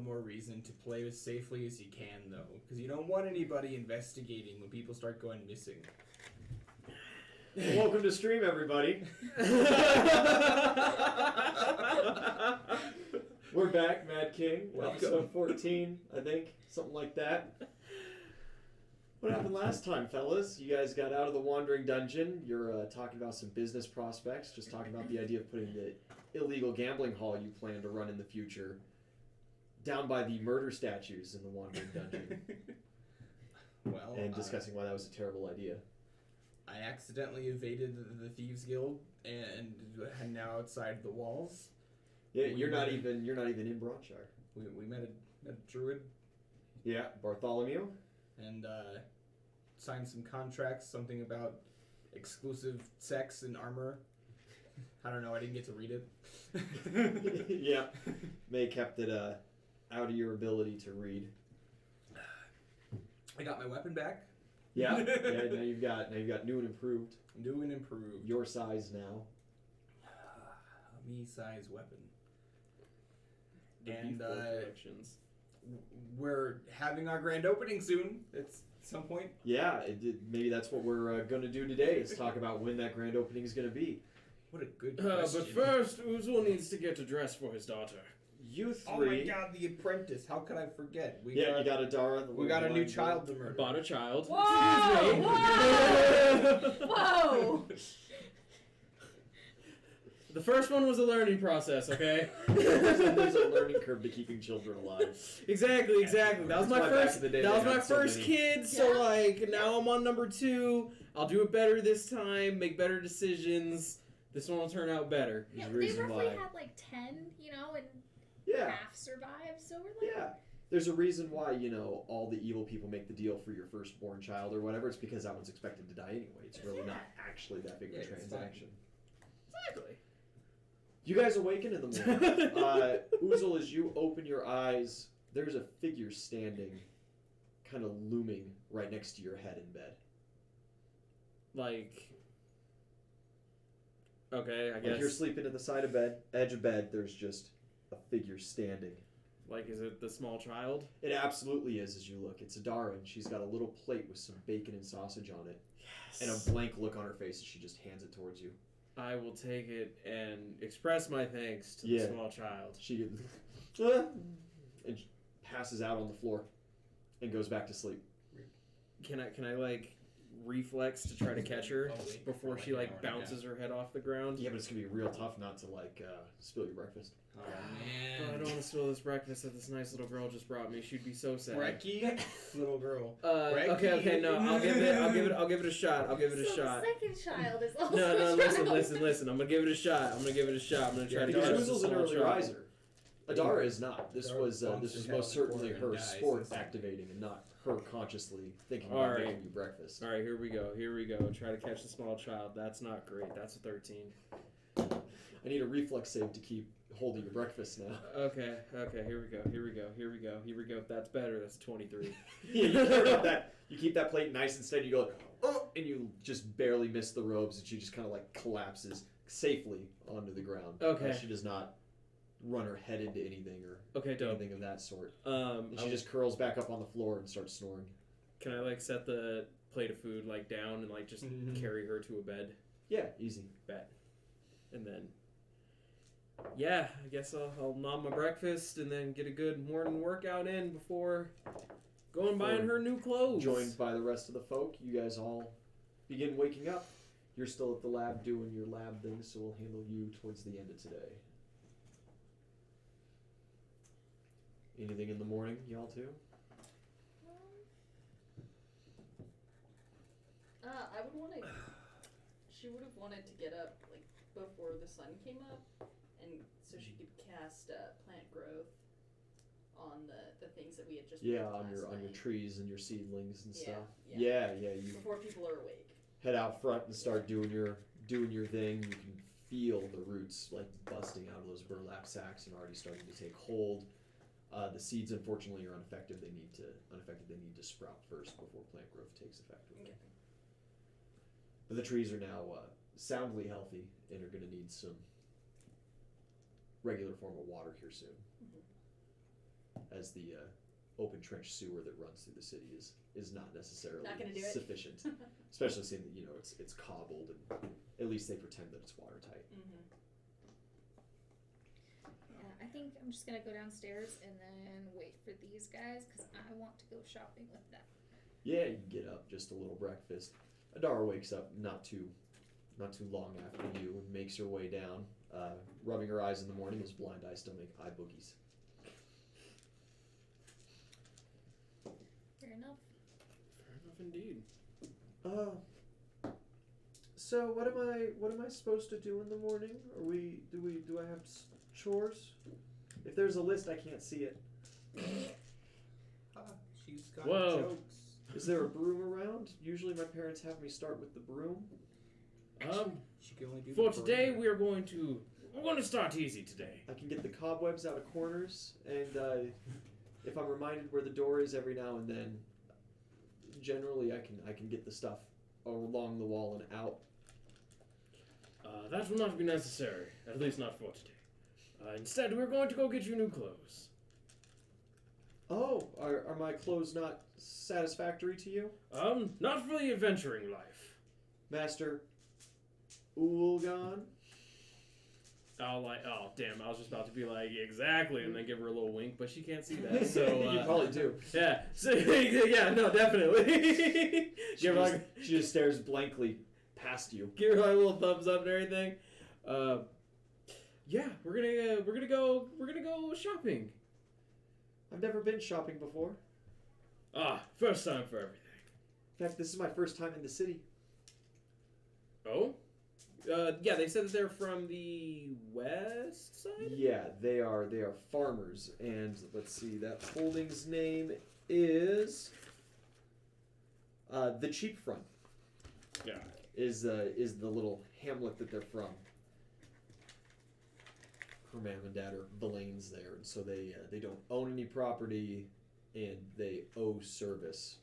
more reason to play as safely as you can, though, because you don't want anybody investigating when people start going missing. Welcome to stream, everybody. We're back, Mad King. Episode 14, I think. Something like that. What happened last time, fellas? You guys got out of the Wandering Dungeon. You're talking about some business prospects. Just talking about the idea of putting the illegal gambling hall you plan to run in the future down by the murder statues in the Wandering Dungeon. Well, and discussing why that was a terrible idea. I accidentally evaded the Thieves Guild and am now outside the walls. Yeah, you're not even in Bronshire. We met a druid. Yeah, Bartholomew. And signed some contracts, something about exclusive sex and armor. I don't know, I didn't get to read it. Yeah, May kept it out of your ability to read. I got my weapon back. Yeah, now you've got new and improved. New and improved. Your size now. A me-size weapon. And collections. We're having our grand opening soon. It's at some point. Yeah, maybe that's what we're going to do today, is talk about when that grand opening is going to be. What a good question. But first, Uzul needs to get a dress for his daughter. You three... Oh my god, the Apprentice. How could I forget? You got Adara. We got a new child to murder. Bought a child. Whoa! Whoa! The first one was a learning process, okay? There's a learning curve to keeping children alive. Exactly. That was my first. That was my first kid. So Yeah. now I'm on number 2. I'll do it better this time. Make better decisions. This one will turn out better. Yeah, the they reason roughly why. had like 10, and Yeah. half survived. So we're like, Yeah. There's a reason why, all the evil people make the deal for your firstborn child or whatever. It's because that one's expected to die anyway. It's really not actually that big of a transaction. Exactly. You guys awaken in the morning. Uzul, as you open your eyes, there's a figure standing, kind of looming right next to your head in bed. Okay, I guess. Like you're sleeping at the side of bed, edge of bed, there's just a figure standing. Is it the small child? It absolutely is as you look. It's Adara, and she's got a little plate with some bacon and sausage on it. Yes. And a blank look on her face as she just hands it towards you. I will take it and express my thanks to the small child. She and passes out on the floor and goes back to sleep. Can I reflex to try to catch her before she bounces her head off the ground? Yeah, but it's gonna be real tough not to spill your breakfast. Oh man! I don't want to spill this breakfast that this nice little girl just brought me. She'd be so sad. Brecky, little girl. Okay, no, I'll give it a shot. I'll give it a so shot. the second child is also No, listen. I'm gonna give it a shot. I'm gonna try to Because catch Uzul's this an early child. riser. Adara is not. This Adara was bumps his head most on the certainly corner her and dies. sport activating and not her consciously thinking All about right. making you breakfast. All right, here we go. Try to catch the small child. That's not great. That's a 13. I need a reflex save to keep holding your breakfast now. Okay, here we go. If that's better, that's a 23. You care about that. You keep that plate nice and steady. You go, oh, and you just barely miss the ropes, and she just kind of collapses safely onto the ground. Okay. She does not run her head into anything or Okay, dope. anything of that sort. And she just curls back up on the floor and starts snoring. Can I set the plate of food down and just carry her to a bed? Yeah, easy. Bet. And then, yeah, I guess I'll nom my breakfast and then get a good morning workout in before going buying her new clothes. Joined by the rest of the folk, you guys all begin waking up. You're still at the lab doing your lab things, so we'll handle you towards the end of today. Anything in the morning, y'all too? I would want to. She would have wanted to get up before the sun came up, and so she could cast plant growth on the things that we had just on your trees and your seedlings and stuff. Yeah. You before people are awake. head out front and start doing your thing. You can feel the roots busting out of those burlap sacks and already starting to take hold. The seeds, unfortunately, are unaffected. They need to sprout first before plant growth takes effect. Okay. But the trees are now soundly healthy and are going to need some regular form of water here soon. Mm-hmm. as the open trench sewer that runs through the city is not necessarily Not gonna do it. sufficient, especially seeing that it's cobbled and at least they pretend that it's watertight. Mm-hmm. Yeah, I think I'm just gonna go downstairs and then wait for these guys because I want to go shopping with them. Yeah, you get up, just a little breakfast. Adara wakes up not too long after you and makes her way down, rubbing her eyes in the morning as blind eyes still make eye boogies. Fair enough. Fair enough indeed. So what am I supposed to do in the morning? Do I have chores? If there's a list, I can't see it. She's got Whoa. jokes. Is there a broom around? Usually my parents have me start with the broom. She can only do For the today, perimeter. we're going to start easy today. I can get the cobwebs out of corners, and if I'm reminded where the door is every now and then, generally I can get the stuff along the wall and out. That will not be necessary, at least not for today. Instead, we're going to go get you new clothes. Oh, are my clothes not satisfactory to you? Not for the adventuring life. Master Ulgan? Oh, damn, I was just about to be like, exactly, and then give her a little wink, but she can't see that, so... You probably do. Yeah, so, yeah, no, definitely. She just stares blankly past you. Give her like a little thumbs up and everything. Yeah, we're gonna go shopping. I've never been shopping before. First time for everything. In fact, this is my first time in the city. Oh? Yeah, they said that they're from the west side? Yeah, they are farmers, and let's see, that holding's name is the Cheap Front. Yeah. Is the little hamlet that they're from. Her mom and dad are Villains there, and so they don't own any property, and they owe service.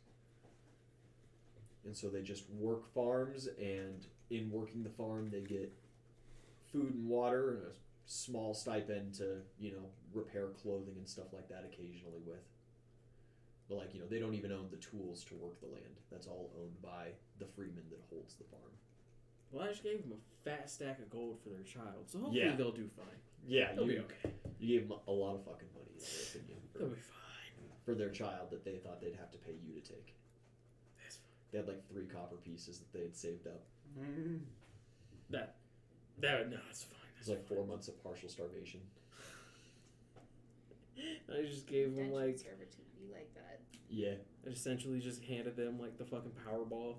And so they just work farms, and in working the farm, they get food and water and a small stipend to, repair clothing and stuff like that occasionally with. But they don't even own the tools to work the land. That's all owned by the freeman that holds the farm. Well, I just gave them a fat stack of gold for their child, so hopefully Yeah. they'll do fine. Yeah, They'll be okay. You gave them a lot of fucking money, in their opinion, They'll be fine. for their child that they thought they'd have to pay you to take. That's fine. They had 3 copper pieces that they had saved up. No, it's fine. It was 4 months of partial starvation. I just gave them Indentured servitude be like that. Yeah. I essentially just handed them the fucking Powerball.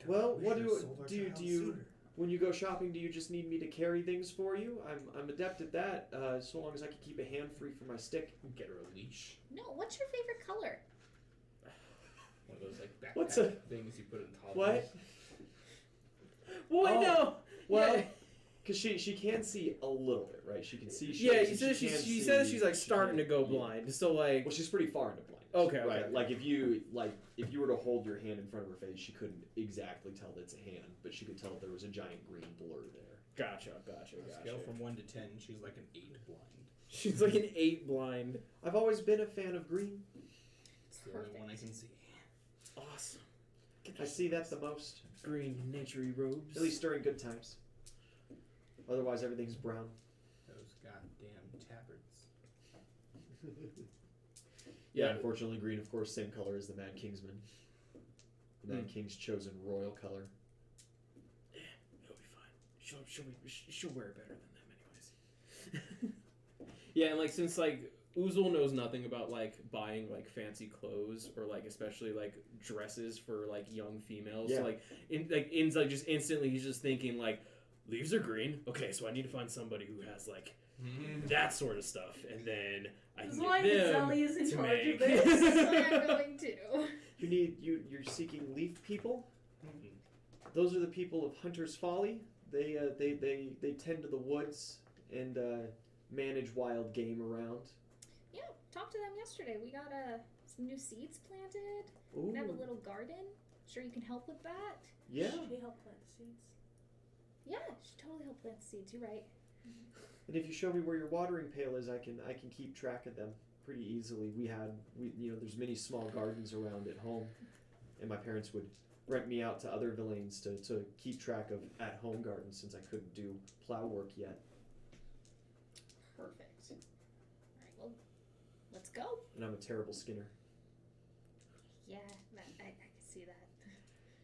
Well, We what should've sold our do you child do you sooner. when you go shopping? Do you just need me to carry things for you? I'm adept at that. So long as I can keep a hand free from my stick. Get her a leash. No, what's your favorite color? One of those backpack What's a- things you put in toddlers. What? Boy, Oh, no. Well, Yeah. because she can see a little bit, right? She can see. Yeah, shapes you and said she can she see- says she's she starting to can- go yeah. blind. So Well, she's pretty far into blindness. Okay, right. okay. If you were to hold your hand in front of her face, she couldn't exactly tell that it's a hand, but she could tell that there was a giant green blur there. Gotcha. On a scale from 1 to 10, she's like an 8 blind. She's like an 8 blind. I've always been a fan of green. It's the only one I can see. Awesome. I see that the most, Green naturey robes. at least during good times. Otherwise, everything's brown. Those goddamn tabards. Yeah, unfortunately, green, of course, same color as the Mad Kingsman. The Mad King's chosen royal color. It'll be fine. She'll wear it better than them, anyways. Yeah, and since Uzul knows nothing about buying fancy clothes or especially dresses for young females. Yeah. So just instantly he's just thinking leaves are green. Okay, so I need to find somebody who has that sort of stuff, and then I This can is why get them Zelly is in to charge make. of this. That's what I'm going to. You're seeking leaf people. Those are the people of Hunter's Folly. They tend to the woods and manage wild game around. Yeah, talked to them yesterday. We got some new seeds planted. Ooh, We have a little garden. Sure you can help with that? yeah. She helped plant the seeds. Yeah, she totally helped plant the seeds. You're right. And if you show me where your watering pail is, I can keep track of them pretty easily. There's many small gardens around at home, and my parents would rent me out to other villains to keep track of at-home gardens since I couldn't do plow work yet. Perfect. Alright, well, let's go. And I'm a terrible skinner. Yeah, I can see that.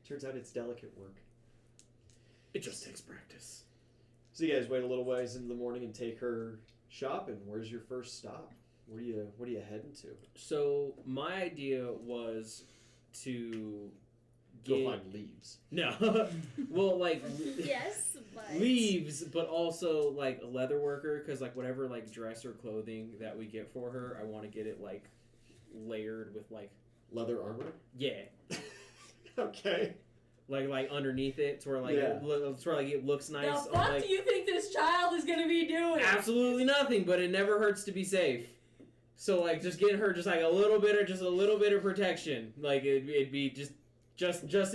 Turns out it's delicate work. It just takes practice. So you guys wait a little ways into the morning and take her shopping. Where's your first stop? What are you heading to? So my idea was to Go find leaves. No. Well, like Yes, but leaves, but also like a leather worker, because like whatever like dress or clothing that we get for her, I want to get it like layered with like Leather armor? yeah, Okay. like underneath it, to where like Yeah. it looks nice. The on, fuck like, do you think this child is gonna be doing? absolutely nothing, but it never hurts to be safe. So like just getting her just like a little bit of protection, like it'd be just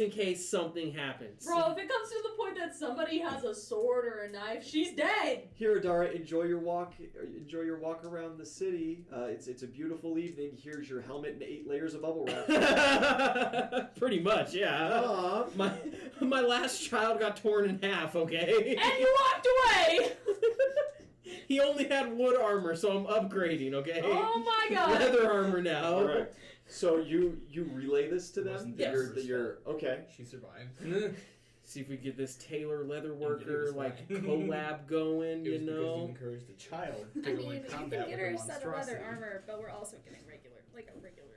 in case something happens. Bro, if it comes to the point that somebody has a sword or a knife, she's dead. Here, Adara, enjoy your walk around the city. It's a beautiful evening. Here's your helmet and 8 layers of bubble wrap. Pretty much, yeah. Aw. My last child got torn in half. Okay. And you walked away. He only had wood armor, so I'm upgrading. Okay. Oh my god. Leather armor now. All right. So you relay this to them? Wasn't Yes. You're okay. She survived. See if we get this tailor leather it worker was like fine. collab going. It was You because you know. encouraged the child to I go mean, in you can combat get with her a a set of leather monstrosity. armor, but we're also getting a regular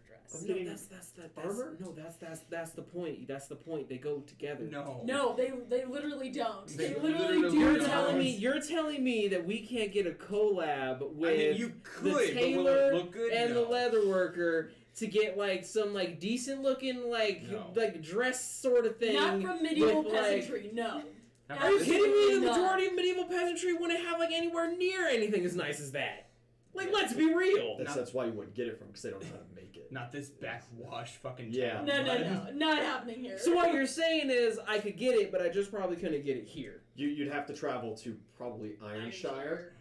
dress. I'm No, getting that's armor? No, that's the point. That's the point. They go together. No. No, they literally don't. They They literally literally do You're don't. not. you're telling me that we can't get a collab with I mean, you could, the but will it tailor look good? and No. the leather worker to get like some like decent looking like No. like dress sort of thing. Not from medieval with, like- peasantry, no. How Are you about kidding me? The Not. majority of medieval peasantry wouldn't have like anywhere near anything as nice as that. Like, let's be real. that's why you wouldn't get it from, because they don't know how to make it. Not this backwash fucking Yeah. town, No, bud. not happening here. So what you're saying is I could get it, but I just probably couldn't get it here. You'd have to travel to probably Ironshire.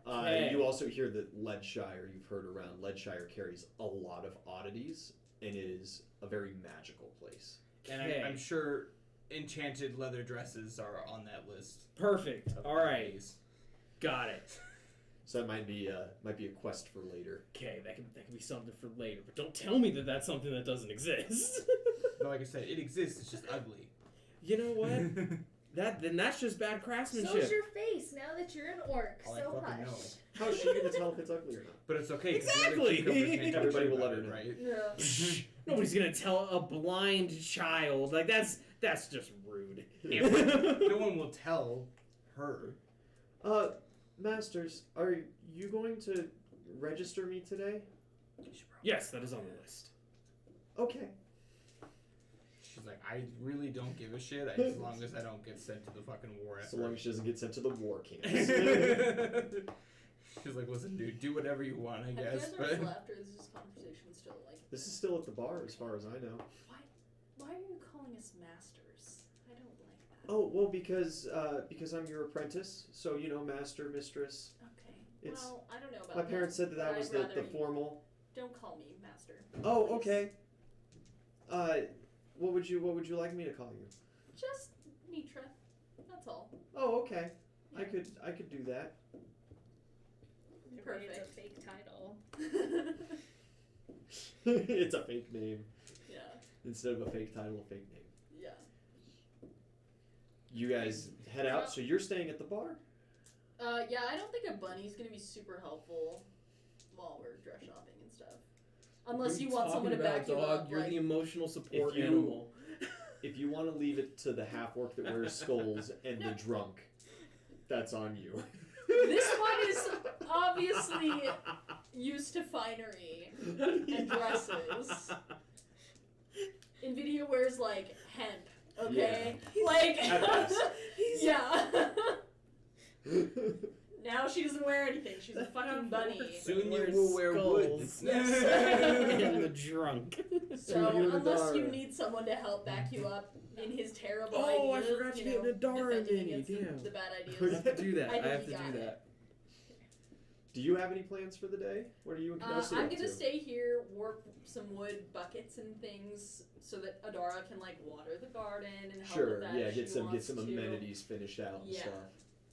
Okay. You also hear that Leadshire, you've heard around, Leadshire carries a lot of oddities and is a very magical place. And Okay. I'm sure enchanted leather dresses are on that list. Perfect. of All right. ways. Got it. So that might be a quest for later. Okay, that could be something for later, but don't tell me that that's something that doesn't exist. But like I said, it exists. It's just ugly. You know what? That's just bad craftsmanship. So's your face now that you're an orc. All I So fucking know. hush. How is she going to tell if it's ugly or not? But it's okay. 'cause the other Exactly. cucumbers can't do Everybody shit will about let her it, know. right? Yeah. Nobody's gonna tell a blind child. Like that's just rude. Yeah, but no one will tell her. Masters, are you going to register me today? Yes, that is on the list. Okay. She's like, I really don't give a shit as long as I don't get sent to the fucking war effort. So long as she doesn't get sent to the war camps. She's like, listen, dude, do whatever you want, I Have you guess. guys But already left, or is this conversation still like? This is still at the bar, as far as I know. Why are you calling us masters? I don't like that. Oh well, because I'm your apprentice, so you know, master, mistress. Okay. It's- Well, I don't know about My that, parents said that but was I'd the rather you formal. Don't call me master. Oh, please. okay. What would you like me to call you? Just Mitra. That's all. Oh, okay. I could do that. Everybody, it's a Perfect. fake title. It's a fake name Yeah. instead of a fake title, a fake name. Yeah. You guys head out. So you're staying at the bar. Yeah, I don't think a bunny's gonna be super helpful while we're dress shopping and stuff. Unless What are you want someone to back you up. You're like, the emotional support If you- animal. If you want to leave it to the half orc that wears skulls and the drunk, that's on you. this one is obviously used to finery and dresses. Nvidia wears like hemp, okay? Like At best. yeah. Now she doesn't wear anything. She's a fucking bunny. soon you Wears will wear wood. skulls. Yes. And the drunk. So you're the unless you Dara. need someone to help back you up in his terrible Oh, I ideas, forgot to you get know, an Adara defending mini, against damn. the bad I ideas. have to do that. I I think have you to got do it. that. Do you have any plans for the day? What are you and Knossi I'm up gonna to? stay here, warp some wood buckets and things so that Adara can like water the garden and help Sure, with that. yeah, if get she some wants to. amenities finished out and Yeah. stuff.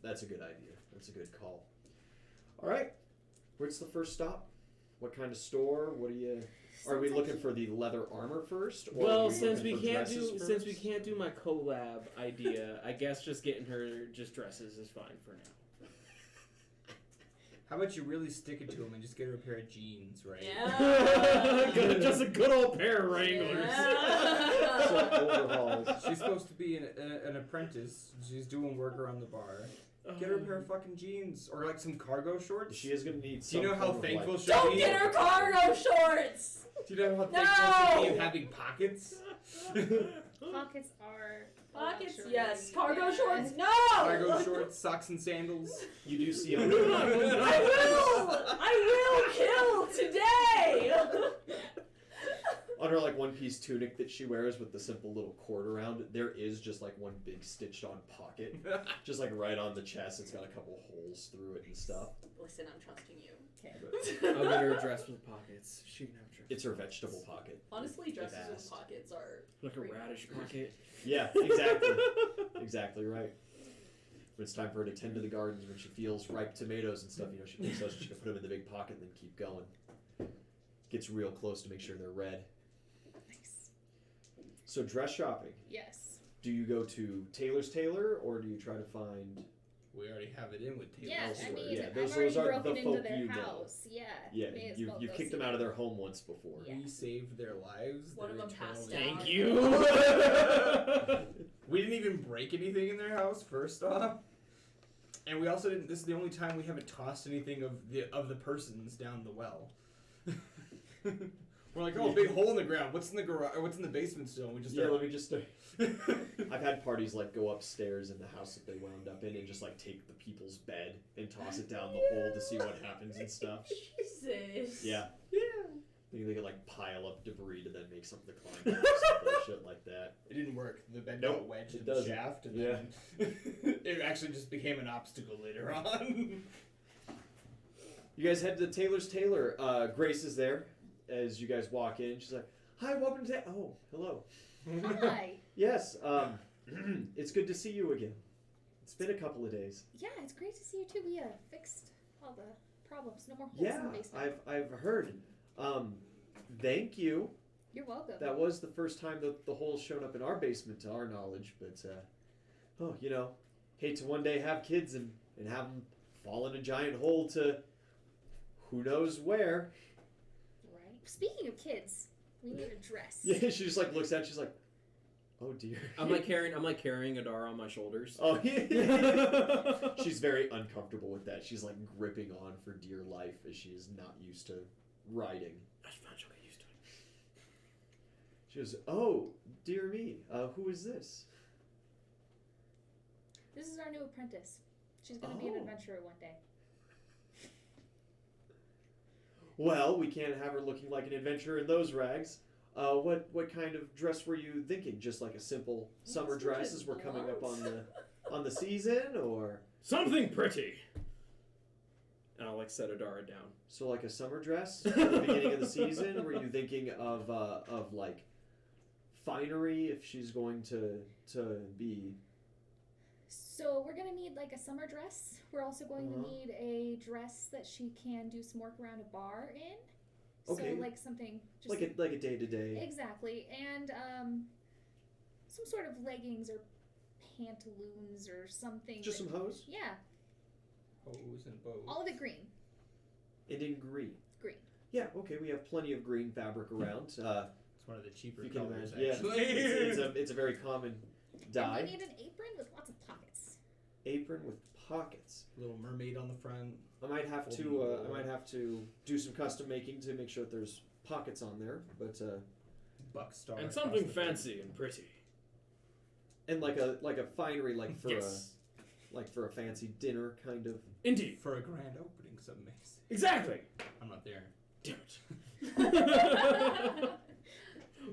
That's a good idea. That's a good call. All right, where's the first stop? What kind of store? What do you? Are we Sounds looking like- for the leather armor first? Or are Well, we since looking we for can't dresses do first? my collab idea, I guess just getting her just dresses is fine for now. How about you really stick it to him and just get her a pair of jeans, right? Yeah. Just a good old pair of Wranglers. Yeah. Some overhauls. She's supposed to be an apprentice. She's doing work around the bar. Get her a pair of fucking jeans or like some cargo shorts. She is gonna need. Do Some you know how form of, thankful like, she'll Don't be? get her cargo shorts. Do you know how thankful she'll be No! of having pockets? Pockets are a Pockets, luxury. yes. Cargo Yeah. shorts, no. Cargo shorts, socks, and sandals. You do see I on will kill today. on her like one-piece tunic that she wears with the simple little cord around it, there is just like one big stitched-on pocket, just like right on the chest. It's got a couple holes through it and stuff. Listen, I'm trusting you. I'll get her a dress with pockets. She can have a dress. It's her vegetable pocket. Honestly, dresses They've with asked. pockets are Like a pretty radish much- pocket. Yeah, exactly. Exactly right. When it's time for her to tend to the gardens, when she feels ripe tomatoes and stuff, you know, she picks those and she can put them in the big pocket and then keep going. Gets real close to make sure they're red. Nice. So dress shopping. Yes. Do you go to Taylor's Tailor or do you try to find? We already have it in with Taylor. Yeah, I elsewhere. mean, Yeah, I've those already are broken the into folk their you know. house. Yeah. Yeah, may as you well you go kicked see them out of their home once before. Yeah. We saved their lives. One of their them passed eternal- out. Thank you. We didn't even break anything in their house, first off. And we also didn't. This is the only time we haven't tossed anything of the persons down the well. We're like, oh, big hole in the ground. What's in the garage? What's in the basement still? And we just Yeah, start. let me just. I've had parties like go upstairs in the house that they wound up in and just like take the people's bed and toss it down the hole to see what happens and stuff. Jesus. Yeah. Yeah. They could like pile up debris to then make something climb out or some bullshit like that. It didn't work. The bed Nope, got wedged it in the doesn't. shaft, and then it actually just became an obstacle later on. You guys head to Taylor's Tailor. Grace is there as you guys walk in. She's like, "Hi, welcome to." Oh, hello. Hi. Yes. It's good to see you again. It's been a couple of days. Yeah, it's great to see you too. We fixed all the problems. No more holes Yeah, in the basement. I've heard. Thank you. You're welcome. That was the first time that the hole's shown up in our basement, to our knowledge. But oh, you know, hate to one day have kids and have them fall in a giant hole to who knows where. Right. Speaking of kids, we need a dress. Yeah, she just like looks at it, she's like, oh dear. I'm like carrying Adara on my shoulders. Oh yeah. She's very uncomfortable with that. She's like gripping on for dear life as she is not used to riding. That's fine, she'll get used to it. She goes, oh dear me, who is this? This is our new apprentice. She's going to be an Oh. adventurer one day. Well, we can't have her looking like an adventurer in those rags. What kind of dress were you thinking? Just like a simple summer Yes, dress just as we're coming up blonde. on the season, or Something pretty. And I'll like set Adara down. so like a summer dress at the beginning of the season? Were you thinking of like finery if she's going to be? So we're going to need like a summer dress. We're also going Uh-huh. to need a dress that she can do some work around a bar in. Okay. So like something just Like a day to day. exactly, and some sort of leggings or pantaloons or something. Just that- some hose Yeah, Hose and bows. all of it green. and in green. Green. Yeah. Okay. We have plenty of green fabric around. It's one of the cheaper You can colors, imagine. Yeah. actually. It's a very common dye. And we need an apron with lots of pockets. Apron with pockets. Little mermaid on the front. I might have to do some custom making to make sure that there's pockets on there, but Buck star. And across something the front. fancy and pretty. and like a finery like for Yes. a fancy dinner kind of. Indeed. For a grand opening, some may say. Exactly. I'm not there. Damn it.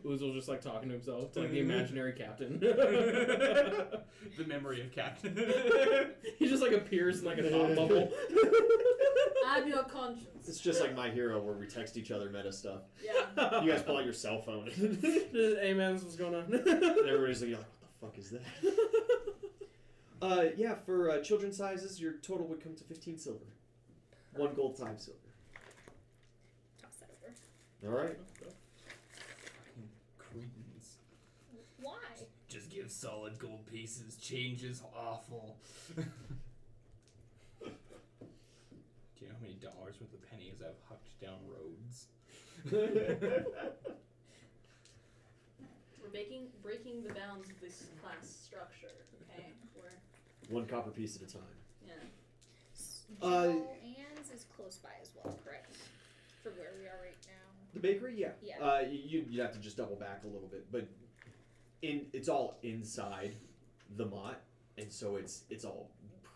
Uzel's just like talking to himself, to like the imaginary captain. The memory of Captain. He just like appears in like a thought bubble. I'm your conscience. It's just like My Hero where we text each other meta stuff. Yeah. You guys pull out your cell phone. Hey man, what's going on? And everybody's like, what the fuck is that? Yeah, for children sizes, your total would come to 15 silver. 1 gold, 5 silver. Toss that over. All right. Cretins. Why? Just give solid gold pieces. Change is awful. Do you know how many dollars worth of pennies I've hucked down roads? We're breaking the bounds of this class structure, okay? We're 1 copper piece at a time. Joanne's is close by as well, correct? For where we are right now. The bakery, yeah. Yeah. You'd have to just double back a little bit, but it's all inside the mott, and so it's all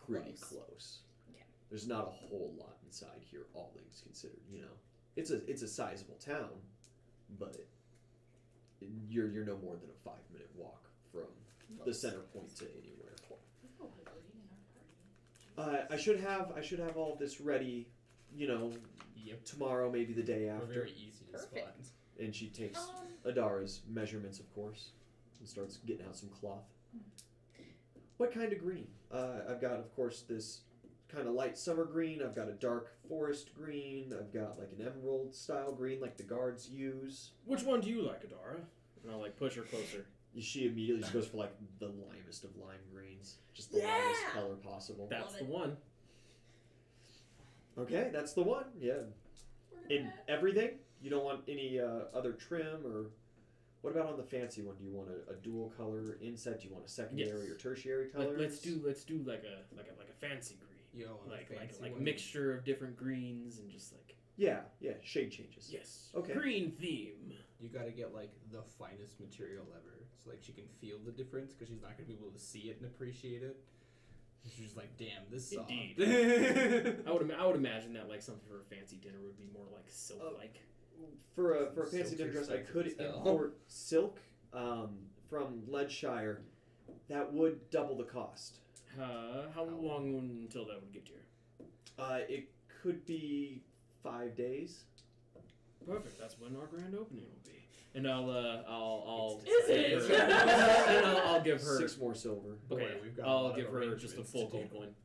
pretty close. Okay. There's not a whole lot inside here, all things considered. You know, it's a sizable town, but you're no more than a 5-minute walk from the center point to anywhere. We've got a lot of green in our party. I should have all of this ready, you know, Yep. tomorrow, maybe the day We're after. very easy to Perfect. spot. And she takes Adara's measurements, of course, and starts getting out some cloth. What kind of green? I've got, of course, this kind of light summer green. I've got a dark forest green. I've got like an emerald style green, like the guards use. Which one do you like, Adara? And I'll like push her closer. She immediately just goes for like the limest of lime greens, just the lightest color possible. That's Love the it. one. Okay, that's the one. Yeah. We're In everything, you don't want any other trim or. What about on the fancy one? Do you want a dual color inset? Do you want a secondary or tertiary color? Let's do like a fancy green. Yo, Like fancy one. mixture of different greens and just like Yeah, shade changes. yes. Okay. Green theme. You gotta get like the finest material ever, so like she can feel the difference, because she's not gonna be able to see it and appreciate it. She's just like, damn, this soft. Indeed. I would imagine that like something for a fancy dinner would be more like silk like. For a fancy Silk's dinner dress, I expensive could as hell. import silk from Leadshire. That would double the cost. How long until that would get here? It could be 5 days. Perfect. That's when our grand opening will be. And I'll Is it? give her- and I'll give her 6 more silver. okay. Boy, we've got a I'll lot give of her just a arrangements full to gold do. coin.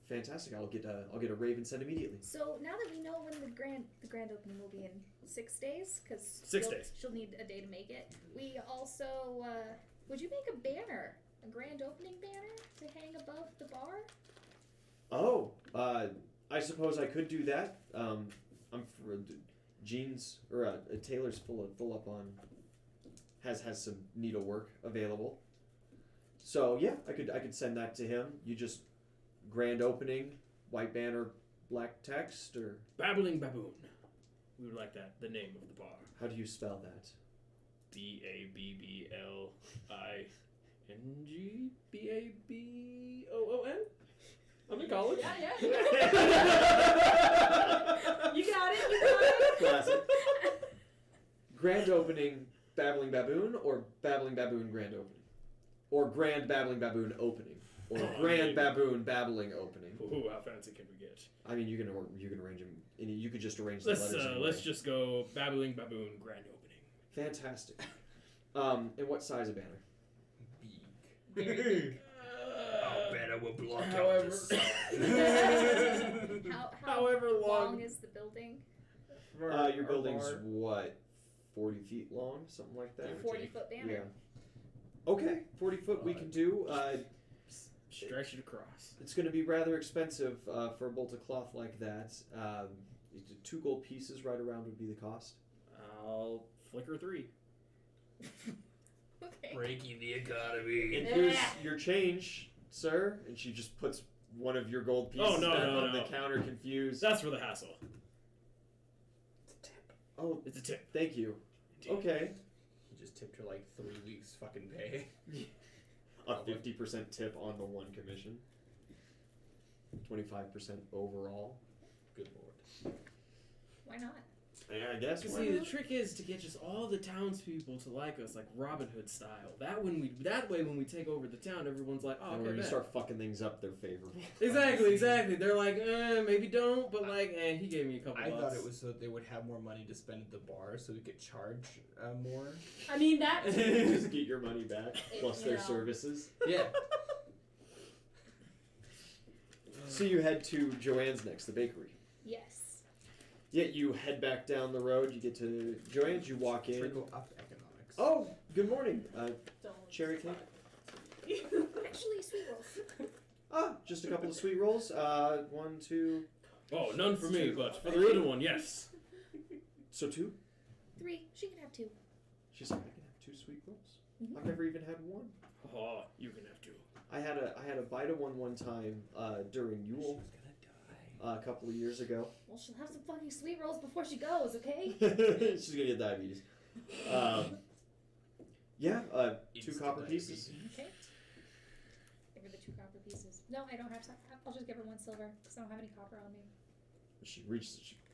Fantastic. I'll get a raven sent immediately. So now that we know when the grand opening will be in 6 days, because 6 days. she'll need a day to make it. We also would you make a banner, a grand opening banner to hang above the bar? Oh, I suppose I could do that. I'm for jeans or a tailor's full up on has some needlework available. So yeah, I could send that to him. You just grand opening, white banner, black text, or Babbling Baboon. We would like that. The name of the bar. how do you spell that? BABBLING I'm in college. Yeah. You got it. Classic. Grand opening, babbling baboon, or babbling baboon grand opening, or grand babbling baboon opening, or grand baboon babbling opening. Ooh, how fancy can we get? I mean, you can arrange them. You could just arrange the letters. Anyway. Let's just go Babbling Baboon grand opening. Fantastic. And what size of banner? Big. Very big. I'll bet I will block however- out the sun. How However long is the building? Your building's what, 40 feet long, something like that. Give or 40-foot banner. Yeah. Okay, 40 foot we can do. Stretch it across. It's going to be rather expensive for a bolt of cloth like that. 2 gold pieces right around would be the cost. I'll flicker 3. Okay. Breaking the economy. And here's your change, sir. And she just puts one of your gold pieces Oh, no, back no, on no. the counter, confused. That's for the hassle. Oh, It's a tip. thank you. Okay. He just tipped her like 3 weeks fucking pay. A 50% tip on the one commission. 25% overall. Good lord. Why not? Yeah, I guess. You why see, the not? trick is to get just all the townspeople to like us, like Robin Hood style. That way, when we take over the town, everyone's like, oh, And okay, when you bet. start fucking things up, they're favorable. Exactly. They're like, maybe don't, but like, he gave me a couple I bucks. thought it was so they would have more money to spend at the bar, so we could charge more. I mean, that Just get your money back plus You their know. services. Yeah. So you head to Joanne's next, the bakery. Yes. Yeah, you head back down the road. You get to Joanne's. You walk in. Trickle up economics. Oh, good morning. don't Cherry cake? Actually, sweet rolls. Just a couple of sweet rolls. 1, 2. Oh, none for me, but for the little one, yes. So 2? 3. She can have 2. She's like, I can have 2 sweet rolls. Mhm. I've never even had one. Oh, you can have 2. I had a bite of one time during Yule a couple of years ago. Well, she'll have some fucking sweet rolls before she goes, okay? She's gonna get diabetes. Yeah, 2 copper pieces. Okay. Give her the 2 copper pieces. No, I don't have time. I'll just give her 1 silver because I don't have any copper on me. She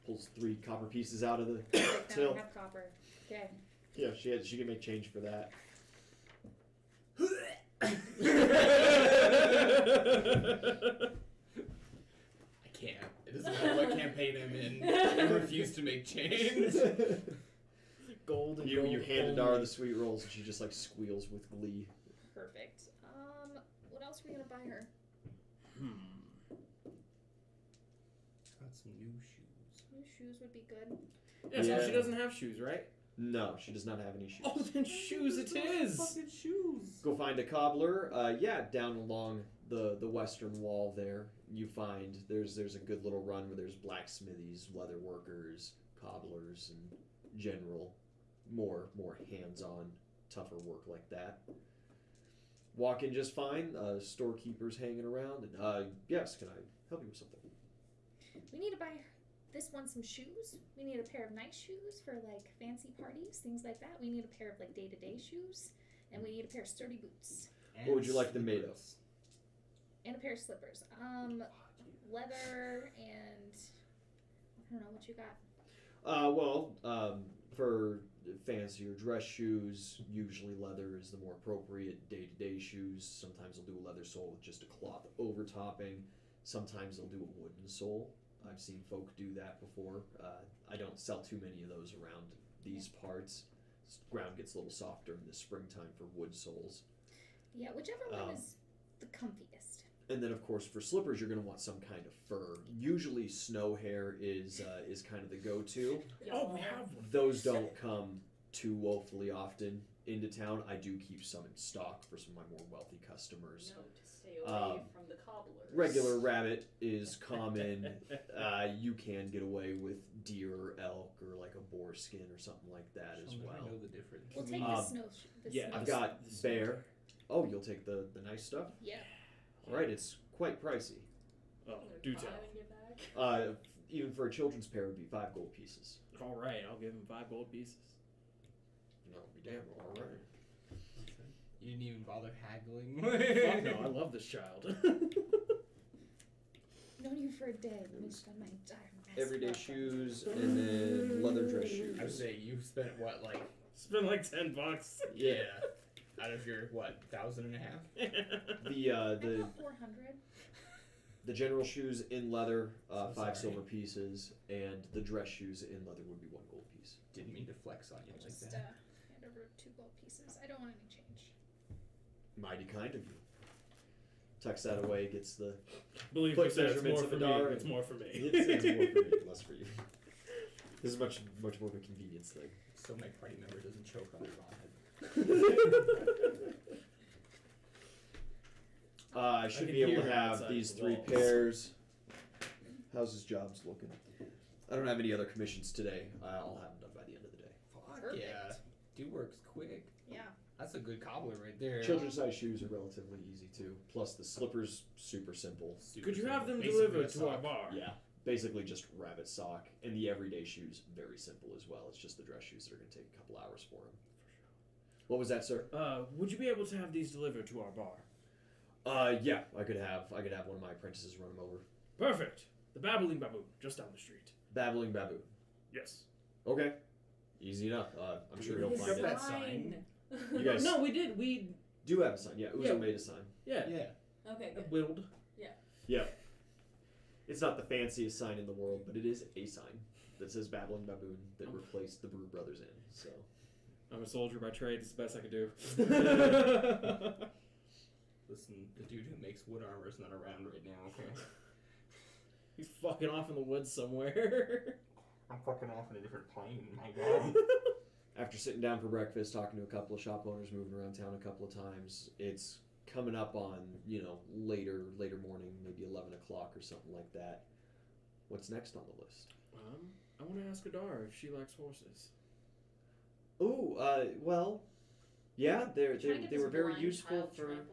pulls 3 copper pieces out of the Like, now till. I have copper. Okay. Yeah, she can make change for that. I can't. It doesn't matter what campaign I'm in. I refuse to make change. Gold and You gold handed only. her the sweet rolls and she just like squeals with glee. Perfect. What else are we gonna buy her? Got some new shoes. New shoes would be good. Yeah, so Yeah. she doesn't have shoes, right? No, she does not have any shoes. Oh, then shoes it is. Fucking shoes. Go find a cobbler. Down along the western wall there, you find there's a good little run where there's blacksmithies, leather workers, cobblers, and general more hands-on, tougher work like that. Walk in just fine. Storekeeper's hanging around, and yes, can I help you with something? We need to buy this one some shoes. We need a pair of nice shoes for like fancy parties, things like that. We need a pair of like day-to-day shoes, and we need a pair of sturdy boots What would you like them made of? and a pair of slippers. Leather and I don't know what you got. For fancier dress shoes, usually leather is the more appropriate. Day-to-day shoes, sometimes they'll do a leather sole with just a cloth overtopping. Sometimes they'll do a wooden sole. I've seen folk do that before. I don't sell too many of those around these parts. Ground gets a little softer in the springtime for wood soles. Yeah, whichever one is the comfiest. And then, of course, for slippers, you're going to want some kind of fur. Usually, snow hair is kind of the go-to. Oh, we have one. Those don't come too woefully often into town. I do keep some in stock for some of my more wealthy customers. No, to stay away from the cobblers. Regular rabbit is common. You can get away with deer or elk or like a boar skin or something like that as I well. know the difference. We'll take the snow. yeah, snow I've the got the snow bear. hair. Oh, you'll take the nice stuff? Yeah. All right, it's quite pricey. Oh, They're do tell. filing it back. Even for a children's pair, it would be 5 gold pieces. All right, I'll give him 5 gold pieces. No, be damn. All right. You didn't even bother haggling. Fuck no, I love this child. Known you for a day. Let me spend my entire mess. Everyday shoes and then leather dress shoes. I would say you spent what, like, Spend like $10. yeah, out of your what, 1,500? The About 400. the general shoes in leather, So 5 sorry. silver pieces, and the dress shoes in leather would be 1 gold piece. Didn't mean to flex on you like Just that. hand over 2 gold pieces. I don't want any change. Mighty kind of you. Tucks that away, gets the. Believe Quick me, sir, it's measurements more of for a me. dollar. It's more for me. It's more for me, less for you. This is much more of a convenience thing. So my party member doesn't choke on his own head. I should can be able hear to him have outside these the 3 walls. pairs. How's his jobs looking? I don't have any other commissions today. I'll have them done by the end of the day. Fuck Perfect. yeah. Dude works quick. Yeah. That's a good cobbler right there. Children's size shoes are relatively easy too. Plus the slippers, super simple. Super Could you have simple. them Basically delivered a to our sock. bar? Yeah, basically just rabbit sock. And the everyday shoes, very simple as well. It's just the dress shoes that are going to take a couple hours for them. What was that, sir? Would you be able to have these delivered to our bar? Yeah, I could have one of my apprentices run them over. Perfect. The Babbling Baboon, just down the street. Babbling baboon. Yes. Okay. Easy enough. I'm sure you'll Pick find up it. that sign. You guys No, we did. We do have a sign. Yeah, Uzo made a sign. yeah. Okay, good. Whittled. Yep. It's not the fanciest sign in the world, but it is a sign that says Babbling Baboon that replaced the Brew Brothers Inn. So I'm a soldier by trade. It's the best I could do. Listen, the dude who makes wood armor is not around right now, okay? He's fucking off in the woods somewhere. I'm fucking off in a different plane, my god. after sitting down for breakfast, talking to a couple of shop owners, moving around town a couple of times, it's coming up on, later morning, maybe 11 o'clock or something like that. What's next on the list? I want to ask Adara if she likes horses. Ooh, well, yeah, they were very blind useful child for... trampled.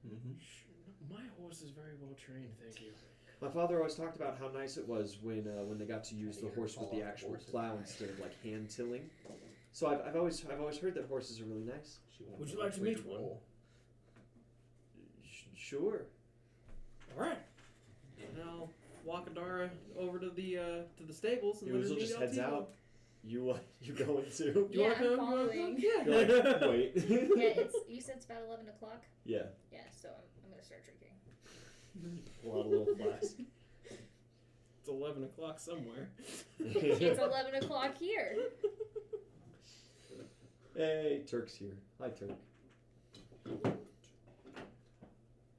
Mm-hmm. My horse is very well trained, thank you. My father always talked about how nice it was when they got to use the horse with the actual plow instead of like hand tilling. So I've always heard that horses are really nice. Would you like to meet one? Sure. All right. And I'll walk Adara over to the stables and let her Uzo meet just heads Altivo. out. You going to? You Yeah, wanna come? I'm You wanna following. come? Yeah. You're like, wait. Yeah, you said it's about 11 o'clock? Yeah. Yeah, so I'm going to start drinking. Pull out a little flask. It's 11 o'clock somewhere. It's 11 o'clock here. Hey, Turk's here. Hi, Turk.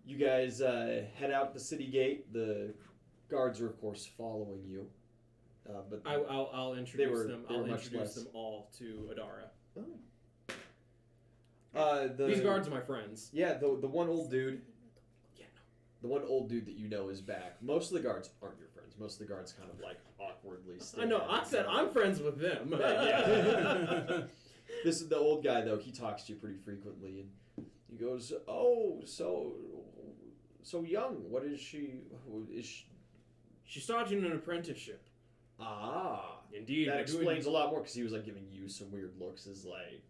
You guys head out the city gate. The guards are, of course, following you. But I'll introduce them. they were I'll much introduce less. them all to Adara. These These guards are my friends. Yeah, the one old dude. Yeah, no. The one old dude that you know is back. Most of the guards aren't your friends. Most of the guards kind of like awkwardly stay. I know. I said I'm friends with them. Yeah. This is the old guy though. He talks to you pretty frequently, and he goes, "Oh, so young. What is she? She started in an apprenticeship. Ah, Indeed. that we're explains a lot more because he was like giving you some weird looks as like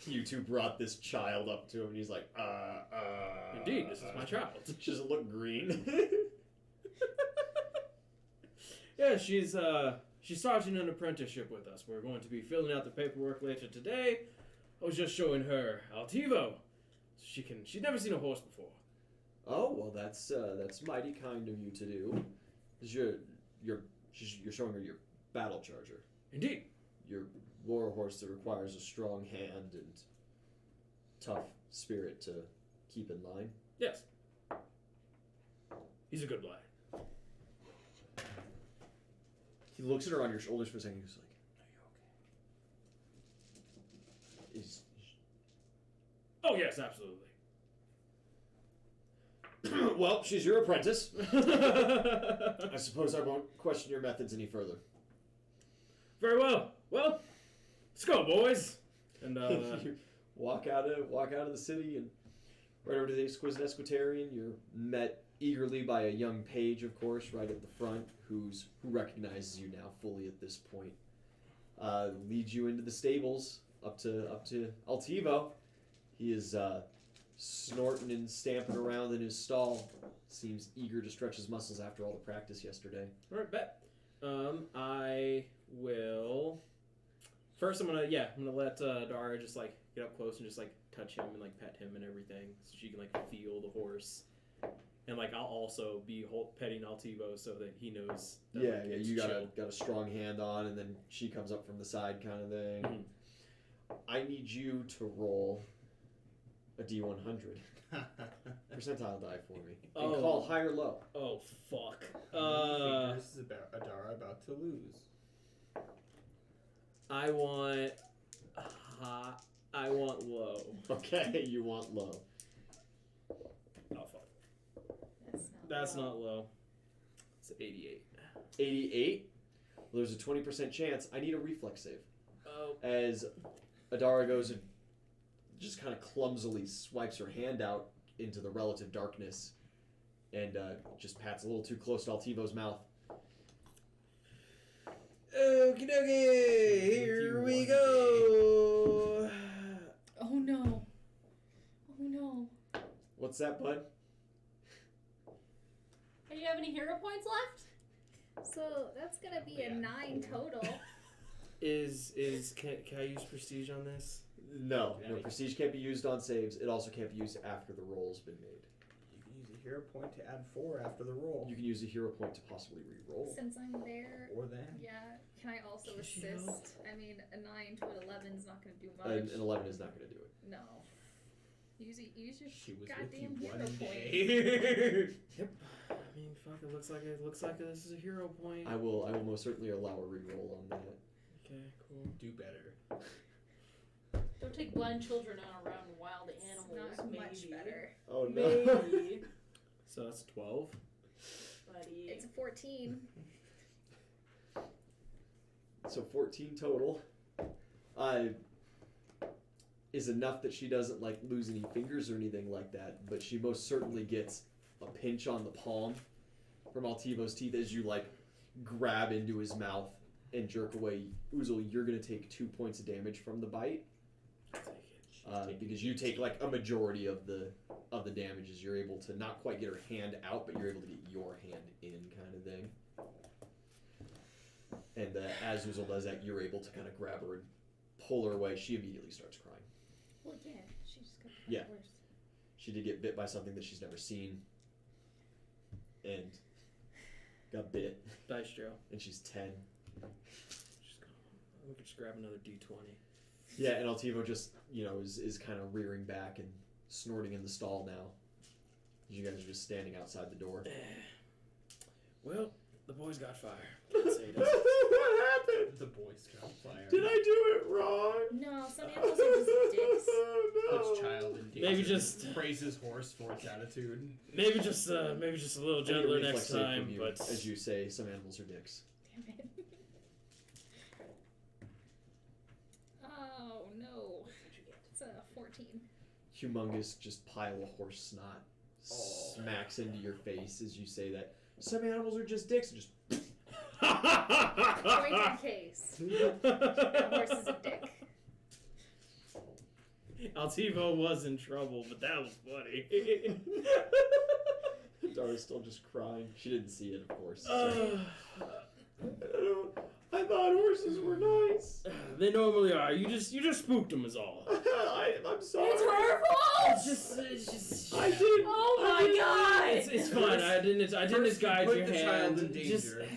you two brought this child up to him, and he's like, Indeed, this is my child. She doesn't look green. Yeah, she started in an apprenticeship with us. We're going to be filling out the paperwork later today. I was just showing her Altivo. She'd never seen a horse before. Oh well, that's mighty kind of you to do. You're showing her your battle charger, Indeed. your war horse that requires a strong hand and tough spirit to keep in line. Yes. He's a good lad. He looks at her on your shoulders for a second. He's like, "Is Oh yes, absolutely. well, she's your apprentice. I suppose I won't question your methods any further." Very well. Well, let's go, boys. And You walk out of the city and right over to the exquisite Esquitarian. You're met eagerly by a young page, of course, right at the front, who recognizes you now fully at this point. Leads you into the stables up to Altivo. He is snorting and stamping around in his stall. Seems eager to stretch his muscles after all the practice yesterday. all right, bet. I will. First, I'm gonna let Dara just like get up close and just like touch him and like pet him and everything, so she can like feel the horse. And like I'll also be petting Altivo so that he knows. That, Yeah, like, yeah. it's You chill. got a strong hand on, and then she comes up from the side, kind of thing. Mhm. I need you to roll a D100 percentile die for me, and Oh. call high or low. Oh fuck. This is about Adara about to lose. I want low. Okay, you want low. Oh fuck. That's not That's not low. It's 88. 88. Well, there's a 20% chance. I need a reflex save. Oh. As Adara goes and just kind of clumsily swipes her hand out into the relative darkness and just pats a little too close to Altivo's mouth. Okie dokie, here we go. Oh no. Oh no. What's that, bud? Hey, do you have any hero points left? So that's gonna be a 9 total. Can I use prestige on this? No, prestige can't be used on saves. It also can't be used after the roll's been made. You can use a hero point to add 4 after the roll. You can use a hero point to possibly re-roll. Since I'm there, Or then. yeah, can I also Can she assist? I mean, a 9 to an 11 is not going to do much. An 11 is not going to do it. No. Use your She was with goddamn you hero one point. day. Yep. I mean, fuck. It looks like this is a hero point. I will most certainly allow a re-roll on that. Okay, cool. Do better. Don't take blind children out around wild It's animals. not maybe. much better. Oh no. Maybe, So that's 12. buddy. It's a 14. So 14 total. Is enough that she doesn't like lose any fingers or anything like that, but she most certainly gets a pinch on the palm from Altivo's teeth as you like grab into his mouth and jerk away. Uzul, you're gonna take 2 points of damage from the bite. Because you take like a majority of the damages. You're able to not quite get her hand out, but you're able to get your hand in, kind of thing. And as Uzul does that, you're able to kind of grab her and pull her away. She immediately starts crying. Well, yeah, she just got Yeah. worse. She did get bit by something that she's never seen, and got bit, Dice Joe. and she's 10. We could just grab another D20. Yeah, and Altivo just, is kind of rearing back and snorting in the stall now. You guys are just standing outside the door. Well, the boy's got fire. Can't say it doesn't. What happened? The Boy Scout fire. Did I do it wrong? No, some animals are just dicks. Puts child in danger. Maybe just- praises horse for its attitude. Maybe just a little I need a gentler reflex next save time. from you, But as you say, some animals are dicks. Damn it. Oh, no. It's a 14. Humongous, just pile of horse snot Oh. smacks into your face as you say that. Some animals are just dicks. And just Point in case. That horse is a dick. Altivo was in trouble, but that was funny. Dara's still just crying. She didn't see it, of course. I thought horses were nice. They normally are. You just spooked them, is all. I'm sorry. It's her fault! It's just. I didn't. Oh my god! It's fine. I didn't First misguide you put your the hand. child in Just- danger.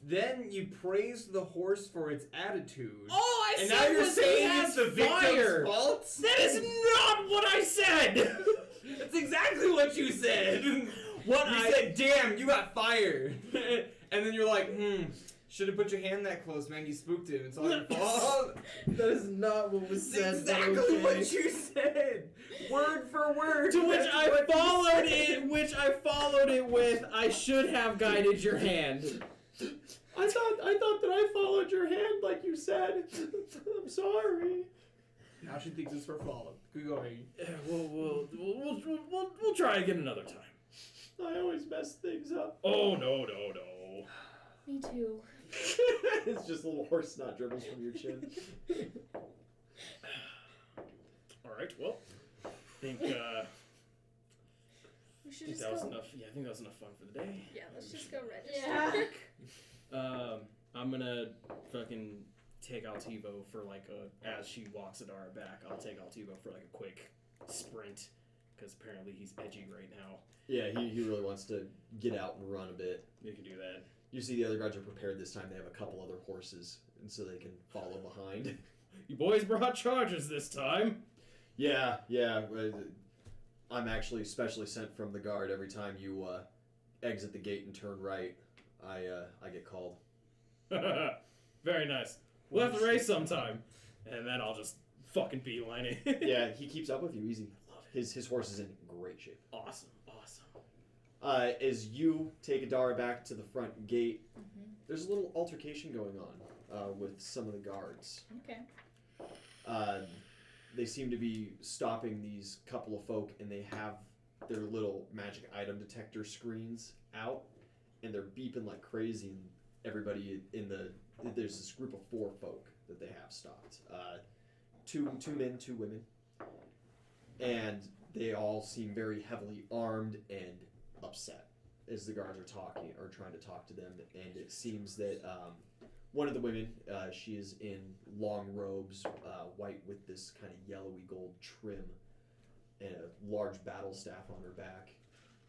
Then you praise the horse for its attitude. All I And said now you're was he saying has it's the victim's fire. fault? That is not what I said. That's exactly what you said. What You I said, damn, you got fired. And then you're like, should have put your hand that close, man. You spooked him. It's all your fault. That is not what was That's said. exactly but okay. what you said. Word for word. To which That's I what you followed said. it. Which I followed it with. I should have guided your hand. I thought that I followed your hand like you said. I'm sorry. Now she thinks it's her fault. Keep going. We'll try again another time. I always mess things up. Oh no. Me too. It's just a little horse snot dribbles from your chin. All right. Well, I think We I should think just that was go. enough. Yeah, I think that was enough fun for the day. Yeah, let's just go register. Yeah. I'm gonna fucking take Altivo for like as she walks Adara back. I'll take Altivo for like a quick sprint because apparently he's edgy right now. Yeah, he really wants to get out and run a bit. We can do that. You see the other guards are prepared this time. They have a couple other horses, and so they can follow behind. You boys brought charges this time. Yeah. I'm actually specially sent from the guard every time you exit the gate and turn right. I get called. Very nice. We'll have to race sometime, and then I'll just fucking beeline it. Yeah, he keeps up with you easy. His horse is in great shape. Awesome. As you take Adara back to the front gate, Mm-hmm. there's a little altercation going on with some of the guards. Okay. They seem to be stopping these couple of folk, and they have their little magic item detector screens out, and they're beeping like crazy. And everybody there's this group of 4 folk that they have stopped. Two men, 2 women, and they all seem very heavily armed and upset as the guards are trying to talk to them. And it seems that One of the women, she is in long robes, white with this kind of yellowy gold trim, and a large battle staff on her back,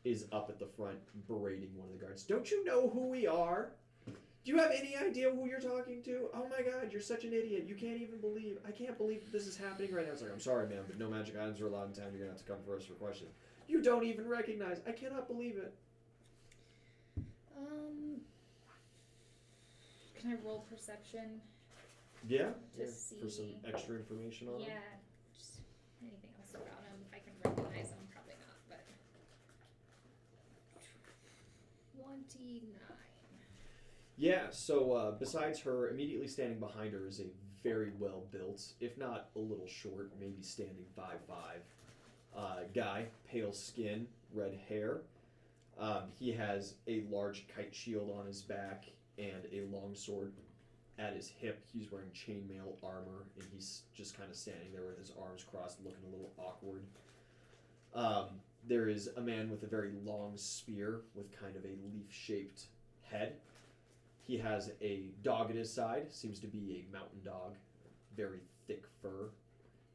is up at the front berating one of the guards. Don't you know who we are? Do you have any idea who you're talking to? Oh my god, you're such an idiot. You can't even believe. I can't believe this is happening right now. It's like, I'm sorry, ma'am, but no magic items are allowed in town. You're going to have to come for us for questions. You don't even recognize. I cannot believe it. Can I roll perception? Yeah? To Yeah, see. for some extra information on Yeah. him? Just anything else about him. If I can recognize him, probably not, but. 29. Yeah, so besides her, immediately standing behind her is a very well built, if not a little short, maybe standing 5'5", guy, pale skin, red hair. He has a large kite shield on his back and a long sword at his hip. He's wearing chainmail armor, and he's just kind of standing there with his arms crossed, looking a little awkward. There is a man with a very long spear with kind of a leaf-shaped head. He has a dog at his side, seems to be a mountain dog, very thick fur,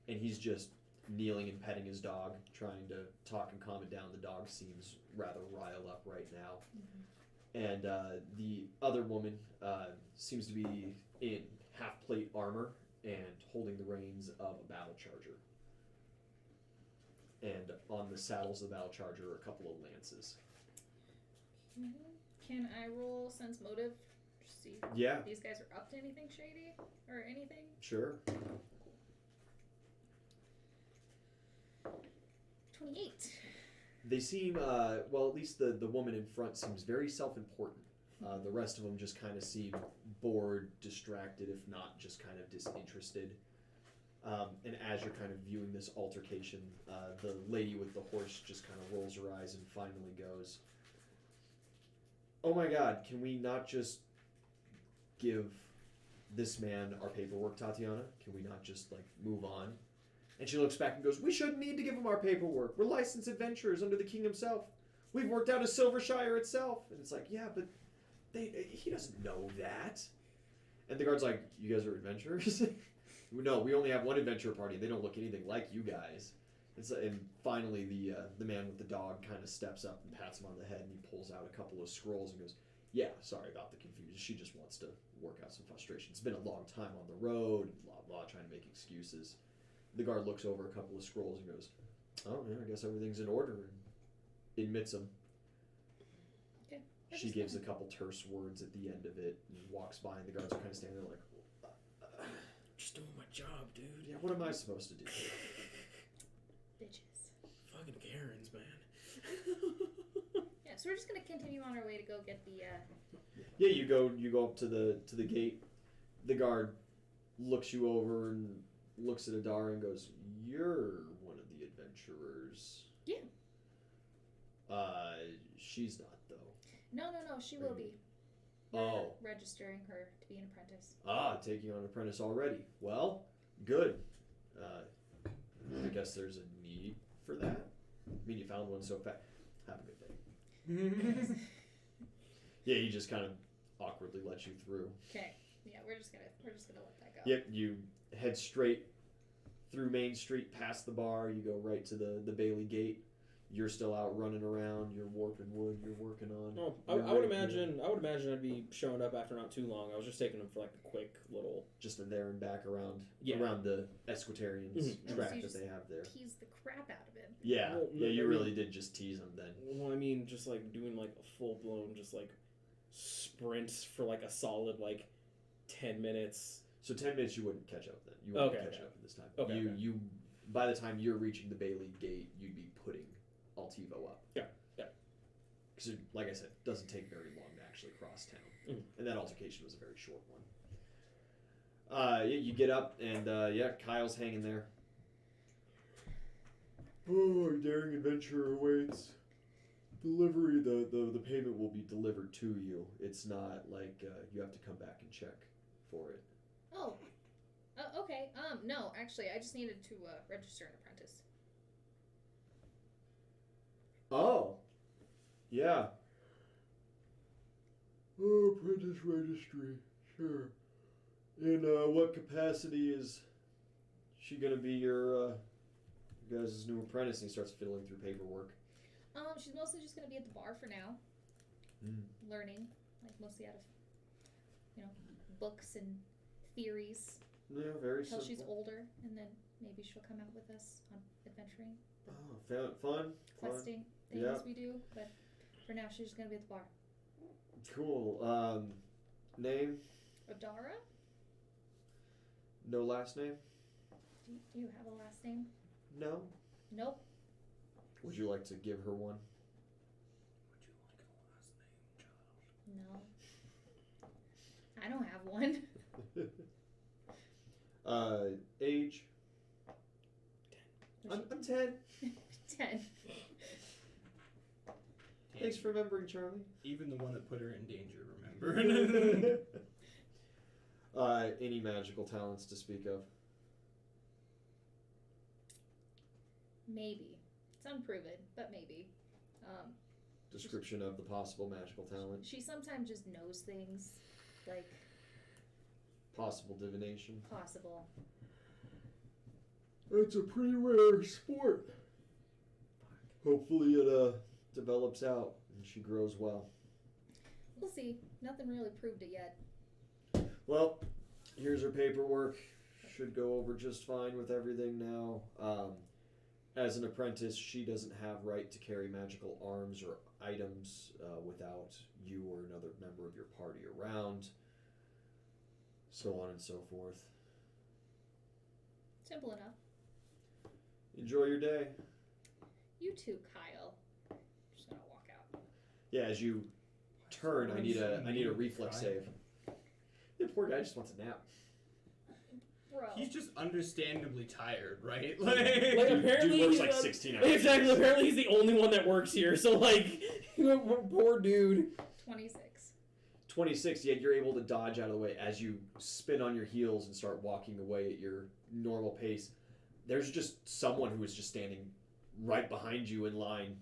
and he's just kneeling and petting his dog, trying to talk and calm it down. The dog seems rather riled up right now. And the other woman seems to be in half-plate armor and holding the reins of a battle charger. And on the saddles of the battle charger are a couple of lances. Can I roll sense motive? Just see Yeah. if these guys are up to anything shady or anything? Sure. 28. They seem, well, at least the woman in front seems very self-important. The rest of them just kind of seem bored, distracted, if not just kind of disinterested. And as you're kind of viewing this altercation, the lady with the horse just kind of rolls her eyes and finally goes, "Oh my god, can we not just give this man our paperwork, Tatiana? Can we not just, like, move on?" And she looks back and goes, "We shouldn't need to give him our paperwork. We're licensed adventurers under the king himself. We've worked out a Silvershire itself." And it's like, yeah, but he doesn't know that. And the guard's like, "You guys are adventurers?" "No, we only have one adventure party. They don't look anything like you guys." And finally, the man with the dog kind of steps up and pats him on the head, and he pulls out a couple of scrolls and goes, "Yeah, sorry about the confusion. She just wants to work out some frustration. It's been a long time on the road, blah, blah, trying to make excuses." The guard looks over a couple of scrolls and goes, "Oh, yeah, I guess everything's in order," and admits them. Okay. She gives a couple terse words at the end of it and walks by, and the guards are kind of standing there like, Just doing my job, dude. "Yeah, what am I supposed to do?" Bitches. Fucking Karens, man. Yeah, so we're just gonna continue on our way to go get the, Yeah, you go up to the gate. The guard looks you over and looks at Adara and goes, "You're one of the adventurers." Yeah. She's not, though. No, she will be. Oh. We're registering her to be an apprentice. Taking on an apprentice already. Well, good. I guess there's a need for that. I mean, you found one so fast. Have a good day. Yeah, he just kind of awkwardly lets you through. Okay. Yeah, we're just gonna let that go. Yep, you head straight through Main Street, past the bar. You go right to the Bailey Gate. You're still out running around. You're warping wood. You're working on. Oh, I would imagine I'd be showing up after not too long. I was just taking them for like a quick little, just a there and back around the Esquitarians Mm-hmm. track So you that just they have there. tease the crap out of him. Yeah, Well, yeah, you I really mean- did just tease them then. well, I mean, just like doing like a full blown, just like sprints for like a solid like 10 minutes. So 10 minutes you wouldn't catch up then. You wouldn't Okay, catch okay. up at this time. Okay, okay. You by the time you're reaching the Bailey Gate, you'd be putting Altivo up. Yeah. Because, like I said, it doesn't take very long to actually cross town. Mm. And that altercation was a very short one. You get up, and Kyle's hanging there. "Oh, daring adventure awaits. Delivery, the payment will be delivered to you. It's not like you have to come back and check for it." Oh. Okay. No, actually, I just needed to register an apprentice. Oh. Yeah. "Oh, apprentice registry. Sure. In what capacity is she gonna be your guys' new apprentice? And he starts fiddling through paperwork. She's mostly just gonna be at the bar for now, learning, like mostly out of, books and theories. Yeah, very Until simple. she's older, and then maybe she'll come out with us on adventuring, Oh, fun. questing things Yeah. we do. But for now, she's just gonna be at the bar. Cool. Name? Adara, No last name? do you have a last name? No. Nope. Would you like to give her one? No. I don't have one. Age? I'm 10. 10. Thanks for remembering, Charlie. Even the one that put her in danger, remember? Any magical talents to speak of? Maybe. It's unproven, but maybe. Description of the possible magical talent. She sometimes just knows things, like Possible divination. possible. It's a pretty rare sport. Hopefully it develops out and she grows well. We'll see. Nothing really proved it yet. Well, here's her paperwork. Should go over just fine with everything now. As an apprentice, she doesn't have right to carry magical arms or items without you or another member of your party around. So on and so forth. Simple enough. Enjoy your day. You too, Kyle. Just gonna walk out. Yeah, as you turn, I need a reflex save. The poor guy just wants a nap. Bro. He's just understandably tired, right? Like Dude apparently works he's like the- 16 hours. Exactly. Apparently he's the only one that works here. So like, poor dude. 26. 26, yet you're able to dodge out of the way as you spin on your heels and start walking away at your normal pace. There's just someone who is just standing right behind you in line.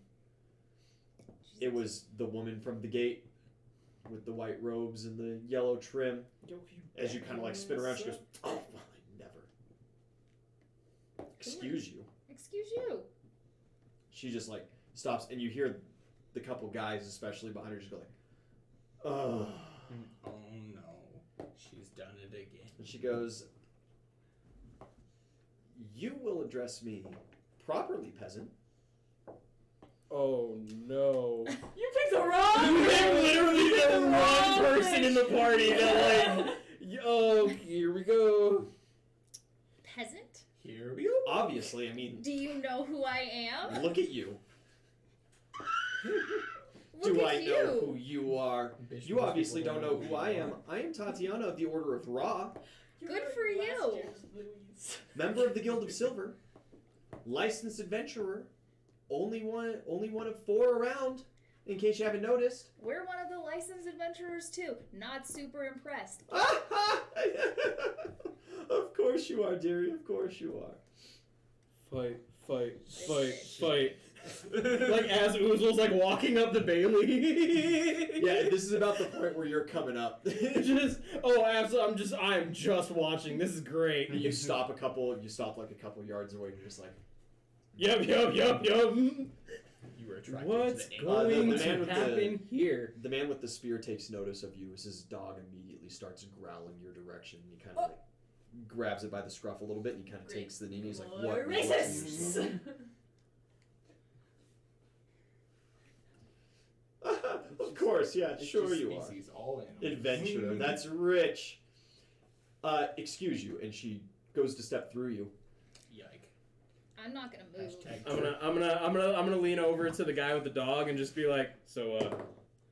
It was the woman from the gate with the white robes and the yellow trim. As you kind of like spin around, she goes, "Oh, well, I never. Excuse you." Excuse you. She just like stops, and you hear the couple guys, especially behind her, just go like, "Oh." Oh no, she's done it again. And she goes, "You will address me properly, peasant." Oh no. You picked the wrong. You picked literally the wrong person in the party. That like, oh, here we go. Peasant? Here we go. Obviously, I mean, Do you know who I am? look at you. Look Do at I you. know who you are? You obviously don't know who I am. I am Tatiana of the Order of Ra, Good for you. member of the Guild of Silver, licensed adventurer, only one of 4 around, in case you haven't noticed. We're one of the licensed adventurers too. Not super impressed. Of course you are, dearie. Of course you are. Fight. Like as Oozle's like walking up the Bailey. Yeah, this is about the point where you're coming up. Absolutely. I'm just watching. This is great. You stop like a couple yards away and you're just like, Yup. You were attracted What's to the going the man to with the- happen here? the man with the spear takes notice of you as his dog immediately starts growling your direction. He kind of like grabs it by the scruff a little bit and he kind of Great. takes the knee and he's like, More "What?" racists. Of course, yeah, It's sure just you are. species, all animals. Adventurer, that's rich. Excuse you, and she goes to step through you. Yike. I'm not gonna move. Hashtag I'm gonna lean over to the guy with the dog and just be like, so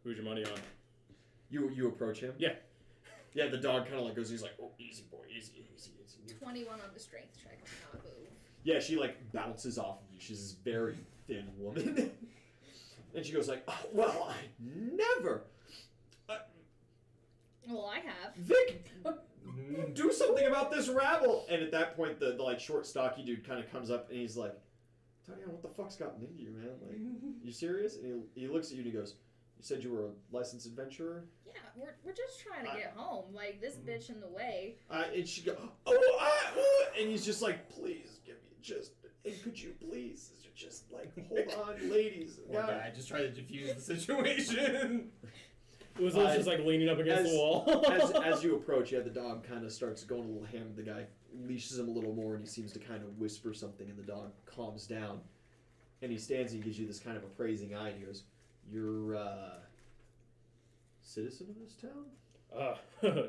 who's your money on? You approach him. Yeah. Yeah, the dog kind of like goes. He's like, "Oh, easy boy, easy." 21 on the strength check to not move. Yeah, she like bounces off of you. She's this very thin woman, and she goes like, "Oh, well, I never, Well, I have. Vic, do something about this rabble." And at that point, the like short, stocky dude kind of comes up and he's like, "Tatiana, what the fuck's gotten into you, man? Like, you serious?" And he looks at you and he goes, You said you were a licensed adventurer? Yeah, we're just trying to get home. Like, this bitch in the way. And she go, and he's just like, please give me just, and could you please just like hold on, ladies. Poor guy, just try to diffuse the situation. Uzo's just like leaning up against the wall. as you approach, the dog kind of starts going a little ham. The guy leashes him a little more, and he seems to kind of whisper something, and the dog calms down. And he stands and he gives you this kind of appraising eye, and he goes, "You're citizen of this town?"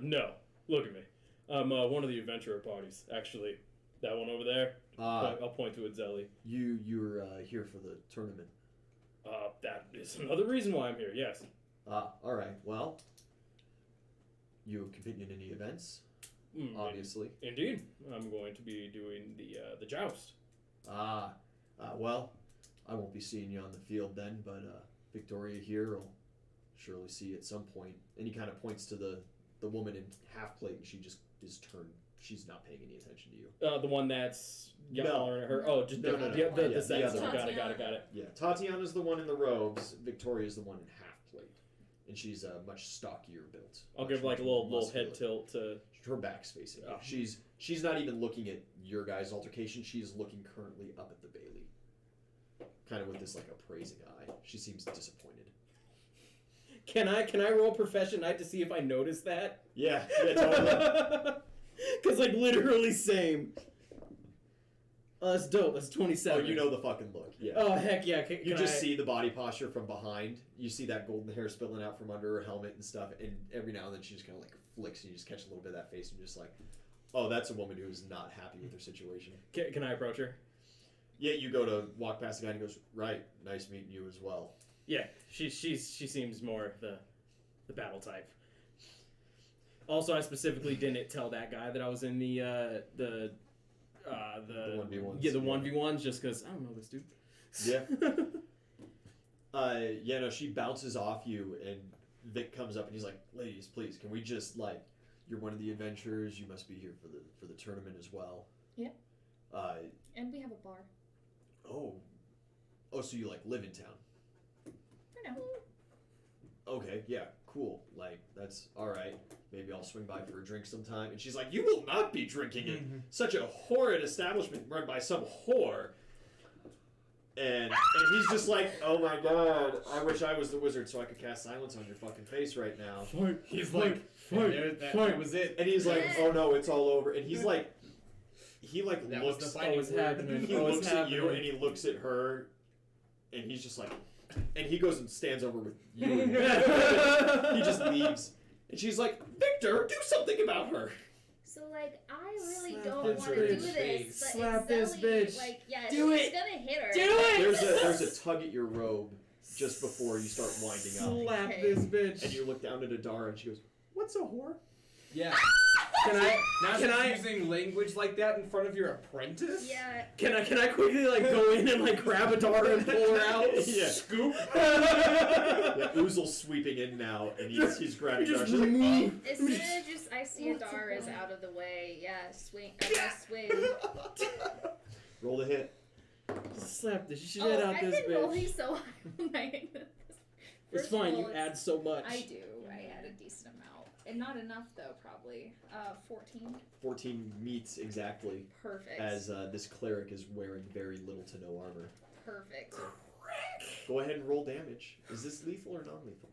No. Look at me. I'm one of the adventurer parties, actually. That one over there. I'll point to it, Zelly. You're here for the tournament. That is another reason why I'm here, yes. All right. Well, you compete in any events? Obviously. Indeed. I'm going to be doing the joust. Well, I won't be seeing you on the field then, but Victoria here will surely see you at some point. And he kind of points to the woman in half plate, and she just is turned. She's not paying any attention to you. The one that's No. her. Oh, just No. the The other one. Got it. Yeah, Tatiana's the one in the robes. Victoria's the one in half plate, and she's a much stockier built. I'll much give like a more little muscular. head tilt to. Her back's facing. Oh. She's not even looking at your guys' altercation. She's looking currently up at the Bailey, kind of with this like appraising eye. She seems disappointed. Can I roll profession night to see if I notice that? Yeah, totally. Cause like literally same. That's dope. That's 27. Oh, you know the fucking look. Yeah. Oh heck yeah! You just see the body posture from behind. You see that golden hair spilling out from under her helmet and stuff. And every now and then she just kind of like flicks, and you just catch a little bit of that face, and you're just like, oh, that's a woman who is not happy with her situation. Can I approach her? Yeah, you go to walk past the guy, and he goes, right, nice meeting you as well. Yeah, she seems more the battle type. Also, I specifically didn't tell that guy that I was in the 1v1s. Yeah, the 1v1s, just because I don't know this dude. Yeah. No, she bounces off you, and Vic comes up, and he's like, ladies, please, can we just, like, you're one of the adventurers, you must be here for the tournament as well. Yeah. And we have a bar. Oh, so you, like, live in town? For now. Okay, yeah, cool. Like, that's alright. Maybe I'll swing by for a drink sometime. And she's like, you will not be drinking in such a horrid establishment run by some whore. And he's just like, oh my god, I wish I was the wizard so I could cast silence on your fucking face right now. He's like, that was it. And he's like, oh no, it's all over. And he's like, he like That looks, was the fighting word. happening. he looks at you and he looks at her, and he's just like, and he goes and stands over with you. He just leaves. And she's like, Victor, do something about her. So, like, I really Slap don't this want to do bitch. this. But Slap if this Zelly, bitch. Like, yeah, Do she's it. gonna hit her. Do it. There's a tug at your robe just before you start winding up. Slap Okay. this bitch. And you look down at Adara and she goes, what's a whore? Yeah. Can I? Now Can she's I? using language like that in front of your apprentice? Yeah. Can I quickly like go in and like grab Adara and pull her out? Yeah. Scoop. Yeah, Uzel's sweeping in now and he's grabbing Adara. She's like, remove. As soon as I see Adar is out of the way, yeah, swing. I swing. roll the hit. Slap the shit Oh, out I've this been rolling bitch. so high on my. It's First fine. roll You is- add so much. I do. I add a decent amount. And not enough, though, probably. 14. 14 meets exactly Perfect. as this cleric is wearing very little to no armor. Perfect. Go ahead and roll damage. Is this lethal or non-lethal?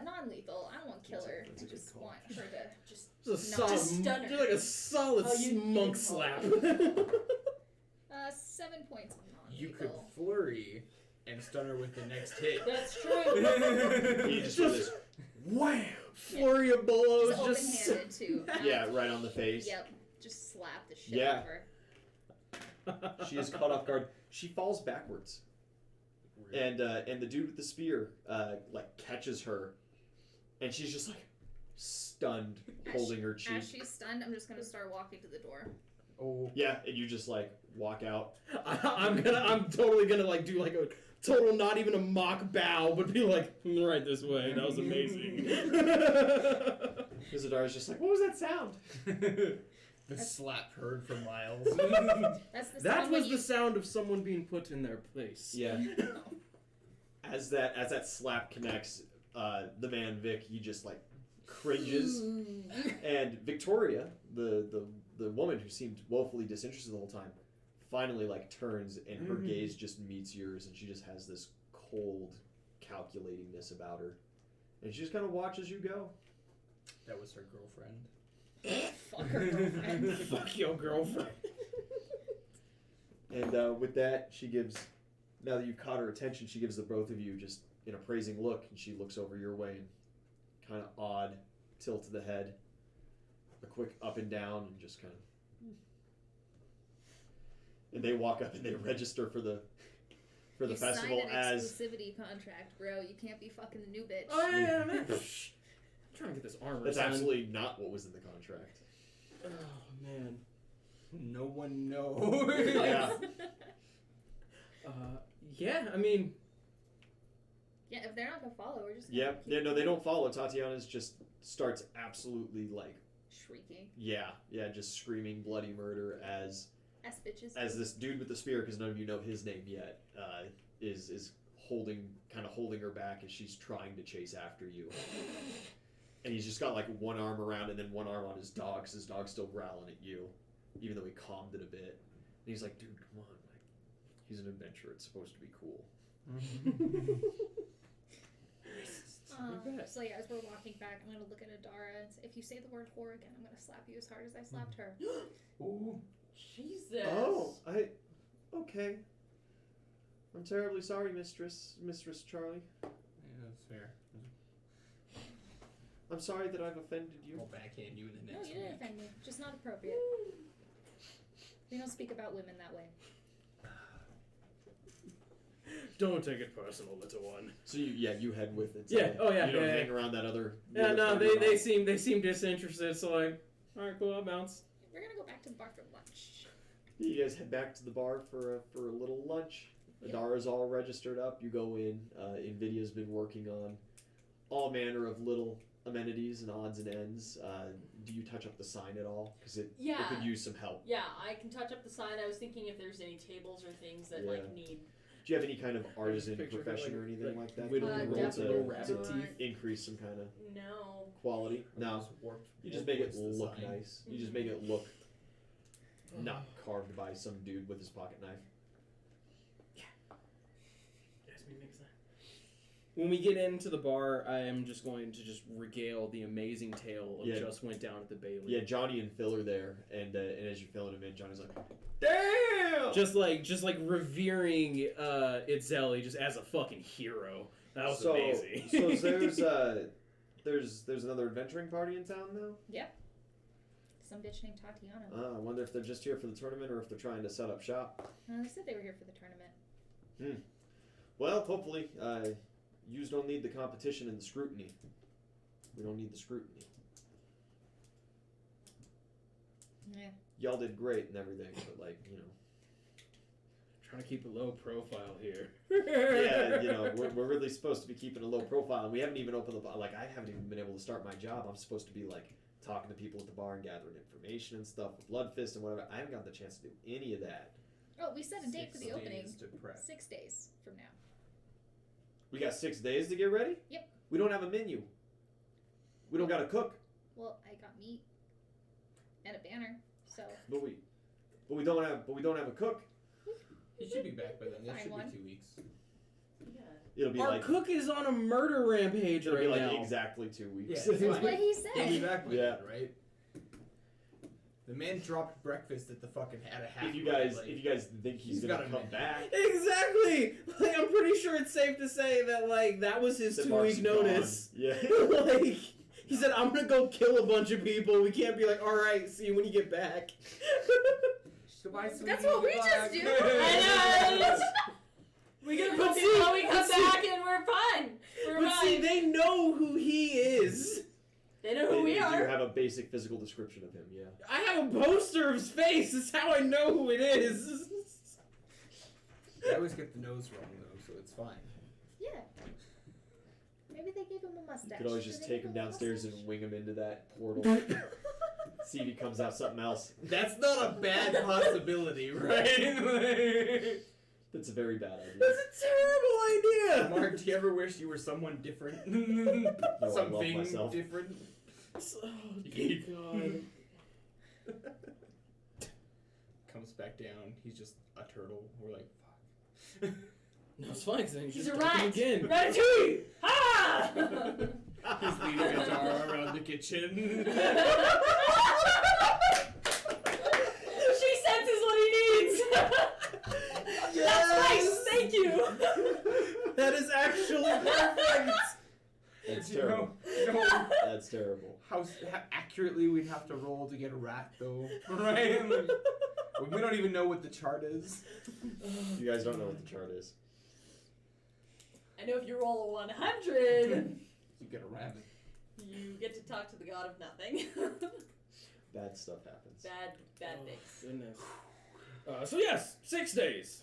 Non-lethal. I don't want to kill her. That's a I good just call. want her to Just a No, solid, just stun her. You're like a solid Oh, you monk did slap. 7 points of non-lethal. You could flurry and stun her with the next hit. That's true. You just do this. Whamm! Flurry of blows. She's Just open-handed, too. Yeah, right on the face. Yep. Just slap the shit Yeah. out of her. She is caught off guard. She falls backwards. And the dude with the spear like catches her, and she's just like stunned, holding her cheek. As she's stunned, I'm just gonna start walking to the door. Oh. Yeah, and you just like walk out. I'm totally gonna like do like a total, not even a mock bow, but be like right this way. That was amazing. Izadara's just like, what was that sound? The slap heard for miles. That's the That sound was when the sound of someone being put in their place. Yeah. As that slap connects, the man Vic, he just like cringes, and Victoria, the woman who seemed woefully disinterested the whole time, finally like turns and her gaze just meets yours, and she just has this cold calculatingness about her, and she just kind of watches you go. That was her girlfriend. Fuck her girlfriend. Fuck your girlfriend. And with that, she gives, now that you've caught her attention, she gives the both of you just an appraising look, and she looks over your way and kind of odd tilt of the head, a quick up and down, and just kind of. And they walk up and they register for the festival signed an as. exclusivity contract, bro. You can't be fucking the new bitch. Oh yeah, man. I'm trying to get this armor. That's signed. absolutely not what was in the contract. Oh man. No one knows. Yeah. Yeah, I mean. Yeah, if they're not gonna follow, we're just. Yep. Yeah. No, they don't follow. Tatiana's just starts absolutely like. Shrieking. Yeah. Just screaming bloody murder as Bitches. this dude with the spear, because none of you know his name yet, is holding her back as she's trying to chase after you. And he's just got like one arm around and then one arm on his dog, because his dog's still growling at you, even though he calmed it a bit. And he's like, dude, come on, like, he's an adventurer. It's supposed to be cool. So yeah, as we're walking back, I'm gonna look at Adara and say, if you say the word whore again, I'm gonna slap you as hard as I slapped her. Ooh. Jesus. Oh, okay. I'm terribly sorry, Mistress Charlie. Yeah, that's fair. I'm sorry that I've offended you. I'll backhand you in the No, next you didn't week. offend me. Just not appropriate. We don't speak about women that way. Don't take it personal, little one. So you head with it. Yeah. Oh yeah. You don't yeah, hang around that other. Yeah. No, other they seem disinterested. So like, all right, cool, I'll bounce. We're gonna go back to the bar for lunch. You guys head back to the bar for a little lunch. Yeah. Adara's all registered up. You go in. Nvidia's been working on all manner of little amenities and odds and ends. Do you touch up the sign at all? Because it could use some help. Yeah, I can touch up the sign. I was thinking if there's any tables or things that like need. Do you have any kind of artisan Picture of, profession like- or anything like that? whittling You rolls want of to rabbit teeth. increase some kind of No. quality? No. You just make it look nice. You just make it look not carved by some dude with his pocket knife. When we get into the bar, I am just going to just regale the amazing tale of just went down at the Bailey. Yeah, Johnny and Phil are there, and as you're filling him in, Johnny's like, "Damn!" Just like revering Itzelli just as a fucking hero. That was amazing. So there's another adventuring party in town now. Yep. Some bitch named Tatiana. I wonder if they're just here for the tournament or if they're trying to set up shop. They said they were here for the tournament. Well, hopefully, yous don't need the competition and the scrutiny. We don't need the scrutiny. Yeah. Y'all did great and everything, but like, you know. Trying to keep a low profile here. Yeah, you know, we're really supposed to be keeping a low profile, and we haven't even opened the bar. Like, I haven't even been able to start my job. I'm supposed to be like talking to people at the bar and gathering information and stuff with Bloodfist and whatever. I haven't got the chance to do any of that. Oh, we set a date for the 6 opening. days to prep. 6 days from now. We got 6 days to get ready? Yep. We don't have a menu. We don't got to cook. Well, I got meat and a banner, so. But we don't have a cook. He should be back by then. It Fine should one. be 2 weeks. Yeah. It'll be Our like cook is on a murder rampage it'll right be like now. exactly 2 weeks. Yeah, That's fine. what he He'll be said. back by Yeah. then, right? The man dropped breakfast at the fucking at a half. If you guys think he's He's gonna got a come minute. back, Exactly. Like, I'm pretty sure it's safe to say that like that was his then 2 Mark's week notice. gone. Yeah. Like he said, I'm gonna go kill a bunch of people. We can't be like, all right, see you when you get back. That's what we just do. I know. We get But but see- we come but see- back and we're fine. We're But fine. see, they know who he is. They know who They we do are. have a basic physical description of him. Yeah. I have a poster of his face. That's how I know who it is. I always get the nose wrong though, so it's fine. Yeah. Maybe they gave him a You mustache. could always Did just they take give him a downstairs mustache? and wing him into that portal. See if he comes out something else. That's not a bad possibility, right? That's a very bad idea. That's a terrible idea. Mark, do you ever wish you were someone different? No, I love Something myself. different. Oh, dear God. Comes back down. He's just a turtle. We're like, fuck. No, it's fine. Cause He's just a talk to him rat. again. Ratatouille! Ha! He's leading a guitar around the kitchen. She senses what he needs. That's nice. Thank you. That is actually perfect. That's You terrible. know That's terrible. how accurately we'd have to roll to get a rat, though, right? We don't even know what the chart is. You guys don't know what the chart is. I know if you roll a 100, You get a rabbit. you get to talk to the god of nothing. Bad stuff happens. Bad things. Goodness. So yes, 6 days.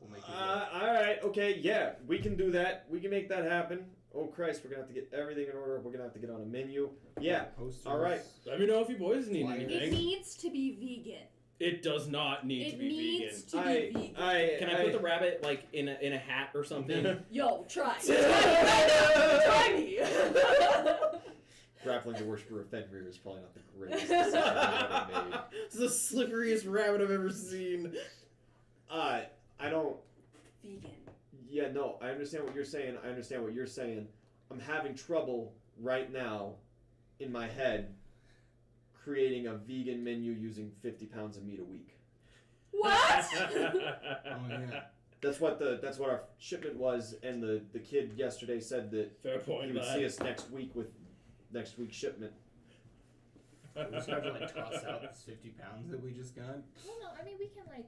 We'll make it work. Alright, okay, yeah, we can do that. We can make that happen. Oh Christ, we're gonna have to get everything in order. We're gonna have to get on a menu. Yeah, Posters. alright. Let me know if you boys need Fine. It anything. needs to be vegan. It does not need to be needs vegan. to be vegan. Can I put the rabbit like in a hat or something? Yo, try. Try me. Grappling the worshiper of Fenrir is probably not the greatest decision I've ever made. This is the slipperiest rabbit I've ever seen. I don't. Vegan. Yeah, no, I understand what you're saying. I understand what you're saying. I'm having trouble right now in my head creating a vegan menu using 50 pounds of meat a week. What? Oh, yeah. That's what our shipment was, and the kid yesterday said that Fair point. he would lad. see us next week with next week's shipment. We just have to like toss out this 50 pounds that we just got. Well, no, I mean we can like.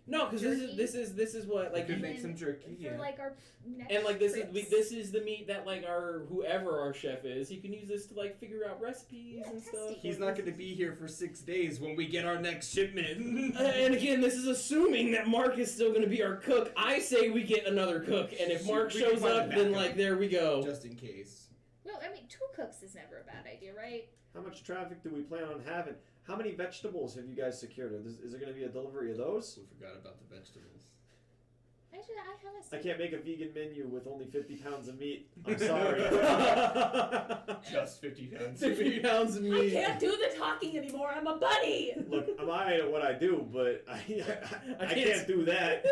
No, because this is what like We could and make then some jerky. for Yeah. like our next and like this trips. is the meat that like our whoever our chef is, he can use this to like figure out recipes Yeah, and stuff. testing. He's not going to be here for 6 days when we get our next shipment. And again, this is assuming that Mark is still going to be our cook. I say we get another cook, and if Mark We can shows find a up, then backup. like there we go. Just in case. Well, I mean, 2 cooks is never a bad idea, right? How much traffic do we plan on having? How many vegetables have you guys secured? Is there going to be a delivery of those? We forgot about the vegetables. Actually, I have a. I can't make a vegan menu with only 50 pounds of meat. I'm sorry. Just 50 pounds. 50 pounds of I meat. can't do the talking anymore. I'm a bunny. Look, I'm alright at what I do, but I can't do that.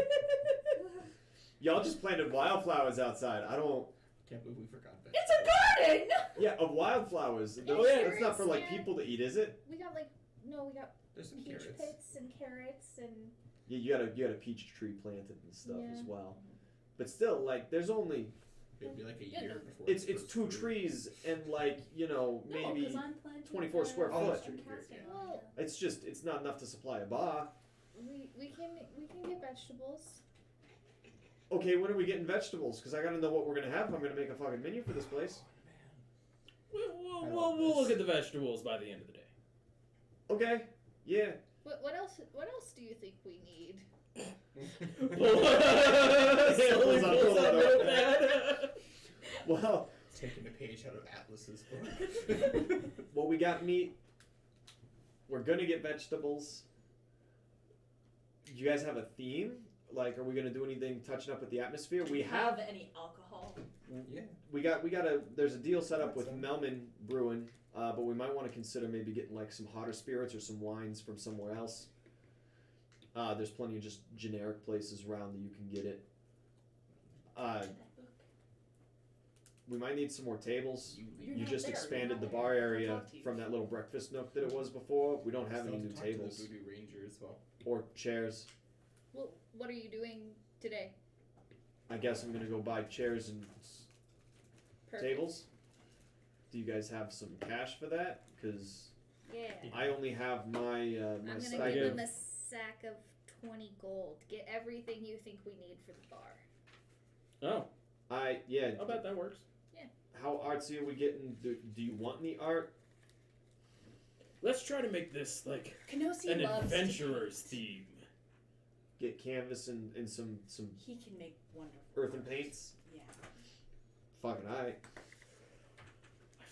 Y'all just planted wildflowers outside. I don't. Can't believe we forgot vegetables. It's a garden. Yeah, of wildflowers. Yeah, That's not for like carrots, yeah. people to eat, is it? We got like we got There's some peach carrots. pits and carrots and. Yeah, you had a peach tree planted and stuff as Yeah. well. But still, like, there's only It'd be like a Yeah, year no. before. it's first 2 fruit. trees and like No, maybe 'cause I'm planting 24 square Oh, foot. that's true. Yeah. Well, it's not enough to supply a bar. we can get vegetables. Okay, when are we getting vegetables? Because I gotta know what we're gonna have if I'm gonna make a fucking menu for this place. We'll look at the vegetables by the end of the day. Okay, yeah. What else? What else do you think we need? Slowly Pulls out pulls a out notepad. notepad. Well, Taking a page out of Atlas's book. well, we got meat. We're gonna get vegetables. You guys have a theme? Like, are we gonna do anything touching up with the atmosphere? Do We you have. any alcohol? Yeah. We got a. There's a deal set up That's with fine. Melman Brewing, but we might want to consider maybe getting like some hotter spirits or some wines from somewhere else. There's plenty of just generic places around that you can get it. We might need some more tables. You're You not just there, you're expanded not the there. bar I'll area talk to you. from that little breakfast nook that it was before. We don't have Still any new to talk to tables the Voodoo Ranger as well. or chairs. Well, what are you doing today? I guess I'm gonna go buy chairs and Perfect. tables. Do you guys have some cash for that? Because Yeah. I only have my my I'm gonna stipend. give them a sack of 20 gold. Get everything you think we need for the bar. Oh, Yeah. I'll bet that works. How artsy are we getting? Do you want any art? Let's try to make this like Kenosi an loves to adventurer's paint. theme. Get canvas and some He can make wonderful earthen art. paints? Yeah. Fucking alright. I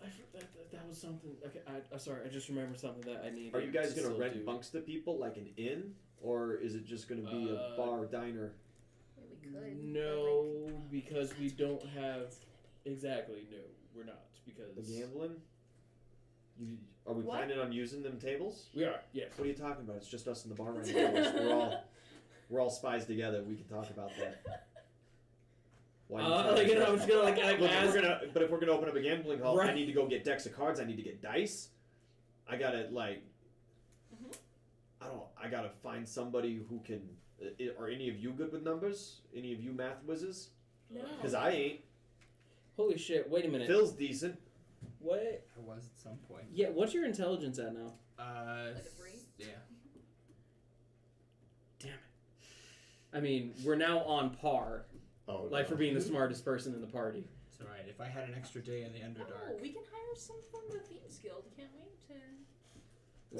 forgot that was was something. Okay, I'm sorry. I just remembered something that I need. Are you guys gonna still rent do. bunks to people like an inn, or is it just gonna be a bar or diner? Yeah, we could. No, because we don't have. Exactly. No, we're not because. The gambling? Are we What? planning on using them tables? We are. Yes. What are you talking about? It's just us in the bar right now. We're all spies together. We can talk about that. Why are you trying Like, to- you know, I'm just gonna like Look, ask. but if we're gonna open up a gambling hall, I Right. need to go get decks of cards. I need to get dice. I gotta like, I gotta find somebody who can. Are any of you good with numbers? Any of you math whizzes? No. Because I ain't. Holy shit! Wait a minute. Phil's decent. What? I was at some point. Yeah. What's your intelligence at now? Like a 3? Yeah. Damn it. I mean, we're now on par, Oh, like for being the smartest person in the party. It's alright. If I had an extra day in the Underdark. Oh, we can hire some from the Thieves Guild, can't we?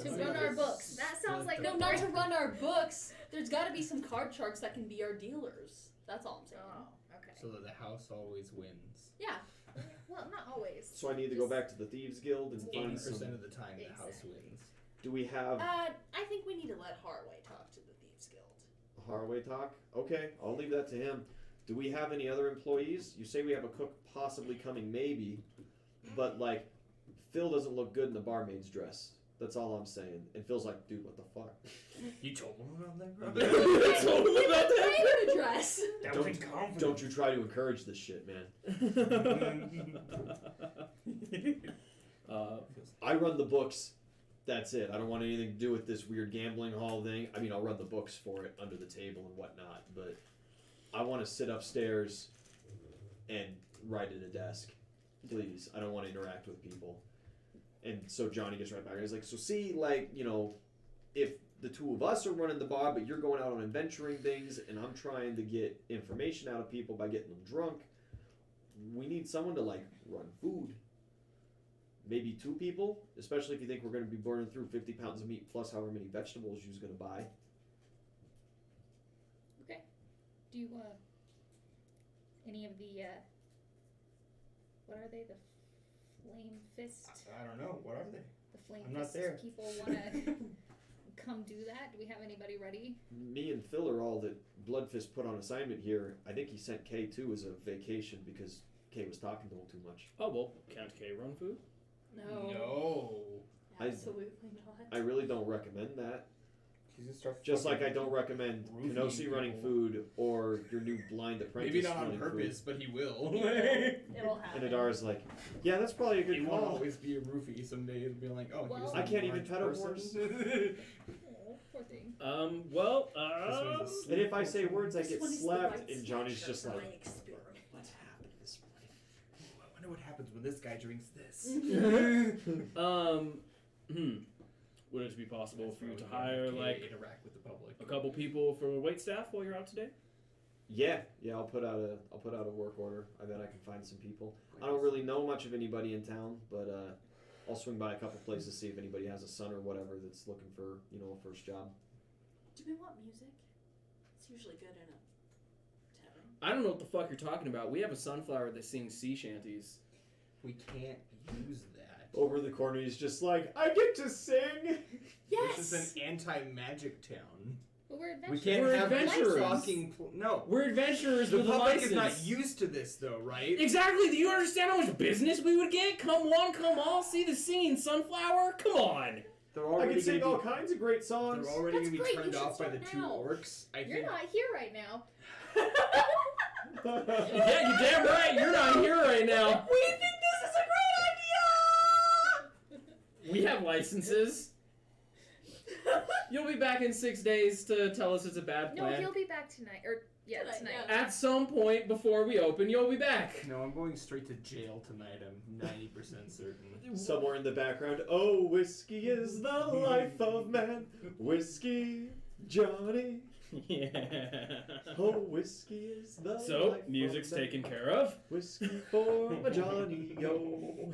To run our books. That sounds like No, not to run our books. There's got to be some card sharks that can be our dealers. That's all I'm saying. Oh, okay. So that the house always wins. Yeah. Well, not always. So I need to go back to the Thieves Guild and find 80% some. of the time, the house Exactly. wins. Do we have I think we need to let Harway talk to the Thieves Guild. Harway talk? Okay, I'll leave that to him. Do we have any other employees? You say we have a cook possibly coming, maybe, but like, Phil doesn't look good in the barmaid's dress. That's all I'm saying. And Phil's like, dude, what the fuck? You told him about that, bro? Told him about that. Name and address. That was inconfident. Don't you try to encourage this shit, man. I run the books. That's it. I don't want anything to do with this weird gambling hall thing. I mean, I'll run the books for it under the table and whatnot, but I want to sit upstairs and write at a desk. Please. I don't want to interact with people. And so Johnny gets right back. He's like, so see, like, you know, if the two of us are running the bar, but you're going out on adventuring things, and I'm trying to get information out of people by getting them drunk, we need someone to, like, run food. Maybe 2 people, especially if you think we're going to be burning through 50 pounds of meat plus however many vegetables you're going to buy. Okay. Do you, any of the, what are they? The flame fist? I don't know. What are they? The flame I'm not fist there. people want to come do that? Do we have anybody ready? Me and Phil are all that Bloodfist put on assignment here. I think he sent Kay too as a vacation because Kay was talking to him too much. Oh well, can't K run food? No. I- Absolutely not. I really don't recommend that. She's gonna start Just like fucking I don't recommend roofing Kenosi running people. food or your new blind apprentice Maybe not on running purpose, but he will. It'll happen. And Adar's like, yeah, that's probably a He good won't call. always be a roofie. Someday it'll be like, oh, Well- here's I some can't even orange pet a person. horse. Oh, poor thing. Well, This one's a And if I say words, I This get one is the slapped. right And Johnny's structure just for like, my experiment. what happened this morning? Ooh, I wonder what happens when this guy drinks this. Would it be possible That's for you to probably hire gonna like interact with the public. a couple people for wait staff while you're out today? Yeah, I'll put out a work order. I bet I can find some people. I don't really know much of anybody in town, but I'll swing by a couple places, see if anybody has a son or whatever that's looking for, you know, a first job. Do we want music? It's usually good in a tavern. I don't know what the fuck you're talking about. We have a sunflower that sings sea shanties. We can't use that. Over the corner, he's just like, I get to sing! Yes! This is an anti-magic town. But we're We adventurers. can't We're have adventurers. talking. No. We're adventurers The with a public license. is not used to this, though, right? Exactly. Do you understand how much business we would get? Come one, come all. See the singing sunflower? Come on. They're I already can sing gonna all kinds of great songs. They're already That's going to be great, turned you should off by the start 2 now. orcs. I You're think. not here right now. Yeah, you're damn right. You're not here right now. We think this is a great idea! We have licenses. You'll be back in 6 days to tell us it's a bad No, plan. he'll be back tonight. Or, yeah, Tonight, tonight. yeah. At some point before we open, you'll be back. No, I'm going straight to jail tonight. I'm 90% certain. Somewhere in the background, oh, whiskey is the life of man. Whiskey, Johnny. Yeah. Oh, whiskey is the So, life music's of man. taken care of. Whiskey for my Johnny, yo.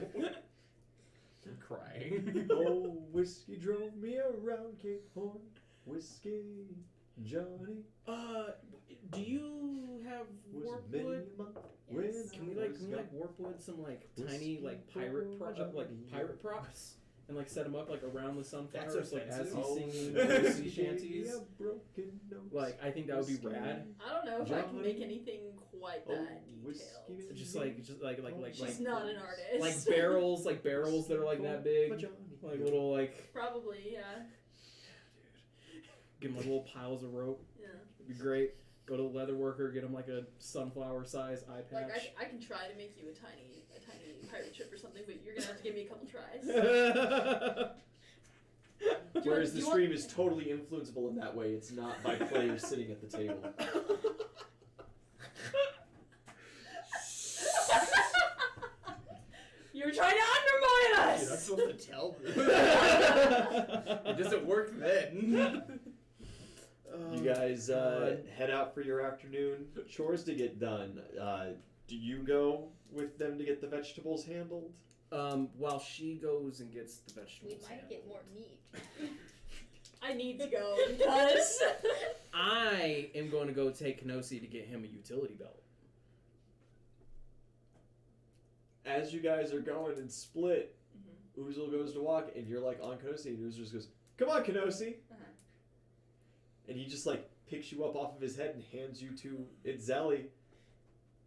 I'm crying. Oh, whiskey drove me around Cape Horn. Whiskey, Johnny Do you have was warp many wood? a month. Yes. Can we warp wood some tiny pirate props and set them up around the sunflowers That's as he's offensive. singing Oh, sea shanties? yeah, broken notes. I think that would be rad. I don't know if I can make Johnny. anything quite Oh, that whiskey detailed. Just like She's not an artist. barrels that are that big, Johnny. little Probably, yeah. give them little piles of rope. Yeah. It'd be great. Go to the leather worker, get him a sunflower size eye patch. I can try to make you a tiny pirate ship or something, but you're gonna have to give me a couple tries. Whereas the stream is totally influenceable in that way. It's not by players sitting at the table. You're trying to undermine us! Dude, I'm supposed to tell them. It doesn't work then. You guys head out for your afternoon chores to get done. Do you go with them to get the vegetables handled? While she goes and gets the vegetables. We might get more meat. I need to go because I am going to go take Kenosi to get him a utility belt. As you guys are going and split, Uzel goes to walk, and you're on Kenosi, and Uzel just goes, "Come on, Kenosi!" And he just picks you up off of his head and hands you to Itzeli,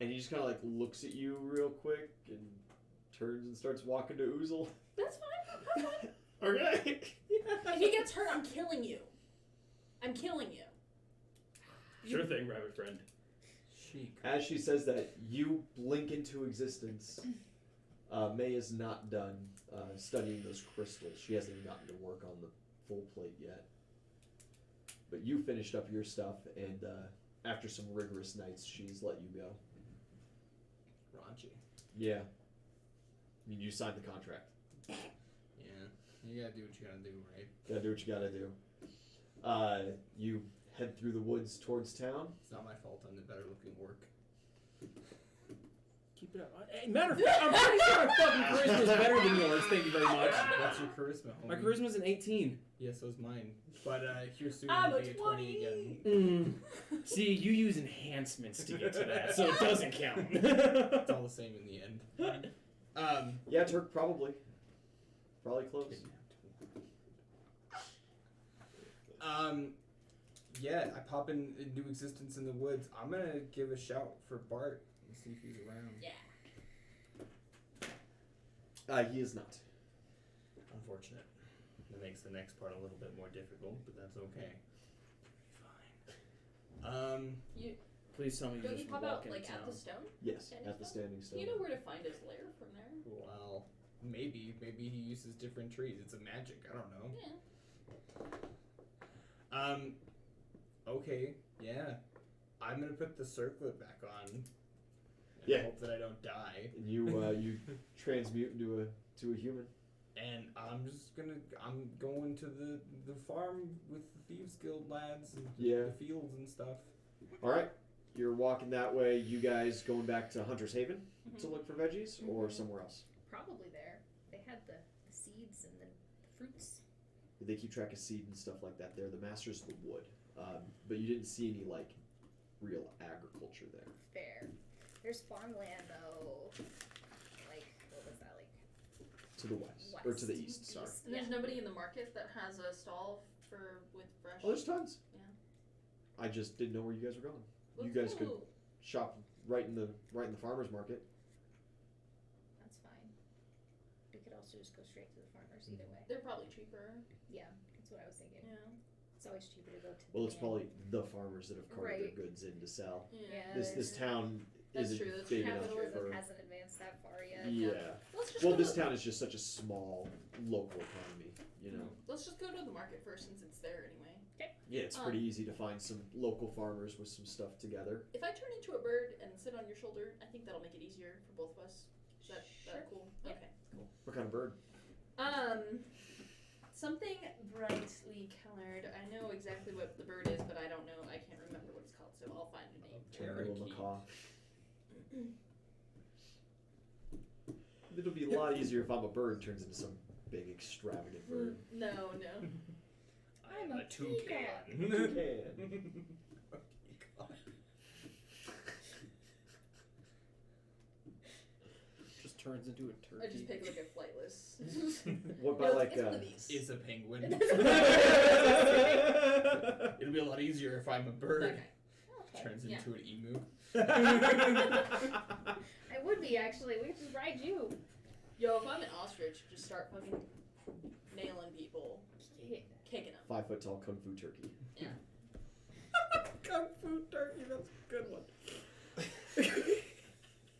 and he just kind of looks at you real quick and turns and starts walking to Uzel. that's fine. That's fine. Okay. If he gets hurt, I'm killing you. I'm killing you. Sure thing, rabbit friend. Chic. As she says that, you blink into existence. May is not done studying those crystals. She hasn't even gotten to work on the full plate yet. But you finished up your stuff, and after some rigorous nights, she's let you go. Raunchy. Yeah. I mean, you signed the contract. Yeah. You gotta do what you gotta do, right? Gotta do what you gotta do. You head through the woods towards town. It's not my fault. I'm the better looking work. Keep it up. Hey, matter of fact, I'm pretty sure my fucking charisma is better than yours. Thank you very much. What's your charisma, homie? My charisma's an 18. Yeah, so's mine. But here soon I'm will a be a 20. 20 again. See, you use enhancements to get to that, so it doesn't count. It's all the same in the end. Yeah, Turk, probably. Probably close. Yeah, I pop into existence in the woods. I'm gonna give a shout for Bart and see if he's around. Yeah. He is not. Unfortunate. That makes the next part a little bit more difficult, but that's okay. Fine. Please tell me you Don't you just pop walk out into at town. the stone? Yes, Standing at the stone? standing stone. You know where to find his lair from there. Well, maybe he uses different trees. It's a magic. I don't know. Yeah. Okay. Yeah. I'm gonna put the circlet back on. And Yeah. hope that I don't die. And you transmute into a human. And I'm going to the farm with the Thieves Guild lads and Yeah. the fields and stuff. All right, you're walking that way. You guys going back to Hunter's Haven to look for veggies, or somewhere else? Probably there. They had the seeds and the fruits. They keep track of seed and stuff like that. They're the masters of the wood, but you didn't see any real agriculture there. Fair. There's farmland though. What was that To the west, or to the east. Sorry. And there's nobody in the market that has a stall with fresh. Oh, there's tons. Yeah. I just didn't know where you guys were going. Let's You guys go. could shop right in the farmers market. That's fine. We could also just go straight to the farmers either way. They're probably cheaper. Yeah, that's what I was thinking. Yeah. It's always cheaper to go to. Well, the it's inn. probably the farmers that have carted Right. their goods in to sell. Yeah. This town That's isn't true, that's big true. enough Capitalism for. hasn't advanced that far yet. Yeah. Let's just Well, go this to, town is just such a small local economy, you know. Let's just go to the market first since it's there anyway. Yeah, it's pretty easy to find some local farmers with some stuff together. If I turn into a bird and sit on your shoulder, I think that'll make it easier for both of us. Is that cool? Yeah. Okay, cool. What kind of bird? Something brightly colored. I know exactly what the bird is, but I don't know. I can't remember what it's called, so I'll find a name. A little Parakeet. macaw. It'll be a lot easier if I'm a bird and turns into some big extravagant bird. No. I'm a toucan. Toucan. Just turns into a I just turkey. pick like a flightless. What No, about it's one like of these. Is a penguin. It'll be a lot easier if I'm a bird. Okay. Okay. Turns Yeah. into an emu. I would be actually. We could just ride you. Yo, if I'm an ostrich, just start fucking nailing people, Yeah. kicking them. 5 foot tall kung fu turkey? Kung Fu Turkey, that's a good one.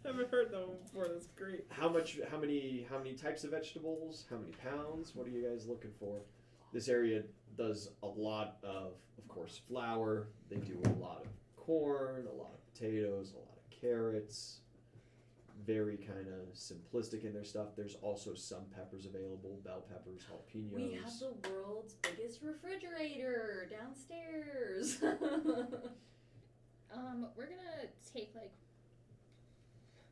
Haven't heard that one before. That's great. How many types of vegetables? How many pounds? What are you guys looking for? This area does a lot of course, flour. They do a lot of corn, a lot of potatoes, a lot of carrots. Very kind of simplistic in their stuff. There's also some peppers available, bell peppers, jalapenos. We have the world's biggest refrigerator downstairs. We're gonna take like.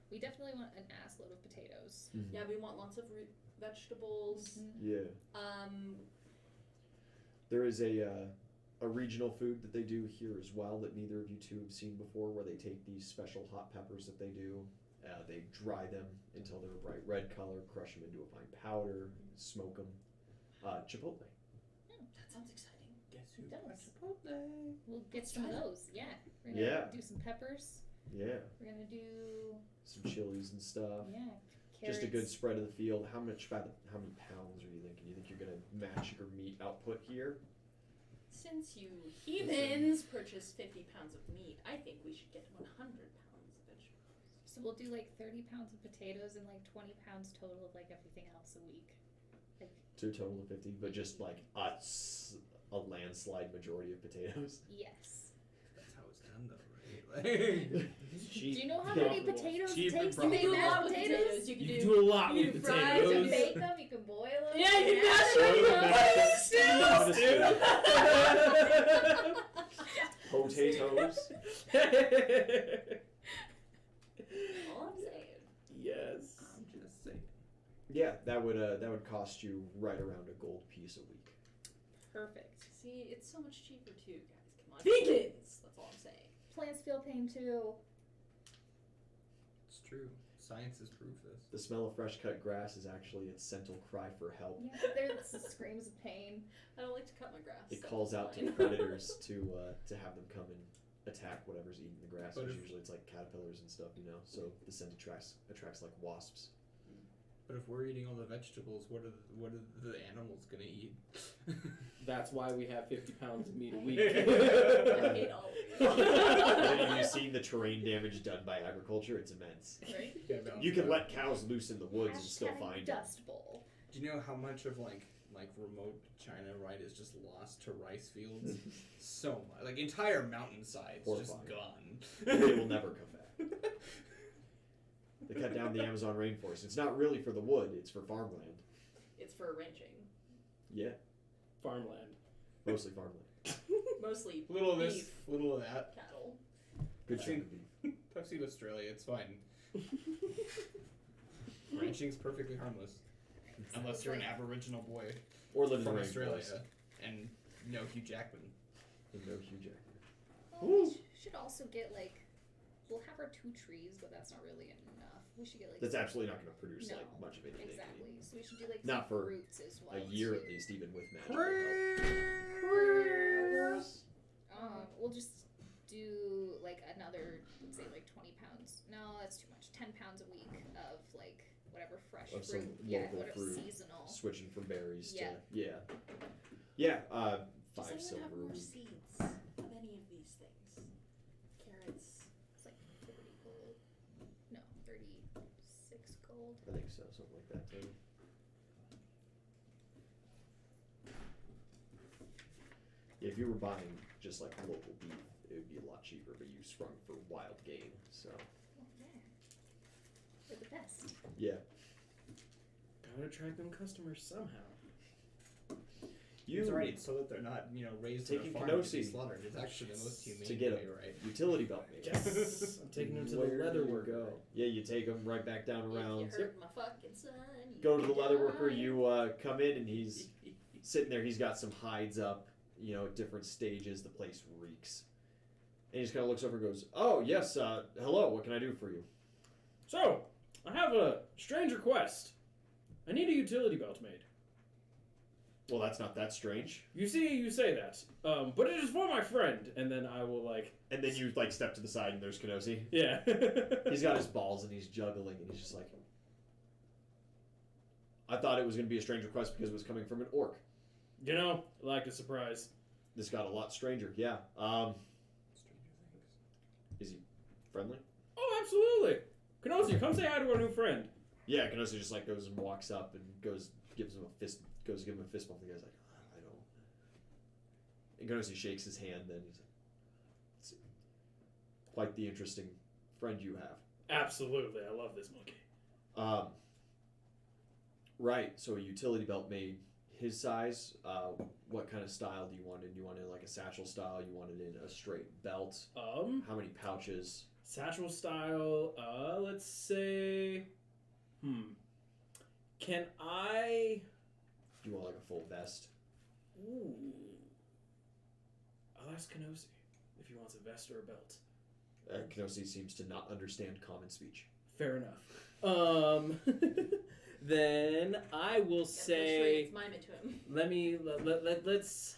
We definitely want an ass load of potatoes. Mhm. Yeah, we want lots of root vegetables. Yeah. There is a regional food that they do here as well that neither of you two have seen before, where they take these special hot peppers that they do. They dry them until they're a bright red color, crush them into a fine powder, smoke them. Chipotle. That sounds exciting. Guess who It got does. Chipotle? We'll get Let's some of try that. those. Yeah. We're gonna Yeah. do some peppers. Yeah. We're gonna do Some chilies and stuff. carrots. Just a good spread of the field. How many pounds are you thinking? You think you're gonna match your meat output here? Since you heathens purchased 50 pounds of meat, I think we should get 100 pounds of vegetables. So we'll do like 30 pounds of potatoes and like 20 pounds total of like everything else a week. To a total of 50, but just like a landslide majority of potatoes. Yes. That's how it's done, though, right? Like, Do you know how many potatoes it Cheap and takes to You make can do a lot mashed with potatoes? potatoes. You can You do. can do a lot you with can fry, You you can potatoes. bake them, you can boil them. Yeah, you can mash Boil them. Potatoes. All I'm saying. Yes. I'm just saying. Yeah, that would cost you right around a gold piece a week. Perfect. See, it's so much cheaper too, guys. Come on, vegans. That's all I'm saying. Plants feel pain too. It's true. Science has proved this. The smell of fresh cut grass is actually its central cry for help. Yeah, but there's screams of pain. I don't like to cut my grass. It so calls it's out to fine. predators to have them come and attack whatever's eating the grass. But Which if- usually it's like caterpillars and stuff, you know. So the scent attracts like wasps. But if we're eating all the vegetables, what are the animals gonna eat? That's why we have 50 pounds of meat a week. I hate all of Have you seen the terrain damage done by agriculture? It's immense. you. Right? Yeah, no. You can let cows loose in the woods and still Hashtag find them. Dust Bowl. Do you know how much of like remote China, right, is just lost to rice fields? So much, like entire mountainsides just Horrifying. gone. They will never come back. They cut down the Amazon rainforest. It's not really for the wood, it's for farmland. It's for ranching. Yeah, Farmland. mostly farmland. Mostly Little of this, beef little of that. cattle. Good I've chunk seen- of beef. I've seen Australia. It's fine. Ranching's perfectly harmless, unless you're an Aboriginal boy Or live in the from rainforest. Australia and no Hugh Jackman. And no Hugh Jackman. Well, we should also get like. We'll have our 2 trees, but that's not really enough. We should get like. That's absolutely not going to produce No, like much of anything. Exactly. So we should do like Not some for fruits as well. A year too. at least, even with magic. We'll just do like another, let's say like 20 pounds. No, that's too much. 10 pounds a week of like whatever fresh Of some fruit. Yeah, local whatever fruit. seasonal. Switching from berries Yeah. to yeah. Does 5 anyone silver have a more week. seeds of any of these things? Carrots. It's like 30 gold. No, 36 gold. I think so, something like that too. Yeah, if you were buying just like local beef, it would be a lot cheaper, but you sprung for wild game, so Oh, yeah. They're the best. yeah. Gotta attract them customers somehow. It's right, so that they're not, raised in a Taking farm to be Kenosi. slaughtered. It's actually the most humane To get way, right? Utility belt made. Yes. I'm taking them to Where the do leather you worker. go? Yeah, you take them right back down If around. you hurt my fucking son, you Go to the leather die. worker. You come in and he's sitting there. He's got some hides up. you know, at different stages. The place reeks. And he just kind of looks over and goes, "Oh, yes, hello, what can I do for you?" So, I have a strange request. I need a utility belt made. Well, that's not that strange. You see, you say that. But it is for my friend. And then I will, like... And then you, like, step to the side and there's Kenosi. Yeah. He's got his balls and he's juggling and he's just like... I thought it was going to be a strange request because it was coming from an orc. You know, I like a surprise. This got a lot stranger, yeah. Stranger Things. Is he friendly? Oh, absolutely. Kenosi, come say hi to our new friend. Yeah, Kenosi just, like, goes and walks up and gives him a fist bump. The guy's like, I don't... And Kenosi shakes his hand then. He's like, it's quite the interesting friend you have. Absolutely. I love this monkey. Right, so a utility belt made his size. What kind of style do you want it? You want it like a satchel style? You want it in a straight belt? How many pouches? Satchel style, let's say... Can I... Do you want like a full vest? Ooh. I'll ask Kenosi if he wants a vest or a belt. Kenosi seems to not understand common speech. Fair enough. Then I will say... Let's mime it to him. Let's...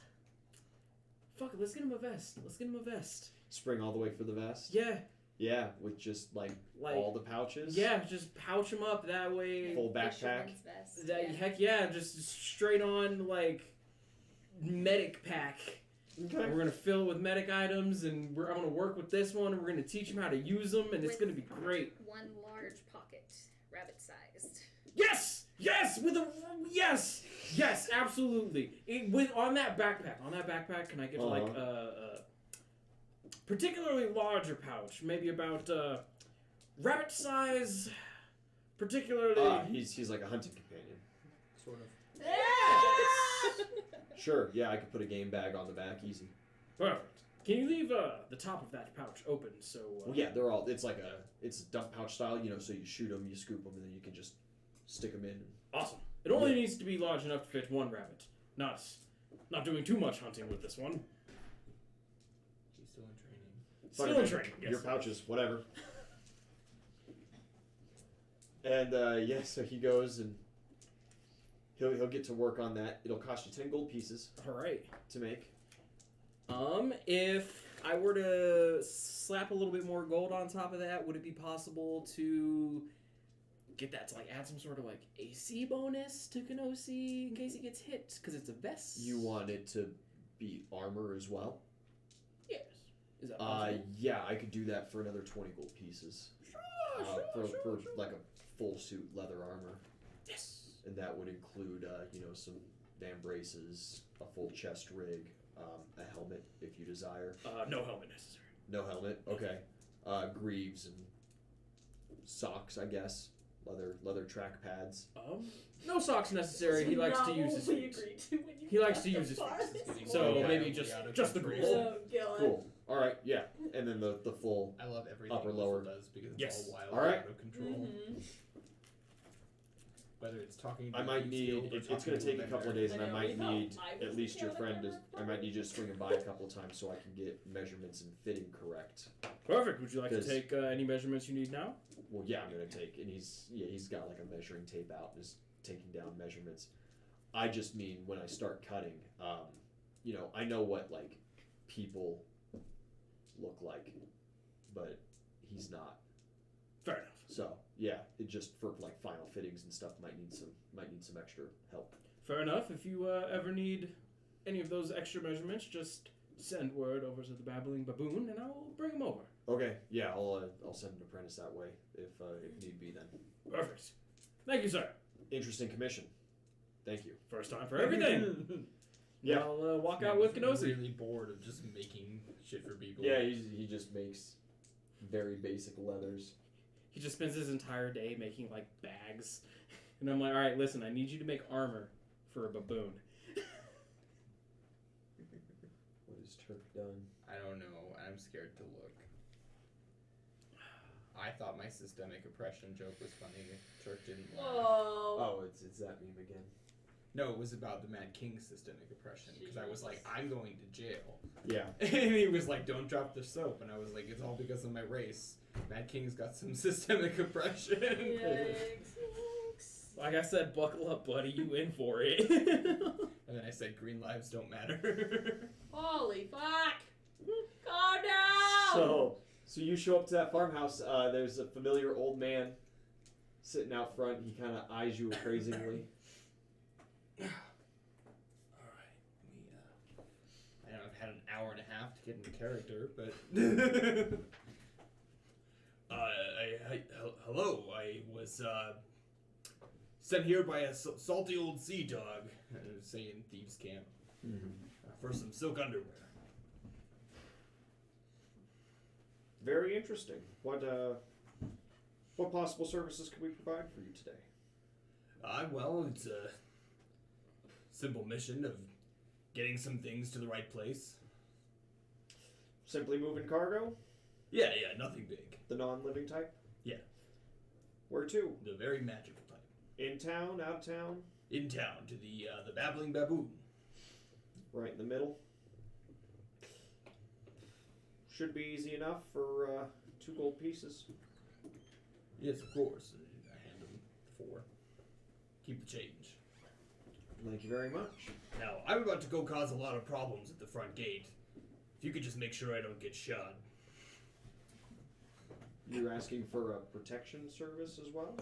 Fuck it, let's get him a vest. Let's get him a vest. Spring all the way for the vest? Yeah. Yeah, with just like all the pouches? Yeah, just pouch him up that way. Full backpack? Fisherman's vest, That, yeah. Heck yeah, just straight on, like, medic pack. Okay. And we're going to fill it with medic items, and I'm going to work with this one, and we're going to teach him how to use them, and it's With going to be great. One large pocket, rabbit-sized. Yes! Yes! Yes, absolutely. On that backpack, can I get like a particularly larger pouch, maybe about rabbit size, particularly. He's like a hunting companion. Sort of. Sure, yeah, I could put a game bag on the back, easy. Perfect. Can you leave the top of that pouch open so? Well, yeah, it's a dump pouch style, you know, so you shoot them, you scoop them, and then you can just stick them in. Awesome. It only needs to be large enough to fit one rabbit. Not doing too much hunting with this one. He's still in training. Still in training. Yes. Your pouches, whatever. And yeah, so he goes and he'll get to work on that. It'll cost you 10 gold pieces. All right. To make. If I were to slap a little bit more gold on top of that, would it be possible to get that to like add some sort of like AC bonus to Kenosi in case he gets hit? Because it's a vest. You want it to be armor as well? Yes. Is that possible? Yeah, I could do that for another 20 gold pieces. For like a full suit leather armor. Yes. And that would include, some damn braces, a full chest rig, a helmet if you desire. No helmet necessary. No helmet, okay. Greaves and socks, I guess. Leather track pads. No socks necessary. He likes to use his feet. He likes to use his feet. So Okay. maybe just the greaves. Oh, God. Cool. All right, yeah. And then the full. I love everything Upper, Upper lower. does because it's Yes. all wild All right. out of control. Mm-hmm. Whether it's talking to I might Steel need. or It's talking going to take a them couple of there. days, and I I know, might we thought need I at least your was friend. together. I might need you to swing by a couple of times so I can get measurements and fitting correct. Perfect. Would you like to 'Cause- take any measurements you need now? Well, yeah, I'm gonna take, and he's got like a measuring tape out and is taking down measurements. I just mean when I start cutting, I know what like people look like, but he's not. Fair enough. So yeah, it just for like final fittings and stuff might need some extra help. Fair enough. If you ever need any of those extra measurements, just send word over to the Babbling Baboon, and I will bring them over. Okay, yeah, I'll send an apprentice that way if need be. Then Perfect. Thank you, sir. interesting commission. Thank you. First time for everything. Yeah. I'll walk Man, out with I'm Kenosi. really bored of just making shit for people. Yeah, he just makes very basic leathers. He just spends his entire day making like bags, and I'm like, all right, listen, I need you to make armor for a baboon. What has Turk done? I don't know. I'm scared to look. I thought my systemic oppression joke was funny. Turk didn't laugh. Whoa. Oh, it's that meme again. No, it was about the Mad King systemic oppression. Because I was like, I'm going to jail. Yeah. And he was like, don't drop the soap. And I was like, it's all because of my race. Mad King's got some systemic oppression. Yikes. Like I said, buckle up, buddy. You in for it. And then I said, green lives don't matter. Holy fuck! Calm down! So you show up to that farmhouse. There's a familiar old man sitting out front. He kind of eyes you appraisingly. Alright, I know I've had an hour and a half to get into character, but... hello, I was, sent here by a salty old sea dog, say in Thieves' Camp, for some silk underwear. Very interesting. What possible services can we provide for you today? Well, it's a simple mission of getting some things to the right place. Simply moving cargo? Yeah, nothing big. The non-living type? Yeah. Where to? The very magical type. In town? Out of town? In town, to the Babbling Baboon. Right in the middle? Should be easy enough for 2 gold pieces. Yes, of course. I hand him 4. Keep the change. Thank you very much. Now, I'm about to go cause a lot of problems at the front gate. If you could just make sure I don't get shot. You're asking for a protection service as well?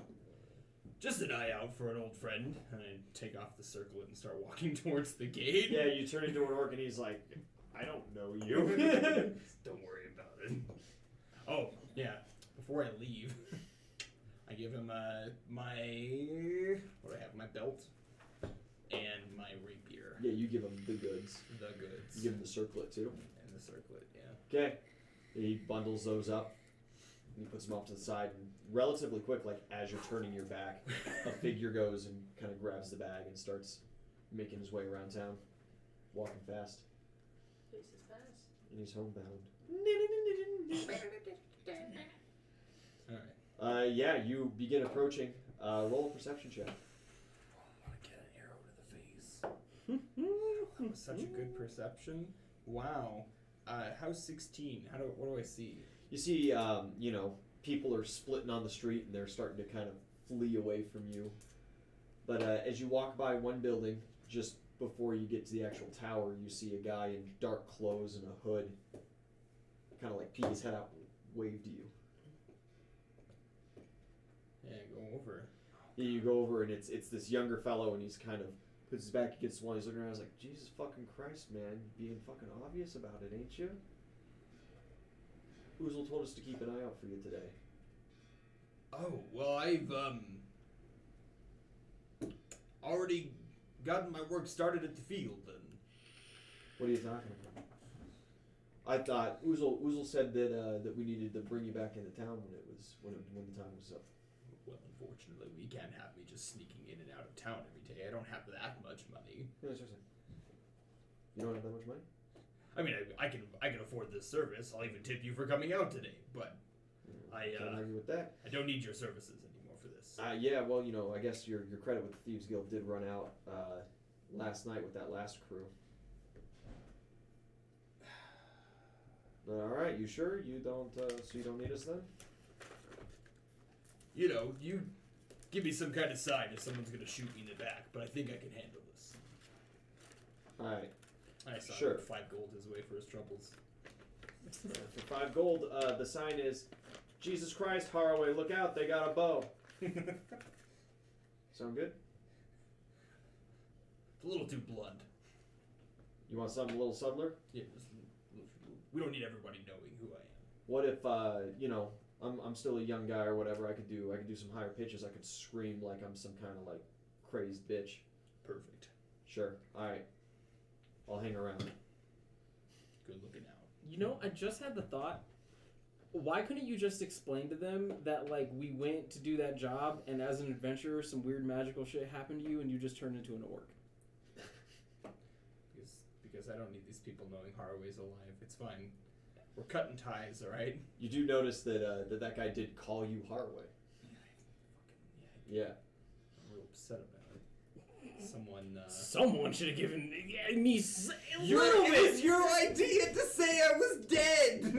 Just an eye out for an old friend. And I take off the circlet and start walking towards the gate. Yeah, you turn into an orc and he's like, I don't know you. Don't worry about it. Oh, yeah. Before I leave, I give him my... What do I have? My belt and my rapier. Yeah, you give him the goods. The goods. You give him the circlet too. And the circlet, yeah. Okay. He bundles those up. And he puts them off to the side. And relatively quick, like as you're turning your back, a figure goes and kind of grabs the bag and starts making his way around town. Walking fast. Faces fast. And he's homebound. Alright. Yeah, you begin approaching. Roll a perception check. I want to get an arrow to the face. That was such a good perception. Wow. How's 16? What do I see? You see, people are splitting on the street and they're starting to kind of flee away from you. But as you walk by one building, just before you get to the actual tower, you see a guy in dark clothes and a hood kind of like peek his head out and wave to you. Yeah, go over. Yeah, you go over and it's this younger fellow and he's kind of puts his back against the wall. He's looking around. He's like, Jesus fucking Christ, man, being fucking obvious about it, ain't you? Oozle told us to keep an eye out for you today. Oh, well, I've already gotten my work started at the field then. What are you talking about? I thought Oozle said that we needed to bring you back into town when the time was up. Well, unfortunately, we can't have me just sneaking in and out of town every day. I don't have that much money. Yeah, seriously. You don't have that much money? I mean, I can afford this service. I'll even tip you for coming out today. But Can't argue with that. I don't need your services anymore for this. Yeah, well, I guess your credit with the Thieves Guild did run out last night with that last crew. But all right, you sure you don't? So you don't need us then? You give me some kind of sign if someone's gonna shoot me in the back. But I think I can handle this. All right. I saw Sure. 5 gold his way for his troubles. For 5 gold, the sign is, Jesus Christ, Haraway, look out! They got a bow. Sound good? It's a little too blunt. You want something a little subtler? Yeah, we don't need everybody knowing who I am. What if I'm still a young guy or whatever? I could do some higher pitches. I could scream like I'm some kind of like crazed bitch. Perfect. Sure. All right. I'll hang around. Good looking out. I just had the thought. Why couldn't you just explain to them that like we went to do that job and as an adventurer some weird magical shit happened to you and you just turned into an orc? Because I don't need these people knowing Haraway's alive. It's fine. We're cutting ties, all right? You do notice that guy did call you Haraway. Yeah. Yeah. I'm real upset about it. Someone someone. Someone should have given me a little It bit. was your idea to say I was dead.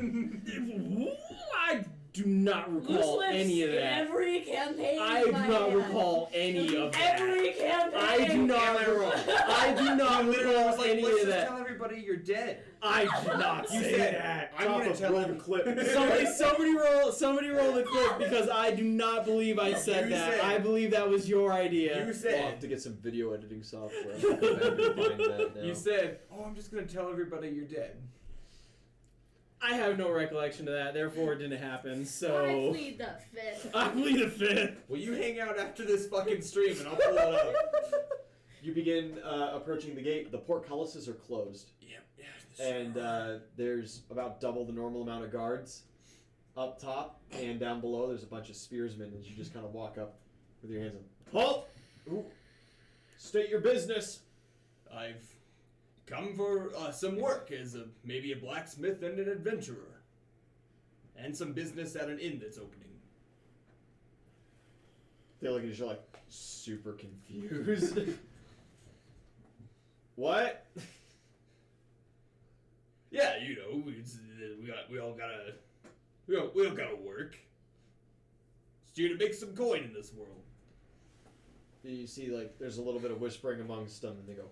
I do not recall any of that. Every campaign. I do not recall any of that. Every campaign. I do not. Am I wrong? I do not Literally, I was recall like, any let's of just that. tell everybody you're dead. I did not You say said that. I'm gonna Papa, tell roll every the clip. Somebody roll the clip because I do not believe I said You that. said- I believe that was your idea. You We'll said. have to get some video editing software. I'll go back and find that now. You said, "Oh, I'm just gonna tell everybody you're dead." I have no recollection of that, therefore it didn't happen. I So plead the fifth. I plead the fifth. Well, you hang out after this fucking stream, and I'll pull it up. You begin approaching the gate. The portcullises are closed, Yeah. and there's about double the normal amount of guards up top, and down below there's a bunch of spearsmen. And you just kind of walk up with your hands up. Halt! Ooh. State your business. I've come for some work as maybe a blacksmith and an adventurer, and some business at an inn that's opening. They look at each other like super confused. What? Yeah, you know, we all gotta work. It's due to make some coin in this world. You see, like, there's a little bit of whispering amongst them, and they go,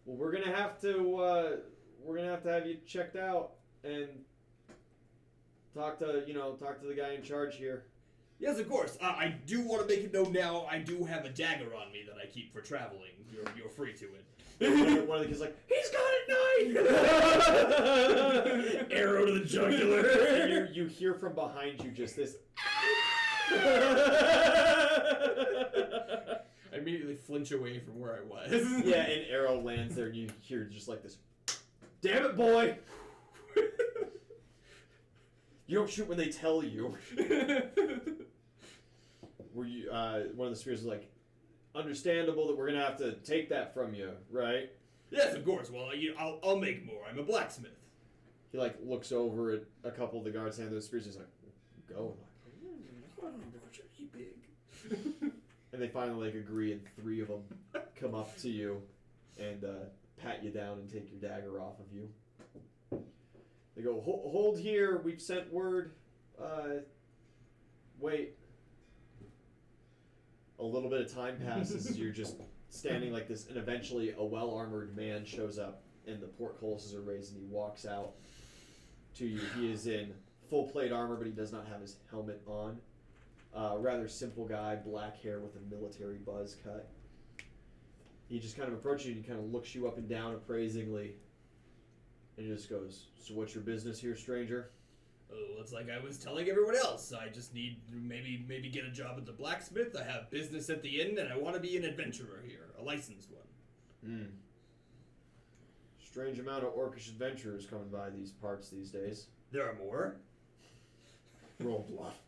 "Well, we're gonna have to have you checked out and talk to the guy in charge here." Yes, of course. I do want to make it known now. I do have a dagger on me that I keep for traveling. You're free to it. One of the kids is like, "He's got a knife!" Arrow to the jugular. you hear from behind you just this. I immediately flinch away from where I was. Yeah, an arrow lands there, and you hear just like this. "Damn it, boy! You don't shoot when they tell you." Were you? One of the spears is like, "Understandable that we're gonna have to take that from you, right?" Yes, of course. Well, I'll make more. I'm a blacksmith. He like looks over at a couple of the guards handing those spears. He's like, "Go." Pretty big. And they finally like agree, and 3 of them come up to you and pat you down and take your dagger off of you. They go, "Hold here. We've sent word. Wait." A little bit of time passes as you're just standing like this, and eventually a well-armored man shows up, and the portcullises are raised, and he walks out to you. He is in full plate armor, but he does not have his helmet on. Rather simple guy, black hair with a military buzz cut. He just kind of approaches you, and he kind of looks you up and down appraisingly, and he just goes, "So what's your business here, stranger?" Oh, it's like I was telling everyone else. I just need maybe get a job at the blacksmith. I have business at the inn, and I want to be an adventurer here, a licensed one. Strange amount of orcish adventurers coming by these parts these days. There are more. Roll bluff.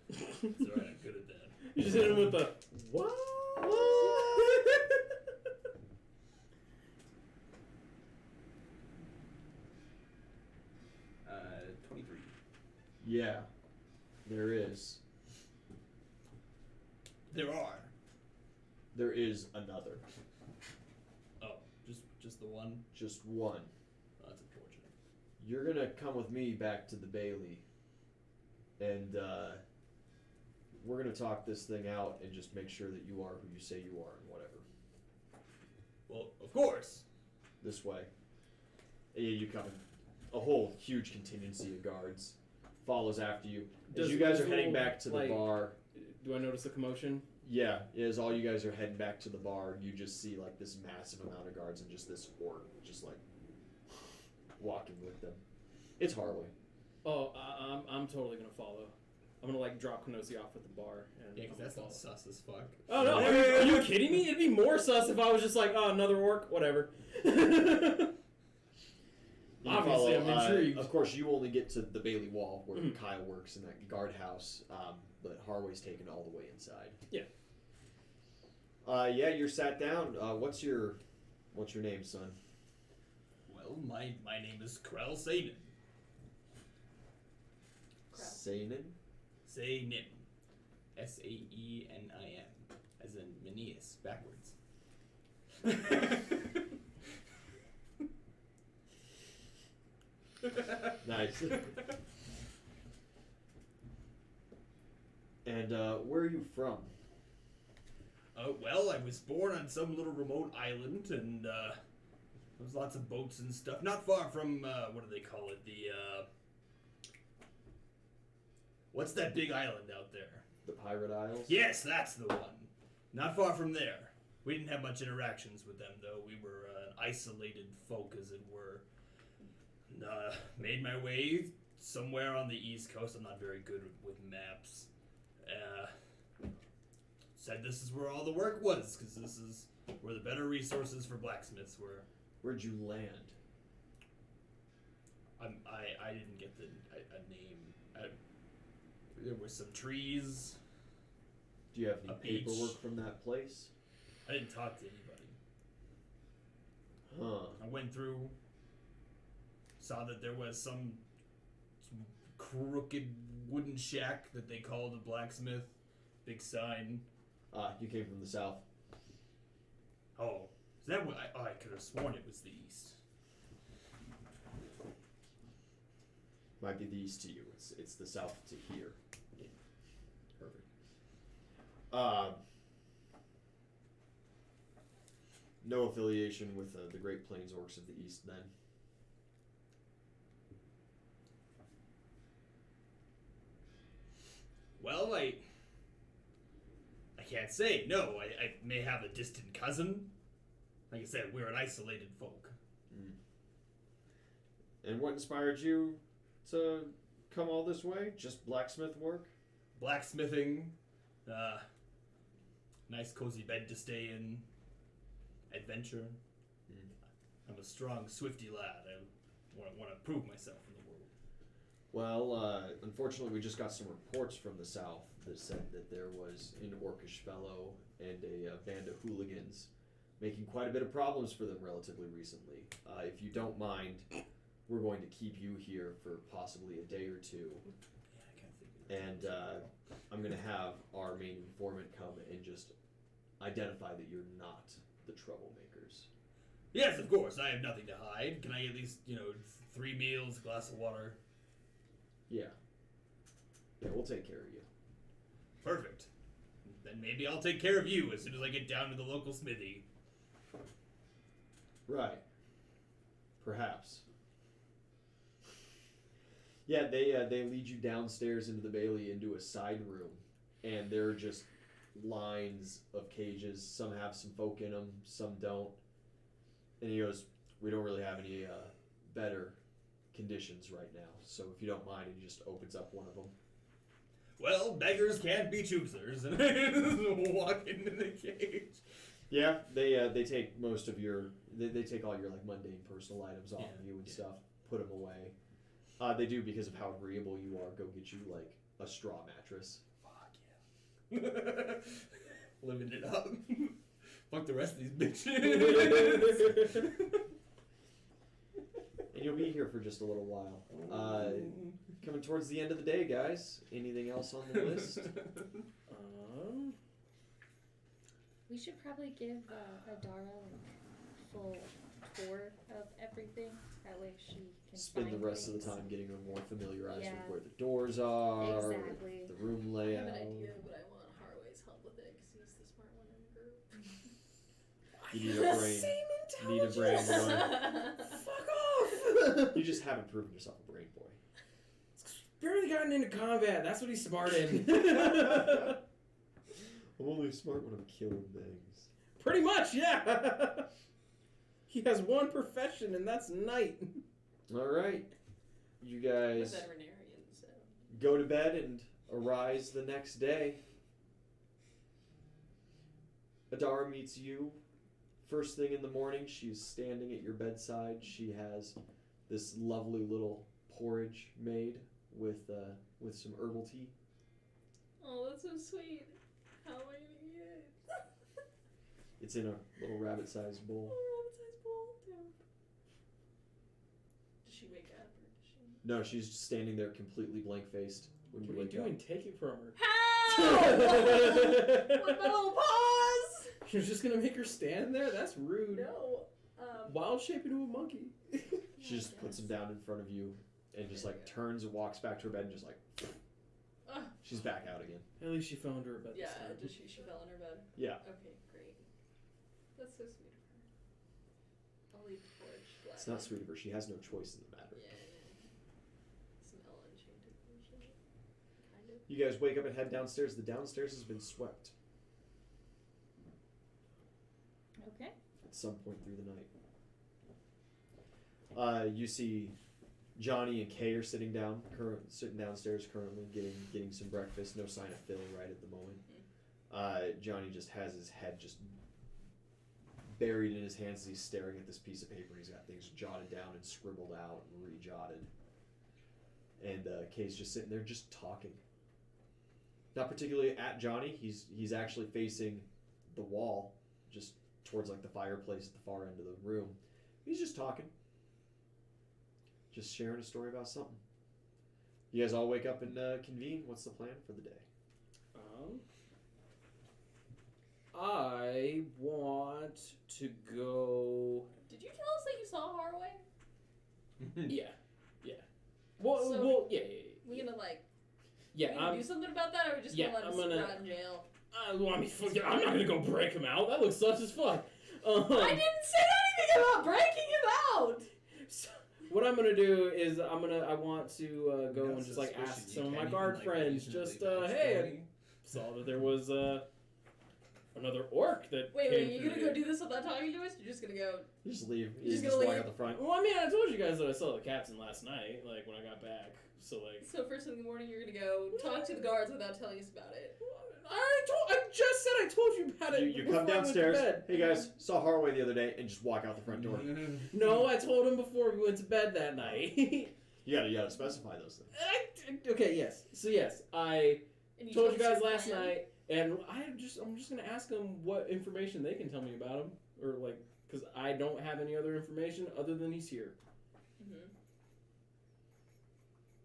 It's alright, I'm good at that. You just hit him with the what? 23. Yeah, there is. There are. There is another. Oh, just the one. Just one. Oh, that's unfortunate. You're gonna come with me back to the Bailey, and we're gonna talk this thing out and just make sure that you are who you say you are and whatever. Well, of course. This way. And you come in. A whole huge contingency of guards follows after you. As you guys are heading back to the bar. Do I notice the commotion? Yeah, as all you guys are heading back to the bar, you just see like this massive amount of guards and just this orc just like walking with them. It's Harley. Oh, I'm totally gonna follow. I'm gonna like drop Kenosi off at the bar. And Yeah, because I'm that's gonna not follow. sus as fuck. Oh no! Are you kidding me? It'd be more sus if I was just like, oh, another orc, whatever. You Obviously, follow, I'm intrigued. Of course, you only get to the Bailey Wall where Kyle works in that guardhouse, but Harway's taken all the way inside. Yeah. Yeah, you're sat down. What's your name, son? Well, my name is Krell Sainin. Sainin? Sainin. Saenin, as in Mineas, backwards. Nice. And where are you from? Well, I was born on some little remote island, and there's lots of boats and stuff. Not far from, what do they call it? What's that big island out there? The Pirate Isles? Yes, that's the one. Not far from there. We didn't have much interactions with them, though. We were an isolated folk, as it were. Made my way somewhere on the East Coast. I'm not very good with maps. Said this is where all the work was, because this is where the better resources for blacksmiths were. Where'd you land? I didn't get a name. There were some trees. Do you have any A beach. paperwork from that place? I didn't talk to anybody. Huh. I went through, saw that there was some crooked wooden shack that they called a blacksmith. Big sign. You came from the south. Oh, is that what? I could have sworn it was the east. Might be the east to you. It's the south to here. Perfect. No affiliation with the Great Plains Orcs of the East, then. Well, I can't say. No, I may have a distant cousin. Like I said, we're an isolated folk. And what inspired you to come all this way? Just blacksmith work? Blacksmithing, nice cozy bed to stay in, adventure. I'm a strong, swifty lad. I want to prove myself in the world. Well, unfortunately, we just got some reports from the south that said that there was an orcish fellow and a band of hooligans making quite a bit of problems for them relatively recently. If you don't mind, we're going to keep you here for possibly a day or two. Yeah, I can't think of it. And I'm going to have our main informant come and just identify that you're not the troublemakers. Yes, of course. I have nothing to hide. Can I at least, 3 meals, a glass of water? Yeah. Yeah, we'll take care of you. Perfect. Then maybe I'll take care of you as soon as I get down to the local smithy. Right. Perhaps. Yeah, they lead you downstairs into the Bailey into a side room, and there are just lines of cages. Some have some folk in them, some don't. And he goes, "We don't really have any better conditions right now, so if you don't mind," and he just opens up one of them. Well, beggars can't be choosers, and I walk into the cage. Yeah, they take most of your they take all your like mundane personal items off of you and stuff, put them away. They do because of how agreeable you are. Go get you like a straw mattress. Fuck yeah. Living it up. Fuck the rest of these bitches. And you'll be here for just a little while. Coming towards the end of the day, guys. Anything else on the list? We should probably give Adara a full tour of everything. That way she can Spend the find rest things. of the time getting her more familiarized Yeah. with where the doors are, Exactly. the room I layout. have an idea, but I want Harway's help with it because he's the smart one in the group. You need a brain. Need a brain boy. Fuck off! You just haven't proven yourself a brain boy. Barely gotten into combat. That's what he's smart in. I'm only smart when I'm killing things. Pretty much, yeah. He has one profession, and that's knight. All right, you I'm a guys veterinarian, so. go to bed and arise the next day. Adara meets you first thing in the morning. She's standing at your bedside. She has this lovely little porridge made with some herbal tea. Oh, that's so sweet. How am I gonna eat it? It's in a little rabbit-sized bowl. Oh, rabbit-sized bowl. Damn. Does she wake up or does she? No, she's just standing there completely blank-faced when What you are you wake up. doing? Take it from her. Help! With my little paws. You're just gonna make her stand there? That's rude. No. Wild shape into a monkey. She just puts him down in front of you, and just like turns and walks back to her bed and just like she's back out again. At least she found her bed. Yeah, this time. just she fell in her bed. Yeah. Okay, great. That's so sweet of her. I'll leave the porch. It's not sweet of her. She has no choice in the matter. Yeah. Smell enchanted bullshit. Kind of. You guys wake up and head downstairs. The downstairs has been swept Okay. at some point through the night. You see Johnny and Kay are sitting downstairs currently getting some breakfast. No sign of Phil right at the moment. Johnny just has his head just buried in his hands as he's staring at this piece of paper. He's got things jotted down and scribbled out and rejotted. And Kay's just sitting there just talking. Not particularly at Johnny. He's actually facing the wall, just towards like the fireplace at the far end of the room. He's just talking. Just sharing a story about something. You guys all wake up and convene. What's the plan for the day? I want to go. Did you tell us that you saw Harway? Yeah. Well, So- yeah. We gonna like Yeah, we gonna do something about that, or we just yeah, gonna let I'm him gonna- rot in jail? well, I mean, I'm not gonna go break him out. That looks sus as fuck. I didn't say anything about breaking him out. So, what I'm gonna do is I want to go and just like ask some of my guard friends. Just hey, I saw that there was another orc that Wait, came you through gonna here. go do this without talking to us? You're just gonna go. You just leave. You're just You gonna just walk leave? out the front. Well, I mean, I told you guys that I saw the captain last night, like when I got back. So like, So first thing in the morning, you're gonna go talk to the guards without telling us about it. I just said I told you about it. You before come I went to downstairs. bed. Hey guys, saw Harway the other day, and just walk out the front door. No, I told him before we went to bed that night. You gotta specify those things. Okay, yes. So yes, I And told you guys us your last plan. night, and I'm just gonna ask them what information they can tell me about him, or like, because I don't have any other information other than he's here. Mhm.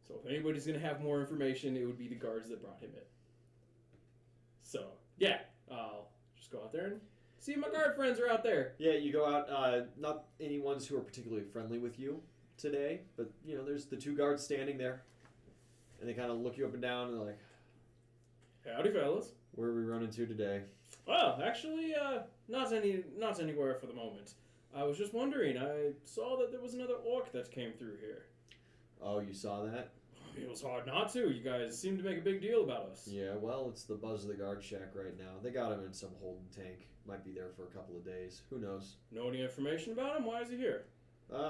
So if anybody's gonna have more information, it would be the guards that brought him in. So yeah, I'll just go out there and see if my guard friends are out there. Yeah, you go out. Not any ones who are particularly friendly with you today, but you know, there's the two guards standing there, and they kind of look you up and down, and they're like, Howdy, fellas. "Where are we running to today?" Well, actually, not anywhere for the moment. I was just wondering. I saw that there was another orc that came through here. Oh, you saw that? It was hard not to. You guys seem to make a big deal about us. Yeah. Well, it's the buzz of the guard shack right now. They got him in some holding tank. Might be there for a couple of days. Who knows? Know any information about him? Why is he here?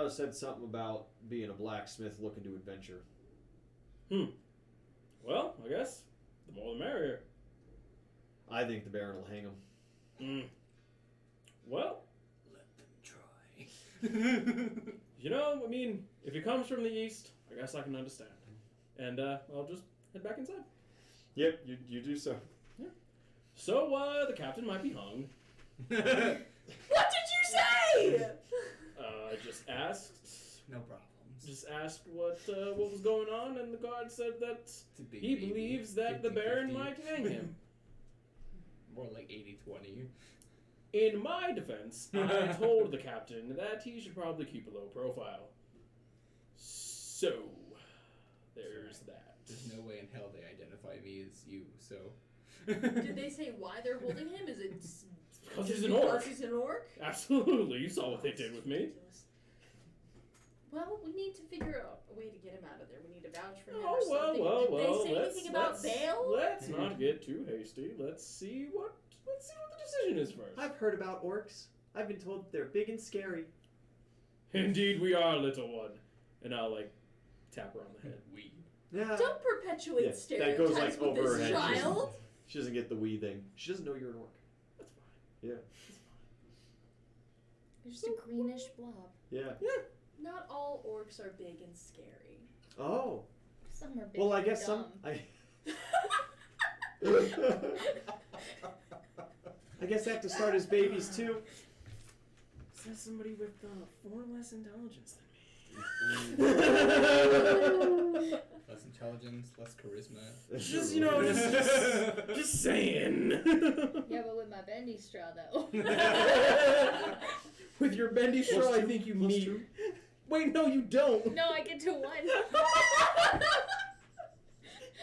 Said something about being a blacksmith looking to adventure. Well, I guess the more the merrier. I think the Baron will hang him. Well, Let them try. you know, I mean, if he comes from the east, I guess I can understand. And I'll just head back inside. Yep, you do so. So, the captain might be hung. What did you say? Just asked. No problems. Just asked what was going on, and the guard said that It's a big he baby. believes that the 50-50. Baron might hang him. More like 80-20. In my defense, I told the captain that he should probably keep a low profile. So, there's that. There's no way in hell they identify me as you, so. Did they say why they're holding him? Is it Because he's just an orc. because he's an orc? Absolutely, you saw what they did with me. Ridiculous. Well, we need to figure out a way to get him out of there. We need to vouch for him or Oh, something. well, Did they say let's, anything about let's, bail? let's not get too hasty. Let's see what the decision is first. I've heard about orcs. I've been told they're big and scary. Indeed, we are, little one. And I'll like tap her on the head. We. Yeah. Don't perpetuate Yeah, that stereotypes goes, like, with over her this head. child. She doesn't get the wee thing. She doesn't know you're an orc. That's fine. Yeah. You're just a greenish blob. Yeah. Not all orcs are big and scary. Oh. Some are big Well, I and guess dumb. I guess they have to start as babies too. Says somebody with 4 less intelligence Less intelligence, less charisma. Just, just saying. Yeah, but with my bendy straw though. With your bendy straw, I think you Plus meet. two. Wait, no, you don't. No, I get to 1.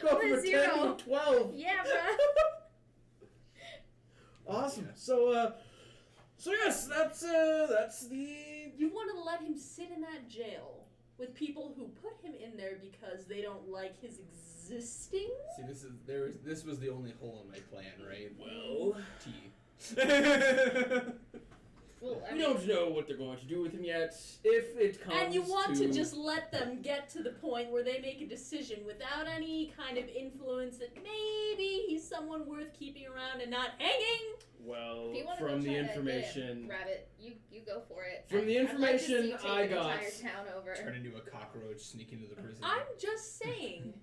Go I'm from a a 10 to 0. a 12. Yeah, bruh. Awesome. So yes, that's the. You want to let him sit in that jail with people who put him in there because they don't like his existing? See, this was the only hole in my plan, right? Well, T. Well, I we mean, don't know what they're going to do with him yet. If it comes And you want to just let them get to the point where they make a decision without any kind of influence that maybe he's someone worth keeping around and not hanging? Well, if you want to from go the try information. to get Rabbit, you go for it. From the I'd like to see information you take I an got- entire town over. Turn into a cockroach, sneak into the prison. I'm just saying.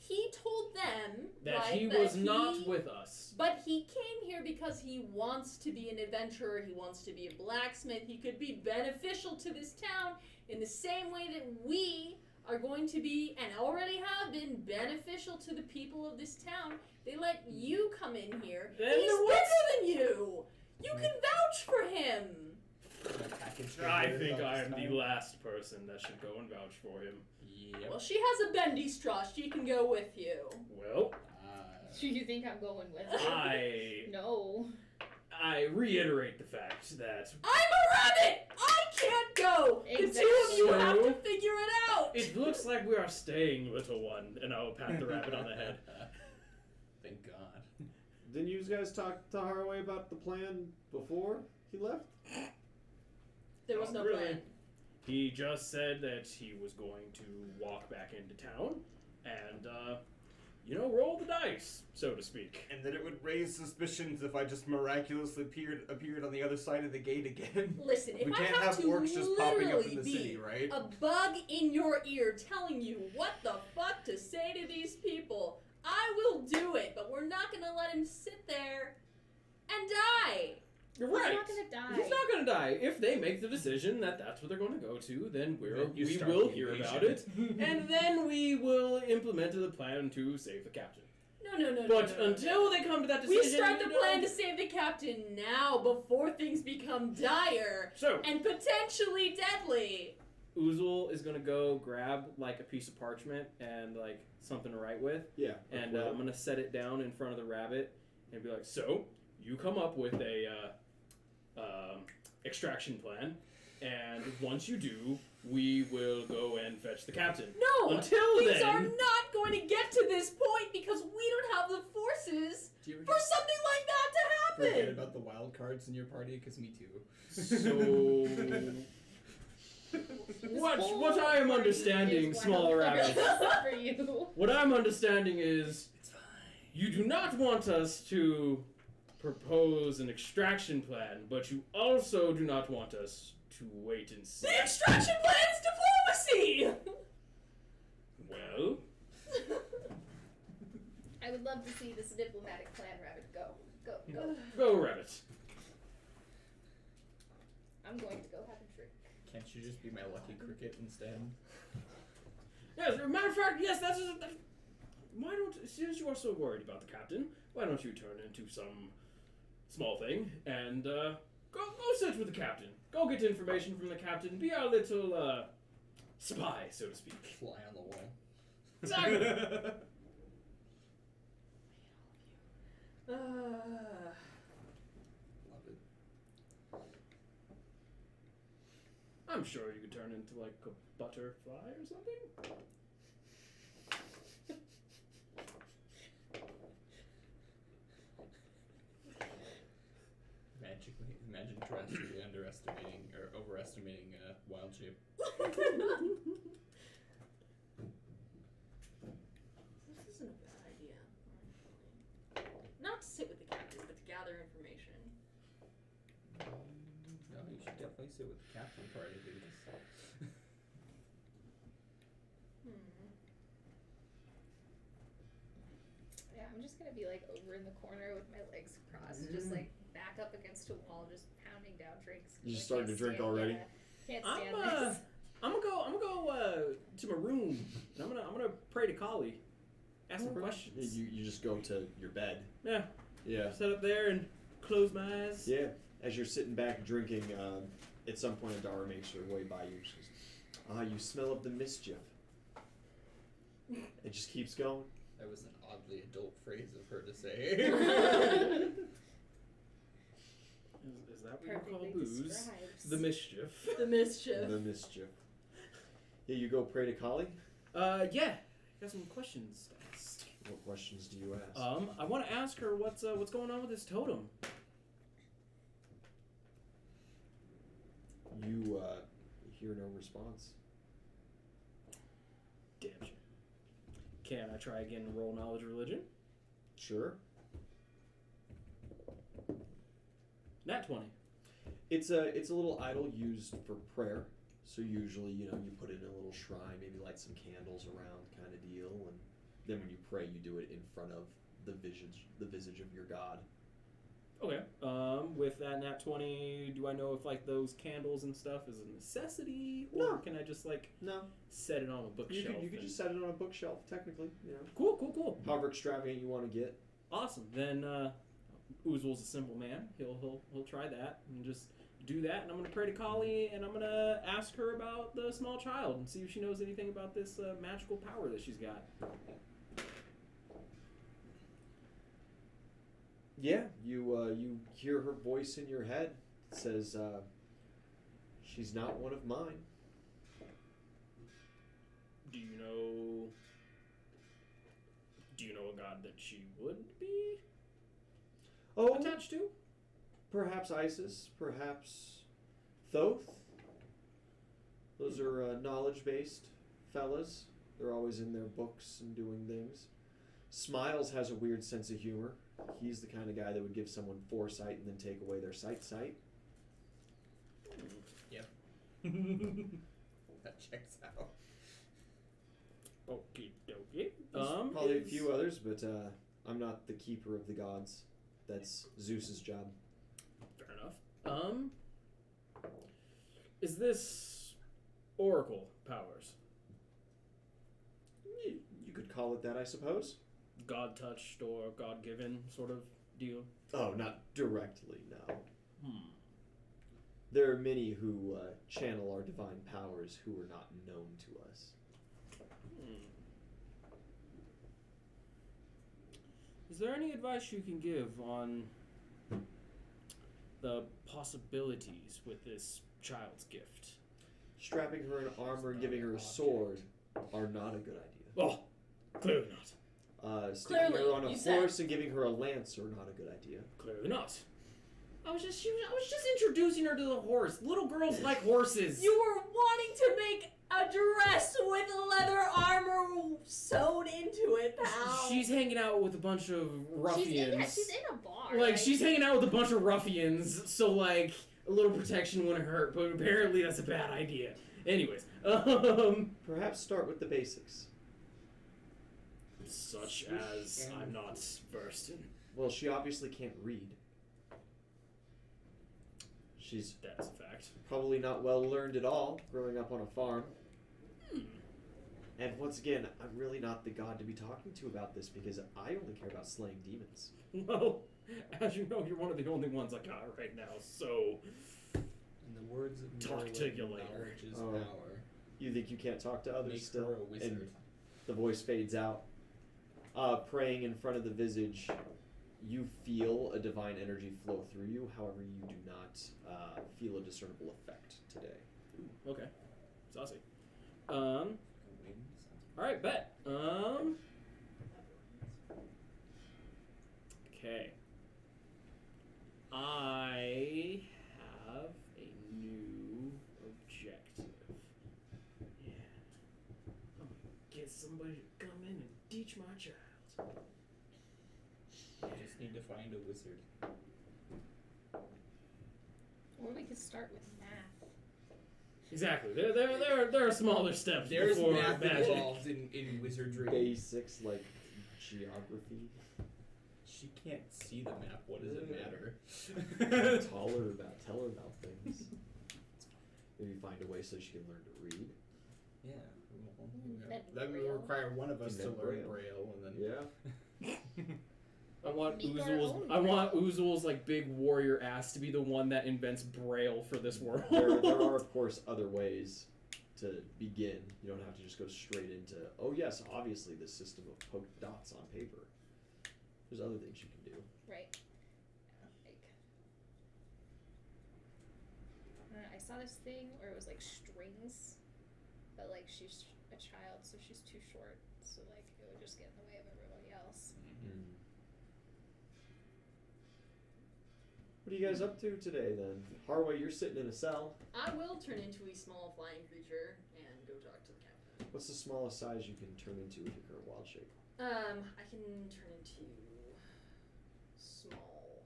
He told them That right, he that was not with us. But he came here because he wants to be an adventurer, he wants to be a blacksmith, he could be beneficial to this town in the same way that we are going to be, and already have been, beneficial to the people of this town. They let you come in here. Then He's there was- better than you! You can vouch for him! My package I got think about I this am time. the last person that should go and vouch for him. Yep. Well, she has a bendy straw, she can go with you. Well, Do you think I'm going with you? No. I reiterate the fact that I'm a rabbit! I can't go! The two of you have to So- figure it out! it looks like we are staying, little one, and I will pat the rabbit on the head. Thank God. Didn't you guys talk to Haraway about the plan before he left? There was Not no really. plan. He just said that he was going to walk back into town and, roll the dice, so to speak. And that it would raise suspicions if I just miraculously appeared on the other side of the gate again. Listen, if We I can't have have to orcs just popping up in literally the be city, right? a bug in your ear telling you what the fuck to say to these people, I will do it, but we're not gonna let him sit there and die. You're He's right. not gonna die. He's not gonna die. If they make the decision that that's what they're going to go to, then You we start will the hear invasion. about it, and then we will implement the plan to save the captain. No. But no. until they come to that decision, We start the you know- plan to save the captain now before things become dire So, and potentially deadly. Uzul is gonna go grab like a piece of parchment and like something to write with, Yeah. and I'm gonna set it down in front of the rabbit and be like, "So, you come up with a extraction plan, and once you do, we will go and fetch the captain." No! Until Things then, are not going to get to this point because we don't have the forces Do you ever for something like that to forget happen. about the wild cards in your party? Because me too. so what I am understanding, small rabbit. For you. What I'm understanding is It's fine. you do not want us to propose an extraction plan, but you also do not want us to wait and see. The extraction plan is diplomacy! Well, I would love to see this diplomatic plan, Rabbit. Go. go rabbit. I'm going to go have a drink. Can't you just be my lucky cricket instead? Yes, as a matter of fact, yes, that's why don't, since you are so worried about the captain, why don't you turn into some small thing and go sit with the captain. Go get information from the captain. Be our little spy, so to speak. Fly on the wall. Exactly. Love it. I'm sure you could turn into like a butterfly or something. Imagine drastically underestimating or overestimating wild shape. This isn't a bad idea. Not to sit with the captain, but to gather information. No, you should definitely sit with the captain part of this. Yeah, I'm just gonna be like over in the corner with my legs crossed, just like back up against a wall, just pounding down drinks. 'cause You just I starting can't to drink stand- already? Yeah, can't I'm stand this. I'm gonna go to my room and I'm gonna pray to Kali. Ask some questions. You just go to your bed. Yeah, Yeah. sit up there and close my eyes. Yeah. As you're sitting back drinking, at some point Adara makes her way by you. She goes, You smell of the mischief. It just keeps going. That was an oddly adult phrase of her to say. Is that what you call Perfectly booze? describes. The mischief. The mischief. The mischief. Yeah, you go pray to Kali? Yeah. Got some questions to ask. What questions do you ask? I want to ask her what's going on with this totem. You hear no response. Damn sure. Can I try again and roll knowledge religion? Sure. Nat 20. It's a little idol used for prayer. So usually, you put it in a little shrine, maybe light some candles around kind of deal, and then when you pray, you do it in front of the visage of your god. Okay. With that nat 20, do I know if like those candles and stuff is a necessity, or No. can I just like No. set it on a bookshelf? You could just set it on a bookshelf, technically, Cool. However extravagant you want to get. Awesome. Then Uzul's a simple man. He'll try that and just do that. And I'm gonna pray to Kali, and I'm gonna ask her about the small child and see if she knows anything about this magical power that she's got. Yeah, you hear her voice in your head. It says, she's not one of mine. Do you know a god that she would be Oh, attached to? perhaps Isis, perhaps Thoth. Those are knowledge-based fellas. They're always in their books and doing things. Smiles has a weird sense of humor. He's the kind of guy that would give someone foresight and then take away their sight. Yep. That checks out. Okie dokie. There's probably a few others, but I'm not the keeper of the gods. That's Zeus's job. Fair enough. Is this oracle powers? You could call it that, I suppose. God touched or God given sort of deal? Oh, not directly, no. There There are many who channel our divine powers who are not known to us. Is there any advice you can give on the possibilities with this child's gift? Strapping her in armor and giving her a sword are not a good idea. Oh, clearly not. Sticking Clearly, her on a you said. horse and giving her a lance are not a good idea. Clearly not. I was just introducing her to the horse. Little girls like horses. You were wanting to make a dress with leather armor sewed into it, pal. She's hanging out with a bunch of ruffians. She's in a bar. Like, she's hanging out with a bunch of ruffians, so, like, a little protection wouldn't hurt, but apparently that's a bad idea. Anyways, Perhaps start with the basics. such as I'm not versed in. Well, she obviously can't read. She's That's a fact. probably not well learned at all, growing up on a farm. And once again, I'm really not the god to be talking to about this because I only care about slaying demons. Well, as you know, you're one of the only ones I got right now, so... In the words of Talk Merlin, to you later. knowledge is Oh. power. You think you can't talk to others Make still? her a wizard. And the voice fades out. Praying in front of the visage, you feel a divine energy flow through you. However, you do not feel a discernible effect today. Ooh, okay. Saucy. Alright, bet. Okay. I have a new objective. Yeah. I'm gonna get somebody to come in and teach my child. You just need to find a wizard. Or we could start with math. Exactly. There are smaller steps There's before math magic. involved in wizardry. Basics like geography. She can't see the map. What does it matter? Tell her about things. Maybe find a way so she can learn to read. Yeah. Invent That would Braille. require one of us to Invent learn Braille. Braille, and then Yeah. I want Make our own Uzul's like big warrior ass to be the one that invents Braille for this world. There are of course other ways. to begin. You don't have to just go straight into, oh yes, obviously this system of poked dots on paper. There's other things you can do. Right. Like, I don't know, I saw this thing where it was like strings, but like she's a child, so she's too short, so like it would just get in the way of everybody else. Mm. What are you guys up to today then? Harway, you're sitting in a cell. I will turn into a small flying creature and go talk to the captain. What's the smallest size you can turn into with your current wild shape? I can turn into small.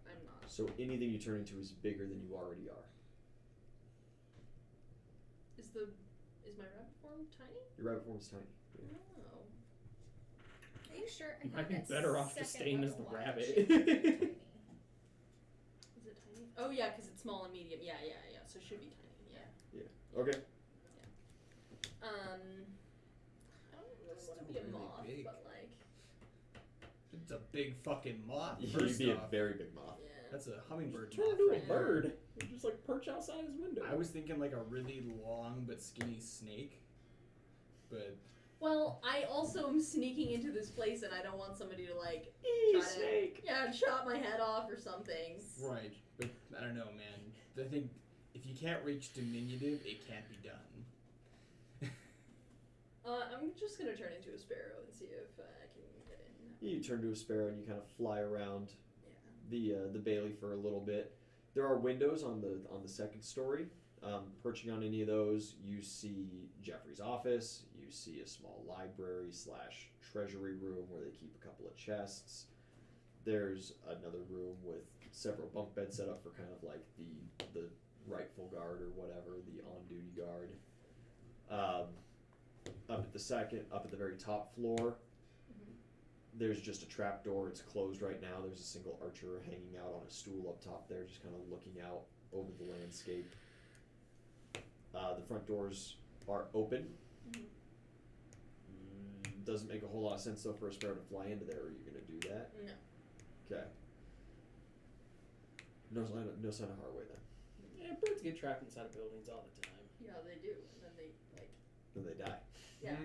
I'm not. So anything you turn into is bigger than you already are. Is my rabbit form tiny? Your rabbit form is tiny. Yeah. Oh. Are you sure? I You might thought be that better off just second staying was as the large. rabbit. Tiny. Is it tiny? Oh yeah, because it's small and medium. Yeah. So it should be tiny. Yeah. Okay. I don't really want to be a Still really moth, big. but like, It's a big fucking moth. You'd First be a off, very big moth. yeah. that's a hummingbird Turn moth into a right there. bird. You just like perch outside his window. I was thinking like a really long but skinny snake, but Well, I also am sneaking into this place, and I don't want somebody to like Eee, try snake! to chop my head off or something. right. But I don't know, man. I think if you can't reach diminutive, it can't be done. I'm just gonna turn into a sparrow and see if I can get in. You turn to a sparrow and you kind of fly around Yeah. the bailey for a little bit. There are windows on the second story. Perching on any of those, you see Jeffrey's office. You see a small library / treasury room where they keep a couple of chests. There's another room with several bunk beds set up for kind of like the rightful guard or whatever, the on duty guard. Up at the very top floor, there's just a trap door. It's closed right now. There's a single archer hanging out on a stool up top there, just kind of looking out over the landscape. The front doors are open. Doesn't make a whole lot of sense though for a sparrow to fly into there. Are you gonna do that? No. Okay. No sign of Harway then. Yeah, birds get trapped inside of buildings all the time. Yeah, they do, and then they like. Then they die. Yeah.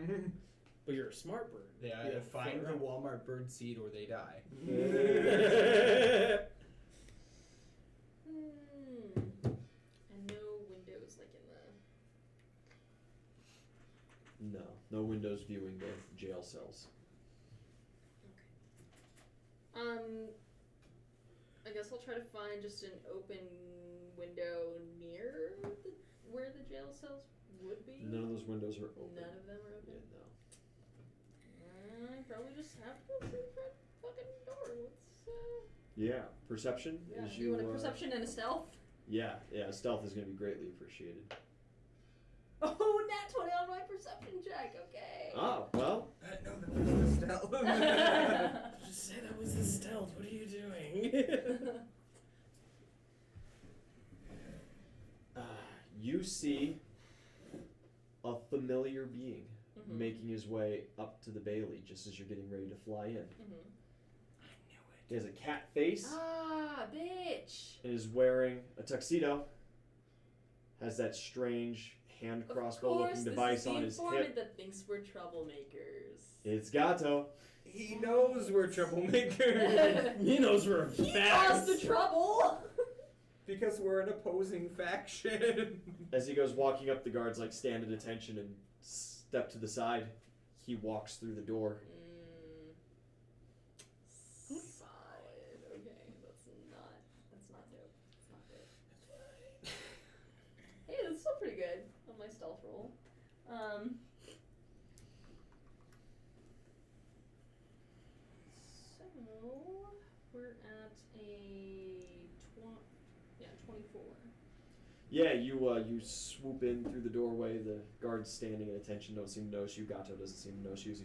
But you're a smart bird. They You either don't find fly the around. Walmart bird seed or they die. And no windows like in the. No windows viewing the jail cells. I guess I'll try to find just an open window near where the jail cells would be. None of those windows are open. None of them are open. Yeah, no. I probably just have to go through the front fucking door. Yeah, perception Yeah. is You want a perception and a stealth? Yeah, stealth is going to be greatly appreciated. Oh, nat 20 on my perception check. Okay. Oh, well, No, that was the stealth. Just say that was the stealth. What are you doing? you see a familiar being Mhm. making his way up to the Bailey just as you're getting ready to fly in. Mhm. He has a cat face Ah, bitch. and is wearing a tuxedo. Has that strange hand crossbow looking device on his Of course, this is the hip. informant that thinks we're troublemakers. It's Gato. He knows we're troublemakers He knows we're He fast. caused the trouble. because we're an opposing faction. As he goes walking up, the guards like stand at attention and step to the side. He walks through the door. Solid. Okay, that's not dope. It's not dope. Hey, that's still pretty good on my stealth roll. So we're at a 24. Yeah, you swoop in through the doorway. The guards standing at attention don't seem to notice you. Gato doesn't seem to notice you.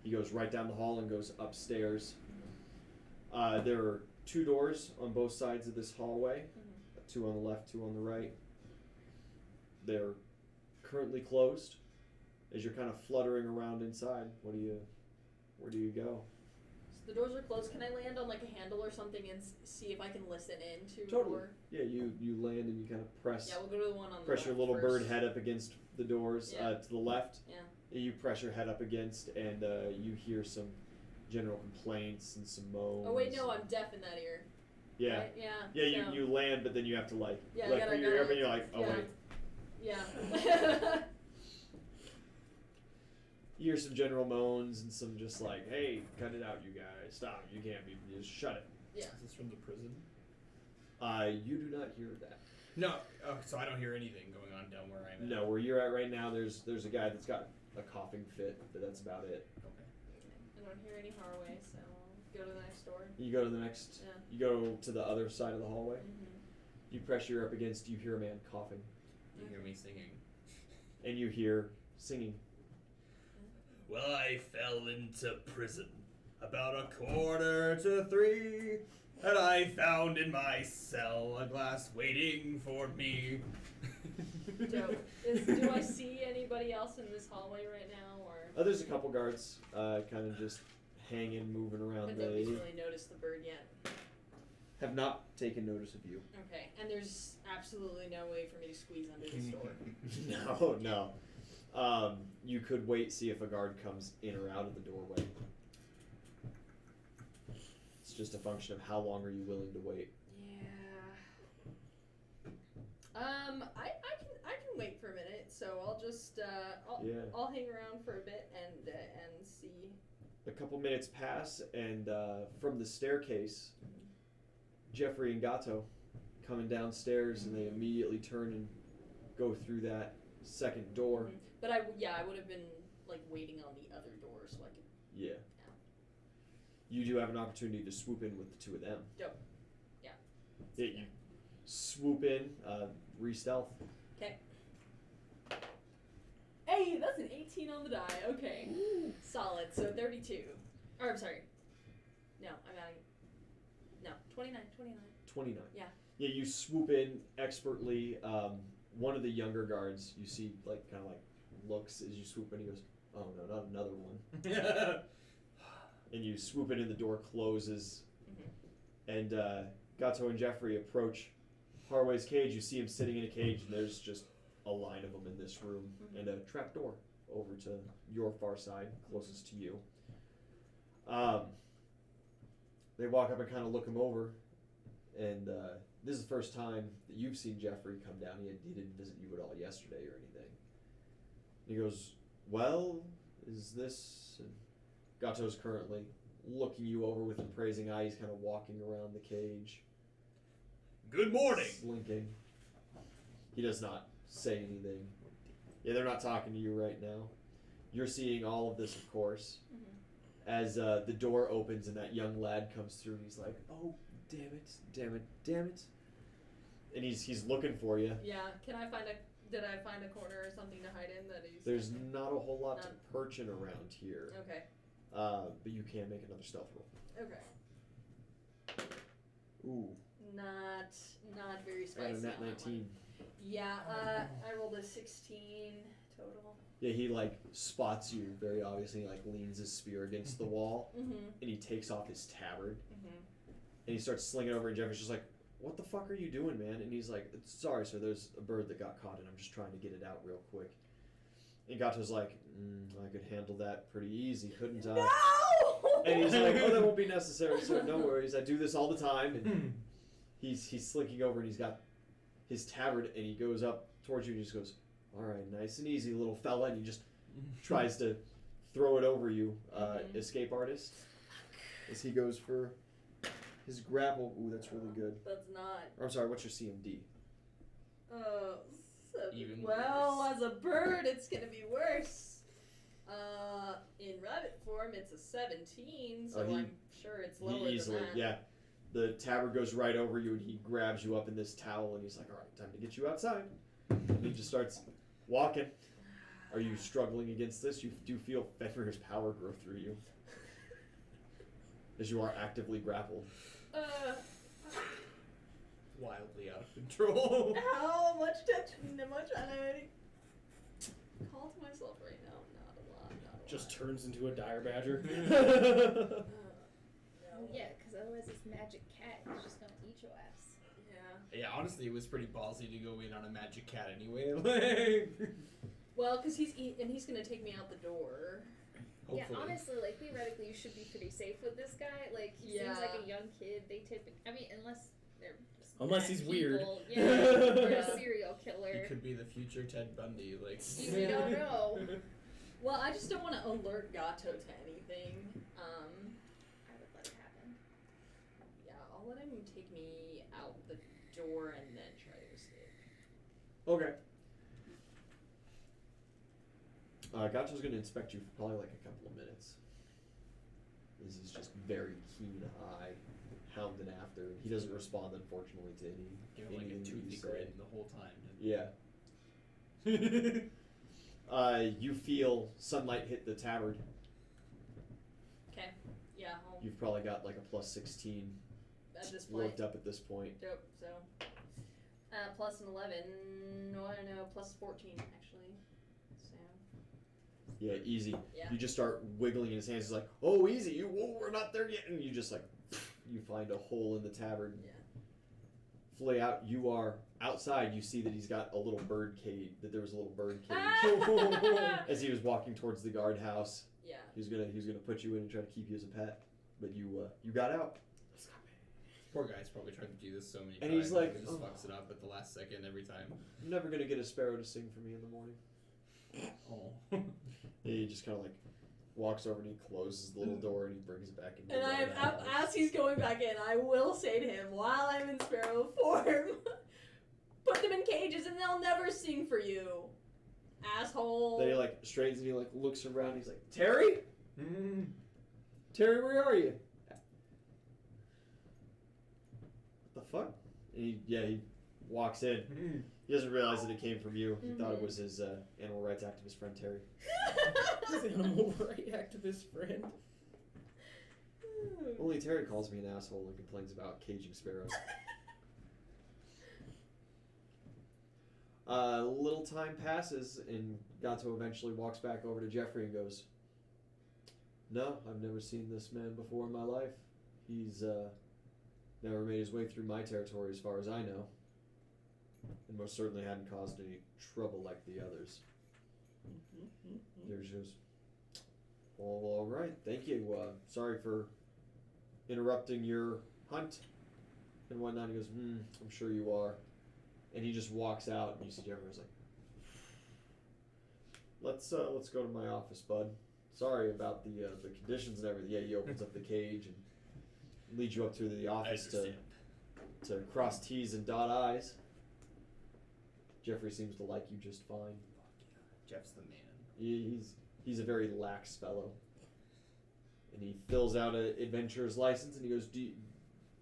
He goes right down the hall and goes upstairs. There are 2 doors on both sides of this hallway. 2 on the left, 2 on the right. They're currently closed. As you're kind of fluttering around inside, where do you go? The doors are closed. Can I land on like a handle or something and see if I can listen in to Totally. Or... Yeah, you land and you kind of press. Yeah, we'll go to the one on the Press left your little first. bird head up against the doors Yeah. to the left. Yeah. You press your head up against, and you hear some general complaints and some moans. Oh wait, no, I'm deaf in that ear. Yeah. Right? Yeah. Yeah, so- you land, but then you have to like Yeah, put gotta- your ear up, and you're like, oh yeah. wait. Yeah. You hear some general moans and some just like, hey, cut it out, you guys, stop, you can't be, just shut it. Yeah. Is this from the prison? You do not hear that. No. Oh, so I don't hear anything going on down where I'm at. No, where you're at right now, there's a guy that's got a coughing fit, but that's about it. Okay. I don't hear any hallway, so I'll go to the next door. You go to the next. Yeah. You go to the other side of the hallway. Mm-hmm. You press your ear up against. You hear a man coughing, You hear me singing. and you hear singing. Well, I fell into prison about 2:45, and I found in my cell a glass waiting for me. Dope. Do I see anybody else in this hallway right now, or? There's a couple guards, kind of just hanging, moving around. But They nobody's really noticed the bird yet. have not taken notice of you. Okay, and there's absolutely no way for me to squeeze under this door. No. You could wait, see if a guard comes in or out of the doorway. It's just a function of how long are you willing to wait. Yeah. I can wait for a minute, so I'll just I'll hang around for a bit and see. A couple minutes pass, and from the staircase, Jeffrey and Gato coming downstairs, and they immediately turn and go through that second door. Mm-hmm. But I would have been like waiting on the other door so I could. Yeah. You do have an opportunity to swoop in with the two of them. Dope. Yeah. You swoop in, re-stealth. Okay. Hey, that's an 18 on the die. Okay. Solid. So 32. Or I'm sorry. No, I'm adding. No, 29. 29. Yeah. Yeah, you swoop in expertly. One of the younger guards, you see, like, kind of like looks as you swoop in. He goes, "Oh no, not another one!" And you swoop in, and the door closes. Mm-hmm. And Gato and Jeffrey approach Harway's cage. You see him sitting in a cage, and there's just a line of them in this room, and a trap door over to your far side, closest to you. They walk up and kind of look him over, and this is the first time that you've seen Jeffrey come down. He didn't visit you at all yesterday or anything. And he goes, "Well, is this..." And Gato's currently looking you over with appraising eye. He's kind of walking around the cage. Good morning. Slinking. He does not say anything. Yeah, they're not talking to you right now. You're seeing all of this, of course, as the door opens and that young lad comes through. And he's like, "Oh, damn it!" And he's looking for you. Yeah. Did I find a corner or something to hide in that he's? There's not a whole lot to perching around here. Okay. But you can make another stealth roll. Okay. Ooh. Not very I spicy. got a nat on that 19. one. Yeah. I rolled a 16 total. Yeah, he like spots you very obviously. He like leans his spear against the wall, Mm-hmm. and he takes off his tabard, Mm-hmm. and he starts slinging over. And Jeffrey's just like, "What the fuck are you doing, man?" And he's like, "Sorry, sir. There's a bird that got caught, and I'm just trying to get it out real quick." And Gato's like, "I could handle that pretty easy, couldn't I?" No! And he's like, "Oh, that won't be necessary, sir. No worries. I do this all the time." And he's slinking over, and he's got his tabard, and he goes up towards you, and he just goes, "All right, nice and easy, little fella," and he just tries to throw it over you, escape artist, as he goes for his grapple. Ooh, that's really good. That's not. Or, I'm sorry, what's your CMD? Oh, Even well, worse. as a bird, it's gonna be worse. In rabbit form, it's a 17, so Oh, I'm sure it's lower He easily, than that. yeah. The tabard goes right over you, and he grabs you up in this towel, and he's like, "All right, time to get you outside." And he just starts walking. Are you struggling against this? You do feel Fenrir's power grow through you as you are actively grappled. Wildly out of control. How much tension am I trying to call to myself right now? Not a lot. Just turns into a dire badger. Yeah, because otherwise this magic cat is just gonna eat your ass. Yeah. Yeah, honestly, it was pretty ballsy to go in on a magic cat anyway. Like, Well, because he's gonna take me out the door. hopefully. Yeah, honestly, like theoretically, you should be pretty safe with this guy. Like he seems like a young kid. They typically, I mean, unless they're just Unless bad he's weird. people. Yeah, or Yeah. a serial killer. He could be the future Ted Bundy. Like, We don't know. Well, I just don't want to alert Gato to anything. I would let it happen. Yeah, I'll let him take me out the door and then try to escape. Okay. Gotcha's going to inspect you for probably like a couple of minutes. This is just very keen eye, hounding after. He doesn't respond, unfortunately, to give him like a anything you toothy say. grin the whole time. Yeah. You feel sunlight hit the tabard. Okay. Yeah. You've probably got like a plus 16 At this point. looked up at this point. Yep. So. Plus an 11. No, plus 14 actually. So. Yeah, easy. Yeah. You just start wiggling in his hands. He's like, "Oh, easy! Whoa, we're not there yet!" And you just like, you find a hole in the tabard. Yeah. Flay out. You are outside. You see that he's got a little bird cage. That there was a little bird cage as he was walking towards the guardhouse. Yeah. He was gonna put you in and try to keep you as a pet, but you got out. Poor guy's probably tried to do this so many And times. he's like, he just "Oh." fucks it up at the last second every time. I'm never gonna get a sparrow to sing for me in the morning. Oh. He just kind of like walks over and he closes the little door and he brings it back in. And as he's going back in, I will say to him, while I'm in sparrow form, put them in cages and they'll never sing for you, asshole. Then he like straightens and he like looks around. He's like, "Terry, Terry, where are you? What the fuck?" And he walks in. He doesn't realize that it came from you. He thought it was his animal rights activist friend Terry. His animal right activist friend. Only Terry calls me an asshole and complains about caging sparrows. A little time passes and Gato eventually walks back over to Jeffrey and goes, "No, I've never seen this man before in my life. He's never made his way through my territory as far as I know. And most certainly hadn't caused any trouble like the others." There she goes, "Well, all right, thank you. Sorry for interrupting your hunt and whatnot." He goes, "I'm sure you are." And he just walks out, and you see Jeffrey's like, let's go to my office, bud. Sorry about the conditions and everything." Yeah, he opens up the cage and leads you up to the office to cross T's and dot I's. Jeffrey seems to like you just fine. Jeff's the man. He's a very lax fellow. And he fills out an adventurer's license and he goes,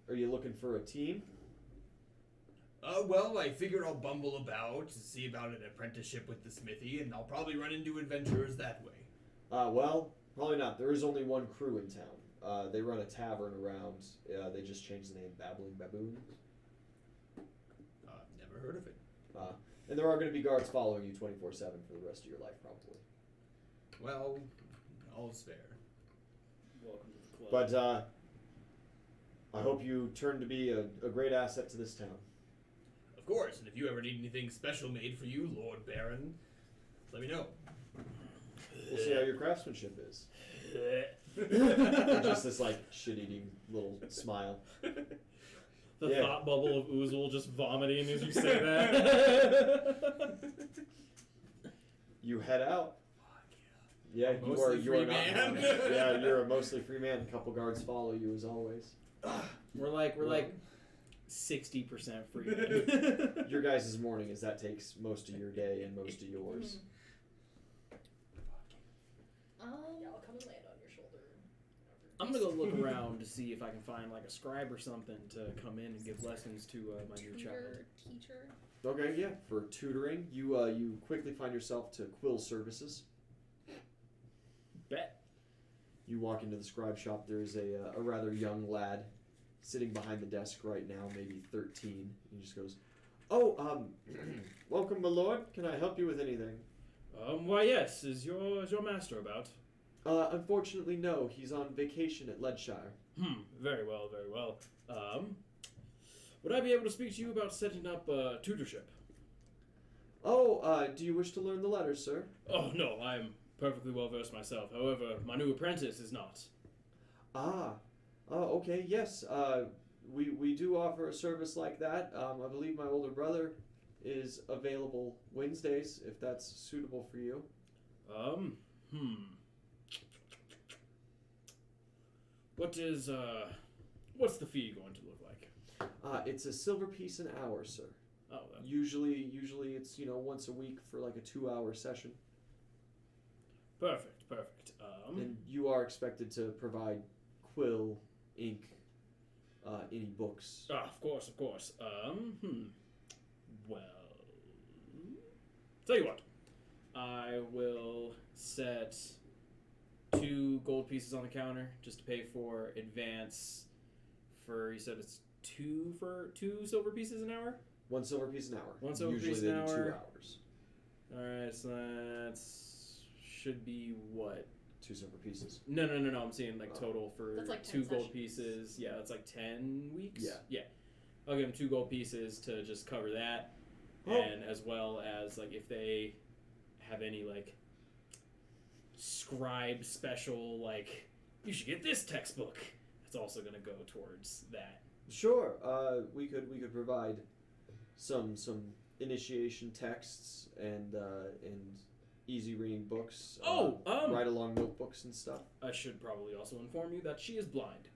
"Are you looking for a team?" Well, I figured I'll bumble about to see about an apprenticeship with the smithy, and I'll probably run into adventurers that way. Well, probably not. There is only one crew in town. They run a tavern around. They just changed the name, Babbling Baboon. Never heard of it. And there are going to be guards following you 24/7 for the rest of your life, probably. Well, all's fair. Welcome to the club. But I hope you turn to be a great asset to this town. Of course, and if you ever need anything special made for you, Lord Baron, let me know. We'll see how your craftsmanship is. Just this like shit-eating little smile. The Yeah. thought bubble of Oozle just vomiting as you say that. You head out. Yeah, you Mostly are free not. man. Yeah, you're a mostly free man. A couple guards follow you as always. We're like 60% free. Your guys' morning is that takes most of your day and most of yours. Yeah, I'll come and land on your shoulder. I'm gonna go look around to see if I can find like a scribe or something to come in and give lessons to my new child. Teacher. Okay, yeah. For tutoring, you quickly find yourself to Quill Services. Bet. You walk into the scribe shop. There's a rather young lad sitting behind the desk right now, maybe 13. He just goes, "Oh, welcome, my lord. Can I help you with anything?" Why yes, is your master about? Unfortunately, no. He's on vacation at Leadshire. Very well, very well. Would I be able to speak to you about setting up tutorship? Oh, do you wish to learn the letters, sir? Oh, no, I'm perfectly well versed myself. However, my new apprentice is not. Okay, yes. We do offer a service like that. I believe my older brother is available Wednesdays, if that's suitable for you. What's the fee going to look like? It's a silver piece an hour, sir. Oh, Usually it's, once a week for like a 2-hour session. perfect. And you are expected to provide quill, ink, any books. Of course. Well, tell you what. I will set 2 gold pieces on the counter just to pay for advance for, you said it's 2 silver pieces an hour? 1 silver piece an hour. 1 silver Usually piece they an do hour. 2 hours. Alright, so should be what? 2 silver pieces. No, I'm saying like total for That's like 2 10 gold sessions. pieces. Yeah, that's like 10 weeks? Yeah. Yeah. I'll give them 2 gold pieces to just cover that. Oh. And as well as like if they have any like scribe special, like you should get this textbook, that's also gonna go towards that. Sure. We could provide some initiation texts and easy reading books. Ride along notebooks and stuff. I should probably also inform you that she is blind.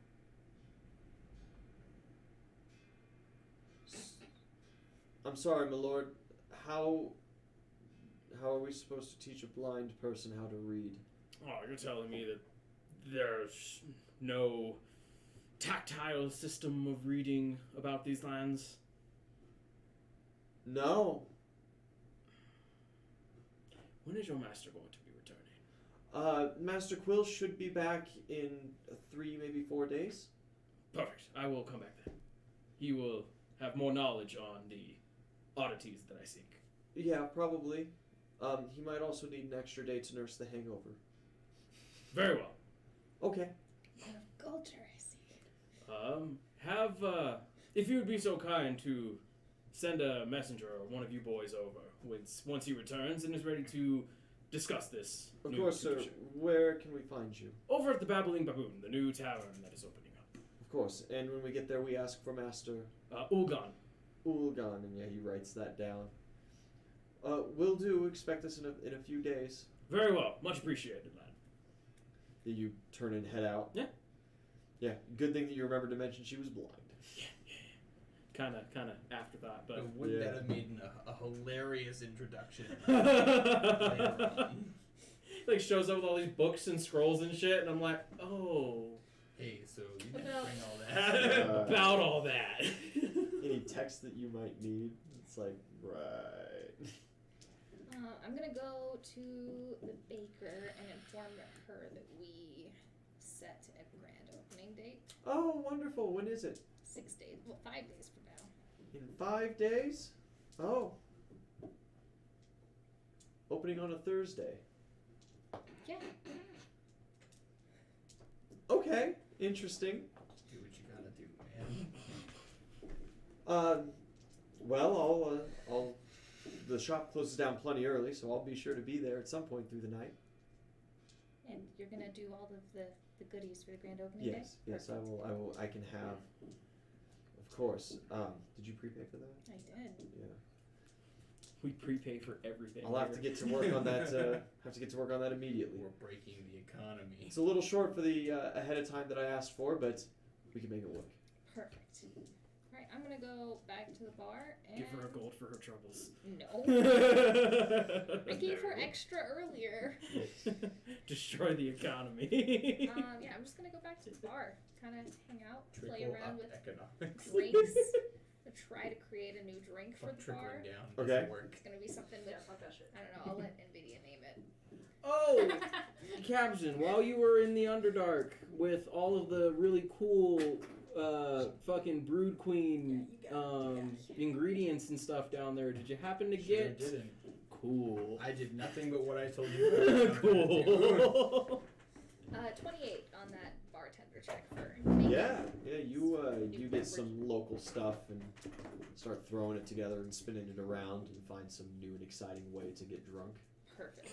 I'm sorry, my lord. How are we supposed to teach a blind person how to read? Oh, you're telling me that there's no tactile system of reading about these lands? No. When is your master going to be returning? Master Quill should be back in 3, maybe 4 days. Perfect. I will come back then. He will have more knowledge on the oddities that I seek. Yeah, probably. He might also need an extra day to nurse the hangover. Very well. Okay. Culture, I see. If you would be so kind to send a messenger or one of you boys over once he returns and is ready to discuss this. Of new course, sir. tutorship. Where can we find you? Over at the Babbling Baboon, the new tavern that is opening up. Of course. And when we get there, we ask for Master Ulgan. Ulgan, and yeah, he writes that down. Will do. Expect us in a few days. Very well. Much appreciated, lad. You turn and head out. Yeah. Yeah. Good thing that you remembered to mention she was blind. Kind of afterthought, but Wouldn't that have made a hilarious introduction? like shows up with all these books and scrolls and shit, and I'm like, oh. Hey, so you didn't About- bring all that. About all that. Any text that you might need. It's like, right. I'm gonna go to the baker and inform her that we set a grand opening date. Oh, wonderful. When is it? 6 days. Well, 5 days from now. In 5 days? Oh. Opening on a Thursday. Yeah. Okay. Interesting. Do what you gotta do, man. Well, I'll. The shop closes down plenty early, so I'll be sure to be there at some point through the night. And you're gonna do all of the goodies for the grand opening day? Yes, I Perfect. will. I can have. Of course. Did you prepay for that? I did. Yeah. We prepay for everything. I'll have to get to work on that. Have to get to work on that immediately. We're breaking the economy. It's a little short for the ahead of time that I asked for, but we can make it work. Perfect. Alright, I'm gonna go back to the bar and Give her a gold for her troubles. No. I gave her extra earlier. Destroy the economy. Yeah, I'm just gonna go back to the bar. Kinda hang out, play Trickle around up with economics. drinks. Try to create a new drink for the bar. Trickling down Okay. doesn't work. It's gonna be something with, Yeah, fuck that shit. I don't know, I'll let NVIDIA name it. Oh, Captain, while you were in the Underdark with all of the really cool fucking Brood Queen ingredients and stuff down there, did you happen to Sure get... didn't. Cool. I did nothing but what I told you. Cool. 28 on that bartender check for making. Yeah, you get some local stuff and start throwing it together and spinning it around and find some new and exciting way to get drunk. Perfect.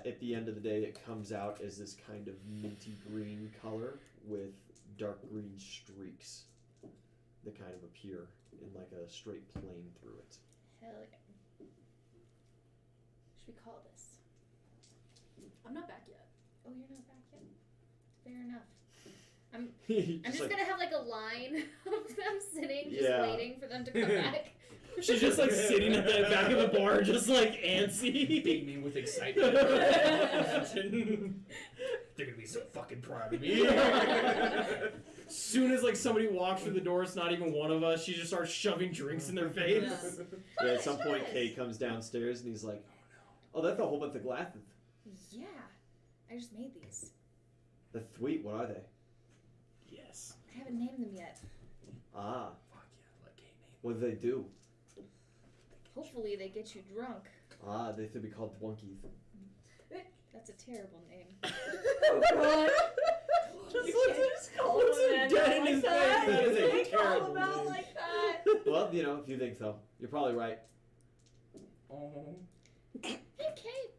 At the end of the day, it comes out as this kind of minty green color with dark green streaks that kind of appear in like a straight plane through it. Hell yeah. Should we call this? I'm not back yet. Oh, you're not back yet? Fair enough. I'm Just just gonna have like a line of them sitting, just Yeah. waiting for them to come back. She's just like sitting at the back of the bar, just like antsy. Beaming with excitement. They're gonna be so fucking proud of me. Soon as like somebody walks through the door, it's not even one of us. She just starts shoving drinks in their face. Yeah, at some point, Kay comes downstairs and he's like, "Oh, that's a whole bunch of glasses. Yeah, I just made these. That's sweet. What are they?" Yes. I haven't named them yet. Ah, Fuck yeah, let Kay name. what do they do? Hopefully they get you drunk. Ah, they should be called Dwunkies. That's a terrible name. Oh god. Just call him dead in like his that. face. That is a You can't call terrible him out name. like that. Well, if you think so, you're probably right. Oh. Hey Kate,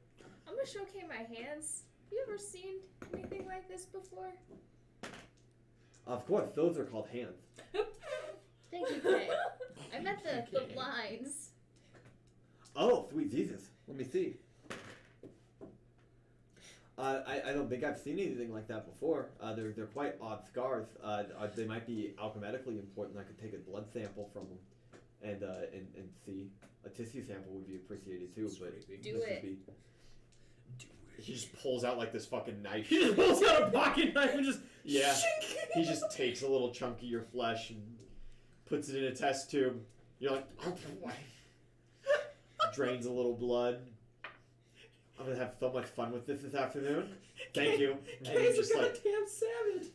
I'm gonna show Kate my hands. You ever seen anything like this before? Of course, those are called hands. Thank you, Kate. I meant the lines. Oh, sweet Jesus. Let me see. I don't think I've seen anything like that before. They're quite odd scars. They might be alchemically important. I could take a blood sample from them and see. A tissue sample would be appreciated too, but Do this it. would be. He just pulls out like this fucking knife. He just pulls out a pocket knife and just Yeah. He just takes a little chunk of your flesh and puts it in a test tube. You're like, oh boy. Drains a little blood. I'm gonna have so much fun with this afternoon. Thank you. And Kay's he just a like goddamn savage.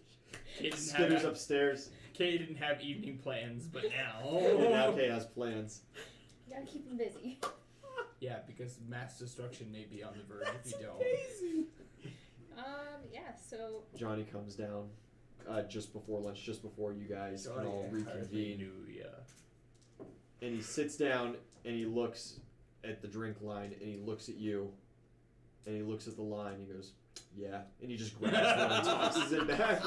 Kay didn't skitters have upstairs. Kay didn't have evening plans, but now. And now Kay has plans. You gotta keep them busy. Yeah, because mass destruction may be on the verge if you don't. Amazing. Yeah, so Johnny comes down just before lunch, just before you guys can all reconvene. And he sits down and he looks at the drink line and he looks at you and he looks at the line and he goes, yeah. And he just grabs one and tosses it back.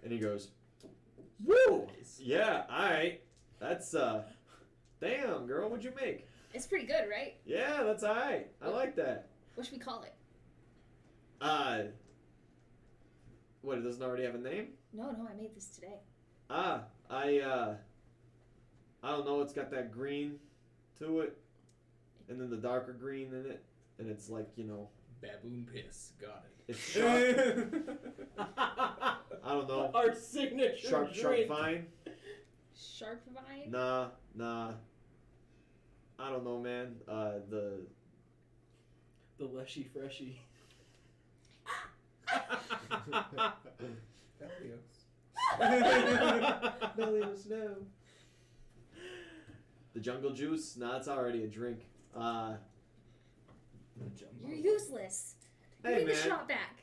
And he goes, woo! Yeah, alright. That's, damn, girl, what'd you make? it's pretty good, right? Yeah, that's alright. I like that. What should we call it? What, it doesn't already have a name? No, I made this today. I don't know, it's got that green to it, and then the darker green in it, and it's like, Baboon piss. Got it. it's sharp. I don't know. Our signature Sharp drink. vine? Sharp vine? Nah. I don't know, man. The leshy freshy. Bellios, no. The jungle juice? Nah, it's already a drink. You're useless. Hey, Give me the man. shot back.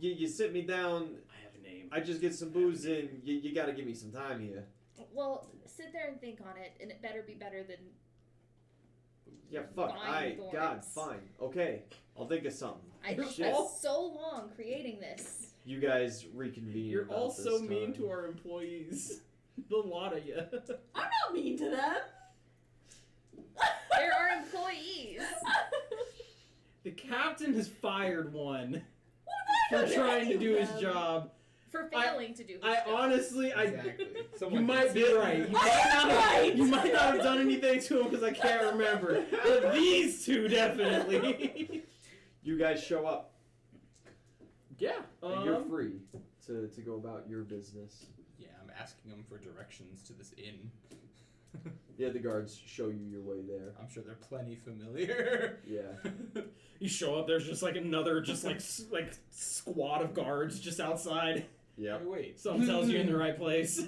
You sit me down, I have a name. I just get some booze in, you gotta give me some time here. Well, sit there and think on it, and it better be better than. Yeah, fuck. Vine Alright, God, thorns. fine. Okay, I'll think of something. I You're spent all- so long creating this. You guys reconvene. You're about all this so mean time. to our employees. The lot of you. I'm not mean to them. They're our employees. The captain has fired one What for am I trying to doing do his them? job. For failing to do his I job. honestly, Exactly. you Someone might be right. You I am right. You might not have done anything to him because I can't remember. But these two definitely. You guys show up. Yeah. And you're free to go about your business. Yeah, I'm asking them for directions to this inn. Yeah, the guards show you your way there. I'm sure they're plenty familiar. Yeah. You show up. There's just like another, just like squad of guards just outside. Yeah. Hey, wait. Someone tells you in the right place.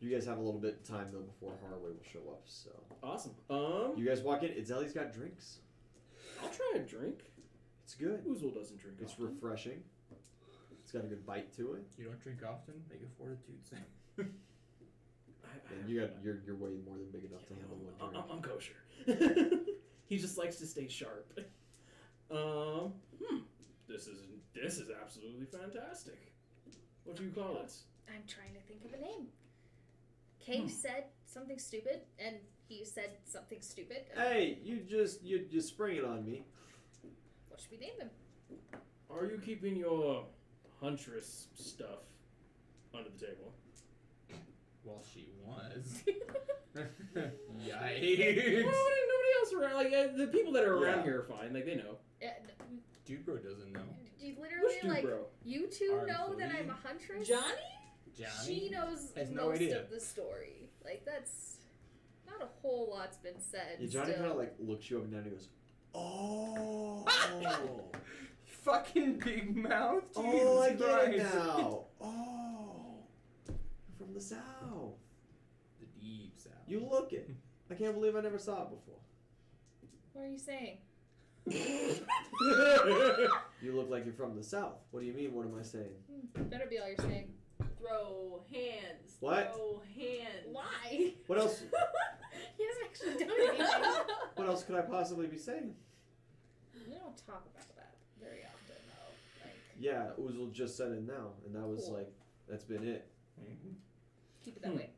You guys have a little bit of time though before Haraway will show up. So Awesome. you guys walk in. Idzeli's got drinks. I'll try a drink. It's good. Oozle doesn't drink. It's often. refreshing. It's got a good bite to it. You don't drink often? Make a fortitude save. And you're way more than big enough to handle one drink. I'm kosher. He just likes to stay sharp. This is absolutely fantastic. What do you call it? I'm trying to think of a name. Kay said something stupid, and he said something stupid. Hey, you spring it on me. What should we name him? Are you keeping your huntress stuff under the table? Well, she was. Nobody Yikes. else around. Like the people that are around Yeah. here are fine. Like they know. Dude bro doesn't know. Do you literally Which dude, like bro? you two Our know that employee? I'm a huntress? Johnny? Johnny? She knows Has most no idea. of the story. Like that's not a whole lot's been said. Yeah, Johnny still. kind of like looks you up and down and he goes, "Oh, Fucking big mouth. oh, I Jesus get it Christ. now. Oh, you're from the south. The deep south. You look it. I can't believe I never saw it before. What are you saying? You look like you're from the south. What do you mean? What am I saying? Better be all you're saying. Throw hands. What? Throw hands. Why? What else? He hasn't actually done anything. What else could I possibly be saying? We don't talk about that very often, though. Like, Yeah, Oozle just said it now, and that was Cool. like, that's been it. keep it that way.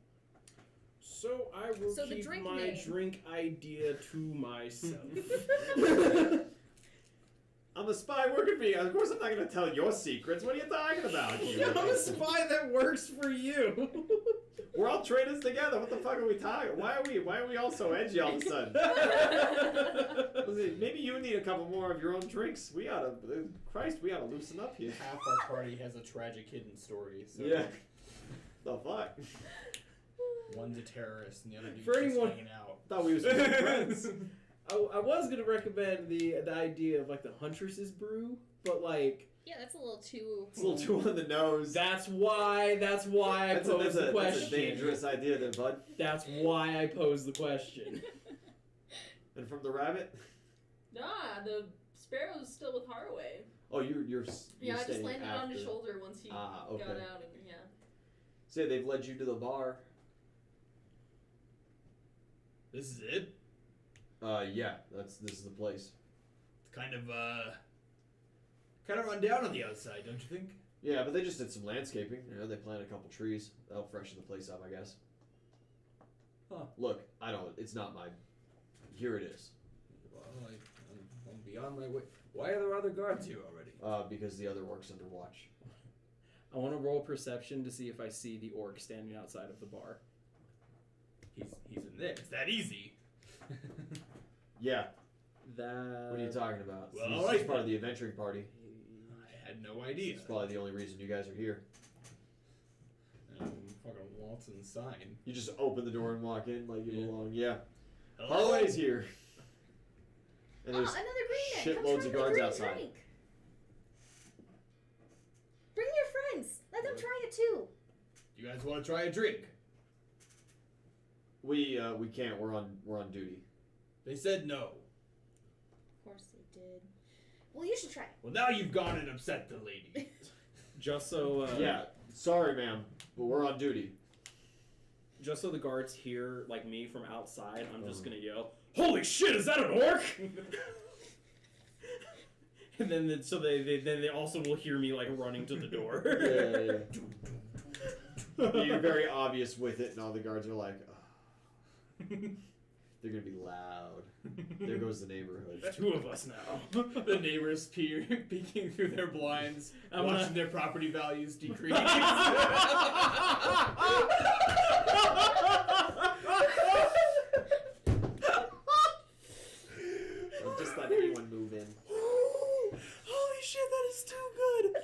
So I will So the keep drink my name. drink idea to myself. I'm a spy working for you. Of course, I'm not going to tell your secrets. What are you talking about? You? I'm a spy that works for you. We're all traders together. What the fuck are we talking? Why are we all so edgy all of a sudden? Listen, maybe you need a couple more of your own drinks. We oughta, Christ, we oughta loosen up here. Half our party has a tragic hidden story. So Yeah. The fuck? One's a terrorist and the other dude's For just anyone- hanging out. Thought we was friends. I was gonna recommend the idea of like the Huntress's brew, but like Yeah, that's a little too. It's a little too on the nose. that's why I That's posed the a question. dangerous idea there, bud. That's why I posed the question. And from the rabbit? Nah, the sparrow's still with Haraway. Oh, you're Yeah, I just staying landed after. on his shoulder once he Ah, okay. got out, and yeah. Say they've led you to the bar. This is it? Yeah, this is the place. It's kind of run down on the outside, don't you think? Yeah, but they just did some landscaping. You know, they planted a couple trees. That'll freshen the place up, I guess. Huh. Look, it's not my. Here it is. Well, I'm beyond my way. Why are there other guards here already? Because the other orc's under watch. I want to roll perception to see if I see the orc standing outside of the bar. He's in there. It's that easy. Yeah. That. What are you talking about? Well, He's alright just part then. of the adventuring party. I had no idea. It's probably the only reason you guys are here. Fucking Walton's sign. You just open the door and walk in like you Yeah. belong. Yeah. Hello? Haraway's here. And Oh, there's another green man. Come shitloads try of the guards green outside. drink. Bring your friends. Let them try it too. You guys want to try a drink? We can't. We're on duty. They said no. Of course they did. Well, you should try it. Well, now you've gone and upset the lady. Just so. Yeah. Sorry, ma'am, but we're on duty. Just so the guards hear like me from outside, I'm just gonna yell, "Holy shit! Is that an orc?" And then they also will hear me like running to the door. Yeah. You're very obvious with it, and all the guards are like, oh. They're gonna be loud. There goes the neighborhood. Two of us now. The neighbors peeking through their blinds, I'm watching gonna- their property values decrease. Just let anyone move in. Holy shit! That is too good.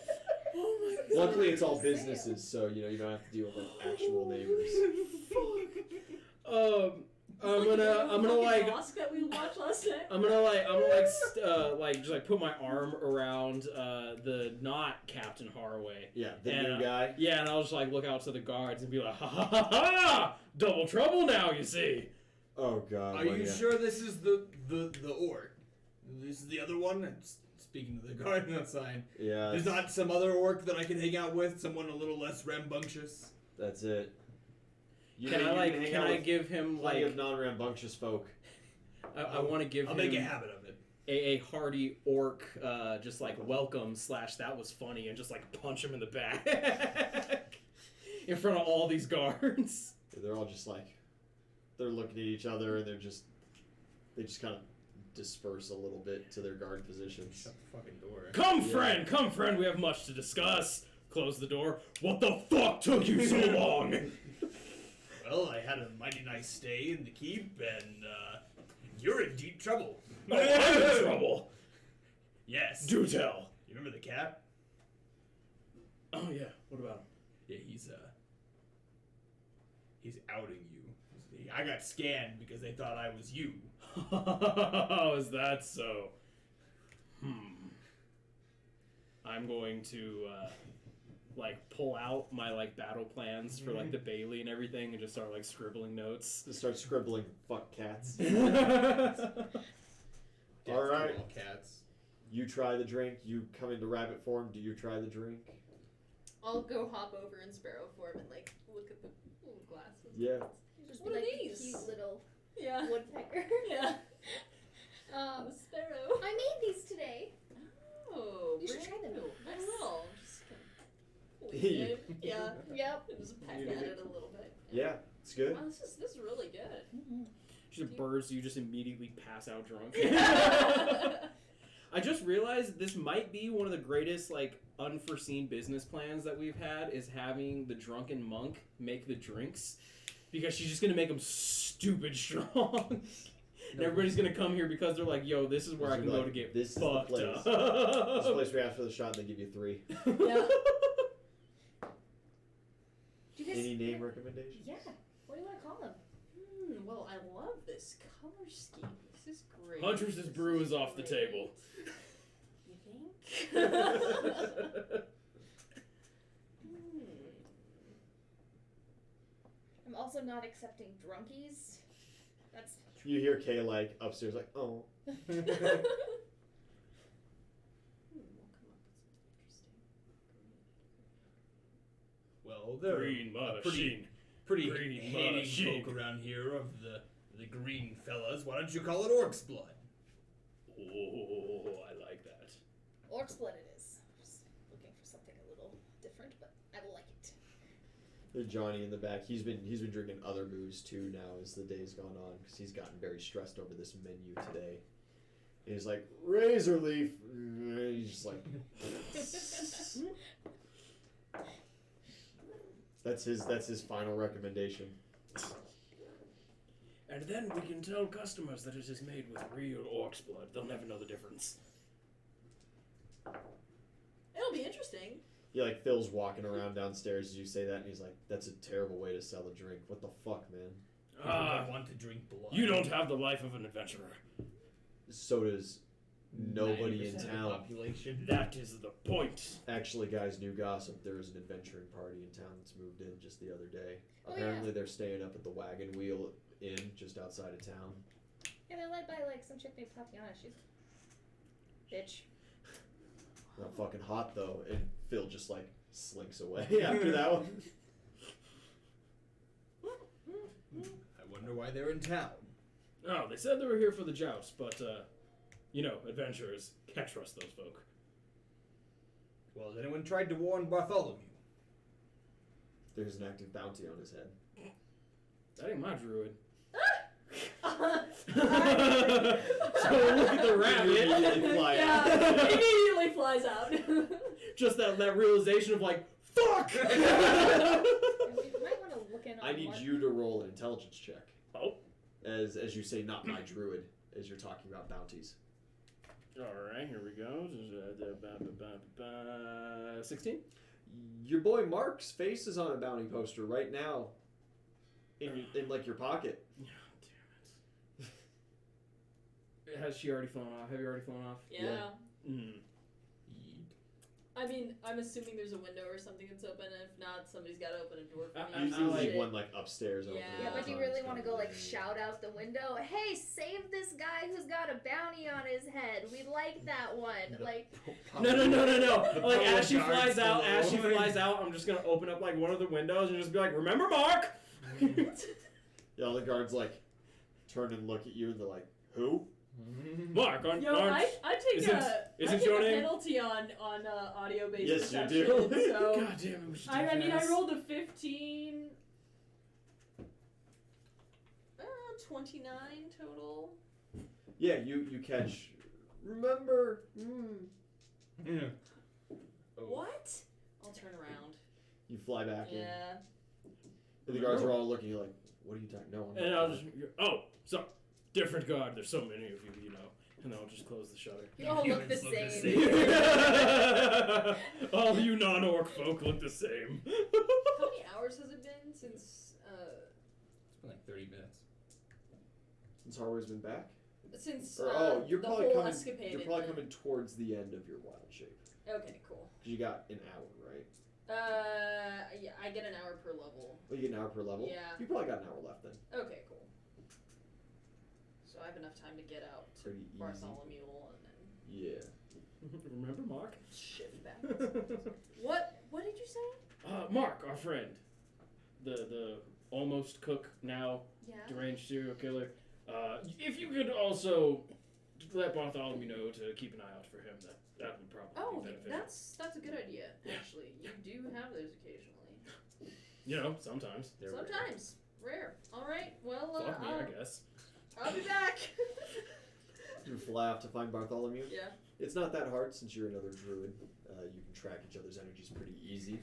Oh my god. Luckily, it's all businesses, so you don't have to deal with actual neighbors. I'm gonna like. Mosque that we watched last night. I'm gonna just put my arm around the not Captain Haraway. Yeah, the And, new guy. Yeah, and I'll just like look out to the guards and be like, ha ha ha ha! Double trouble now, you see. Oh god. Are well, you yeah. sure this is the orc? This is the other one? speaking to the guard outside. Yeah. There's not some other orc that I can hang out with, someone a little less rambunctious. That's it. Can I give him plenty like of non-rambunctious folk? I want to give I'll him make a habit of it. a hearty orc, just like welcome / that was funny, and just like punch him in the back in front of all these guards. They're all just like, they're looking at each other, and they just kind of disperse a little bit to their guard positions. Shut the fucking door. Come friend, we have much to discuss. Close the door. What the fuck took you so long? Well, I had a mighty nice stay in the keep, and you're in deep trouble. Oh, I'm in trouble. Yes. Do tell. You remember the cat? Oh yeah. What about him? Yeah, he's outing you. I got scanned because they thought I was you. Oh, is that so? I'm going to like pull out my like battle plans for like the Bailey and everything, and just start like scribbling notes. Just start scribbling fuck cats. All right. All cats. You try the drink. You come into rabbit form. Do you try the drink? I'll go hop over in sparrow form and like look at the little glasses. Yeah. Just What be are like these? a cute little Yeah. woodpecker. Yeah. Um, A sparrow. I made these today. Oh, You should try them. brand new. I Yes. will. Just kind of leave it. Yeah. Yep. And just peck at it a little bit. Yeah. It's good. Wow, this is really good. Just birds, you just immediately pass out drunk. I just realized this might be one of the greatest like unforeseen business plans that we've had, is having the drunken monk make the drinks, because she's just gonna make them stupid strong. And everybody's gonna come here because they're like, yo, this is where I can go to get this fucked is the place. up. This is the place where you ask for the shot and they give you 3. Yeah. Do you guys, Any name recommendations? Yeah. What do you want to call them? Well, I love this color scheme. This is great. Huntress's brew is off the great. table. You think? I'm also not accepting drunkies. That's You hear Kay like upstairs like, oh. We'll come up with something interesting. Well, they're Green a machine. pretty Green hating machine. folk around here of the green fellas. Why don't you call it Orc's blood? Oh, I like that. orc split it is. Just looking for something a little different, but I will like it. There's Johnny in the back. He's been drinking other booze too now as the day's gone on, because he's gotten very stressed over this menu today. And he's like, razor leaf. And he's just like, that's his final recommendation. And then we can tell customers that it is made with real orc's blood. They'll never know the difference. It'll be interesting. Yeah, like Phil's walking around downstairs as you say that, and he's like, "That's a terrible way to sell a drink. What the fuck, man?" I want to drink blood. You don't have the life of an adventurer. So does nobody 90% in of the town. population. That is the point. Actually, guys, new gossip. There is an adventuring party in town that's moved in just the other day. Oh, Apparently, they're staying up at the Wagon Wheel Inn just outside of town. Yeah, they're led by like some chick named Tatiana. She's bitch. Not fucking hot though, and Phil just like slinks away after that one. I wonder why they're in town. Oh, they said they were here for the joust, but, adventurers, can't trust those folk. Well, has anyone tried to warn Bartholomew? There's an active bounty on his head. That ain't my druid. So So look at the Immediately fly out. yeah, immediately flies out. Just that realization of like, fuck! And we might want to look in on I need what- you to roll an intelligence check. Oh. As you say, not my druid, as you're talking about bounties. Alright, here we go. 16? Your boy Mark's face is on a bounty poster right now. In like your pocket. Yeah, damn it. Has she already flown off? Have you already flown off? Yeah. Mm. I mean, I'm assuming there's a window or something that's open, and if not, somebody's got to open a door for me. You usually leave one like upstairs open. Yeah. Yeah, but do you really want to go like shout? shout out the window? Hey, save this guy who's got a bounty on his head. We like that one. Like, No. The Like pole as she guards flies out, below. I'm just gonna open up like one of the windows and just be like, "Remember, Mark." Yeah, all the guards like turn and look at you, and they're like, "Who?" Mark, Yo, aren't I take isn't- a isn't I take your a name- penalty on audio based Yes, you perception. do. So God damn it! We should do I mean, I fast. rolled a 15. 29 total. Yeah, you catch. Remember? Yeah. Oh. What? I'll turn around. You fly back in. Yeah. And the guards are all looking like, "What are you talking? No one." And I'll just so different guard. There's so many of you, and I'll just close the shutter. you all look the Humans same. All you non-orc folk look the same. How many hours has it been since It's been like 30 minutes. Since Harway's been back. Or, you're the probably whole coming. escapade? You're probably coming towards the end of your wild shape. Okay, cool. Cause you got an hour, right? Yeah, I get an hour per level. Well, you get an hour per level. Yeah. You probably got an hour left then. Okay, cool. So I have enough time to get out to Pretty easy. Bartholomew and then Yeah. Remember, Mark? shift back. What did you say? Mark, our friend, the almost cook now Yeah. deranged serial killer. If you could also let Bartholomew know to keep an eye out for him, that would probably Oh, be beneficial. that's a good idea. Actually, you do have those occasionally. You know, sometimes. They're Sometimes rare. All right. Well, Fuck me, I guess. I'll be back. You fly off to find Bartholomew. Yeah. It's not that hard since you're another druid. You can track each other's energies pretty easy.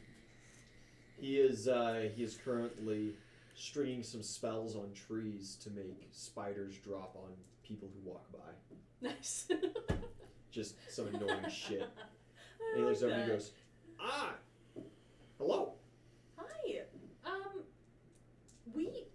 He is currently stringing some spells on trees to make spiders drop on people who walk by. Nice. Just some annoying shit. And I he like looks over and that. he goes, hello. Hi. We.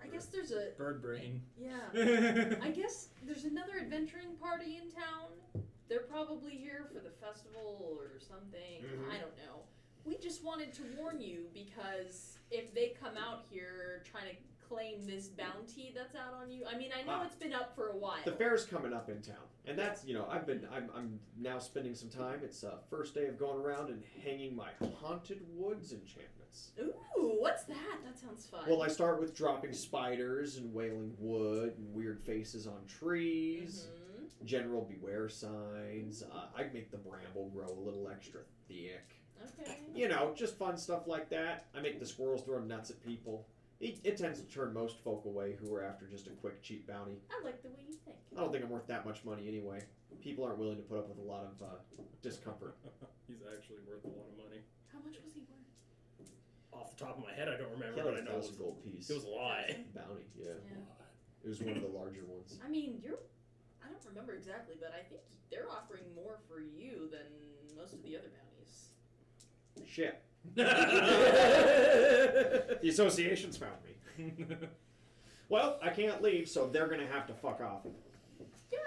I guess there's a. Bird brain. Yeah. I guess there's another adventuring party in town. They're probably here for the festival or something. Mhm. I don't know. We just wanted to warn you because if they come out here trying to claim this bounty that's out on you, I mean, I know it's been up for a while. The fair's coming up in town, and that's I'm now spending some time. It's first day of going around and hanging my haunted woods enchantments. Ooh, what's that? That sounds fun. Well, I start with dropping spiders and wailing wood and weird faces on trees. Mhm. General beware signs. I make the bramble grow a little extra thick. Okay. You know, just fun stuff like that. I make the squirrels throw nuts at people. It tends to turn most folk away who are after just a quick, cheap bounty. I like the way you think. I don't think I'm worth that much money anyway. People aren't willing to put up with a lot of discomfort. He's actually worth a lot of money. How much was he worth? Off the top of my head, I don't He remember, had but I like know it 1,000 gold piece. was a lot. Bounty, yeah. Yeah. It was one of the larger ones. I mean, I don't remember exactly, but I think they're offering more for you than most of the other bounties. Shit. The association's found me. Well, I can't leave, so they're gonna have to fuck off. Yeah,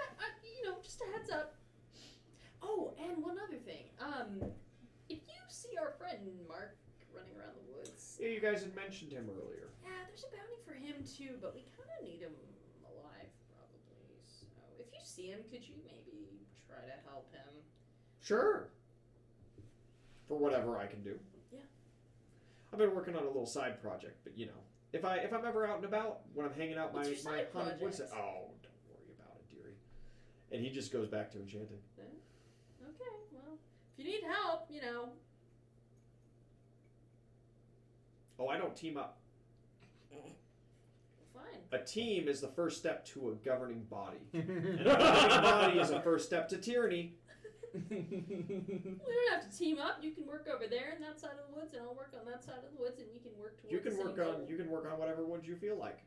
just a heads up. Oh, and one other thing. If you see our friend Mark running around the woods, Yeah, you guys had mentioned him earlier. yeah, there's a bounty for him too, but we kind of need him alive, probably. So if you see him, could you maybe try to help him? Sure. For whatever I can do. Yeah. I've been working on a little side project, but you know, if I'm ever out and about when I'm hanging out What's your my side haunted woods, project? oh, don't worry about it, dearie. And he just goes back to enchanting. Okay, well, if you need help, Oh, I don't team up. fine. A team is the first step to a governing body, and a governing body is a first step to tyranny. We don't have to team up. You can work over there in that side of the woods, and I'll work on that side of the woods, and we can work towards You can the work same on goal. you can work on whatever woods you feel like.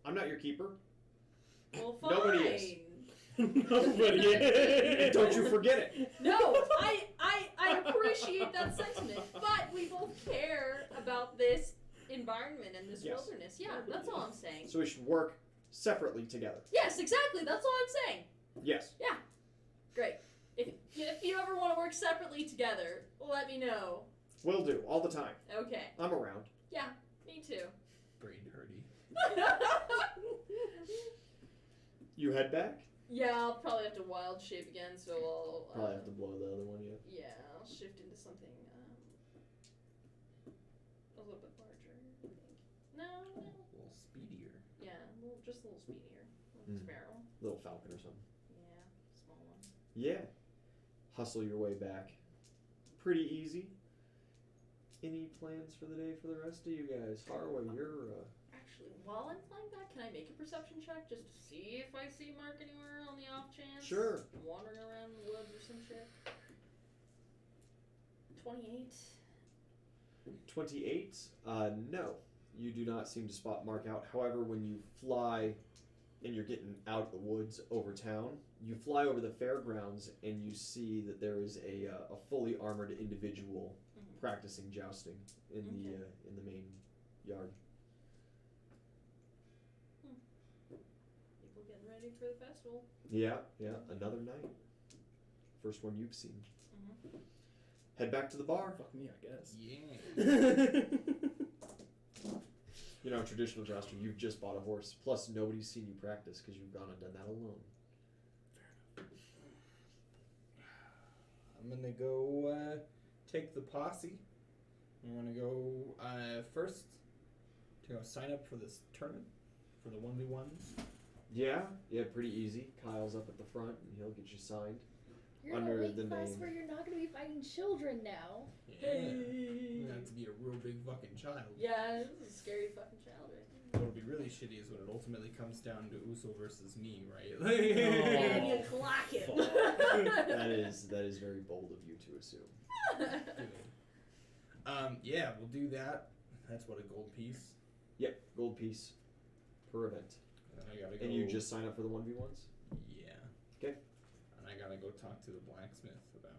I'm not your keeper. Well, fine. Nobody is. Nobody. Don't you forget it. No, I appreciate that sentiment, but we both care about this environment and this Yes. wilderness. Yeah, that's all I'm saying. So we should work separately together. Yes, exactly. That's all I'm saying. Yes. Great. If you ever want to work separately together, let me know. Will do, all the time. Okay. I'm around. Yeah, me too. Brain hurty. You head back? Yeah, I'll probably have to wild shape again, so I'll Probably have to blow the other one, yeah. yeah, I'll shift into something a little bit larger, I think. No. A little speedier. Yeah, just a little speedier. Like Mm. Sparrow. Little falcon or something. Yeah, small one. Yeah. Hustle your way back. Pretty easy. Any plans for the day for the rest of you guys? Harway, you're Actually, while I'm flying back, can I make a perception check just to see if I see Mark anywhere on the off chance? Sure. Wandering around the woods or some shit. 28. 28. No. You do not seem to spot Mark out. However, when you fly and you're getting out of the woods over town, you fly over the fairgrounds and you see that there is a fully armored individual practicing jousting in the main yard. People getting ready for the festival. Yeah, another night. First one you've seen. Mm-hmm. Head back to the bar. Fuck me, I guess. Yeah. You know, traditional jouster, you've just bought a horse. Plus, nobody's seen you practice because you've gone and done that alone. I'm gonna go take the posse. I'm gonna go first to go sign up for this tournament for the 1v1s. Yeah, pretty easy. Kyle's up at the front and he'll get you signed. You're Under in a weight the class name. where you're not going to be fighting children now. Yeah. You have to be a real big fucking child. Yeah, this is a scary fucking child right What'll be really shitty is when it ultimately comes down to Uso versus me, right? there. And you clock it. That is very bold of you to assume. Yeah, we'll do that. That's what, a gold piece? Yep, gold piece per event. And I gotta go. And you just sign up for the 1v1s? Yeah. 'Kay. And I gotta go talk to the blacksmith about.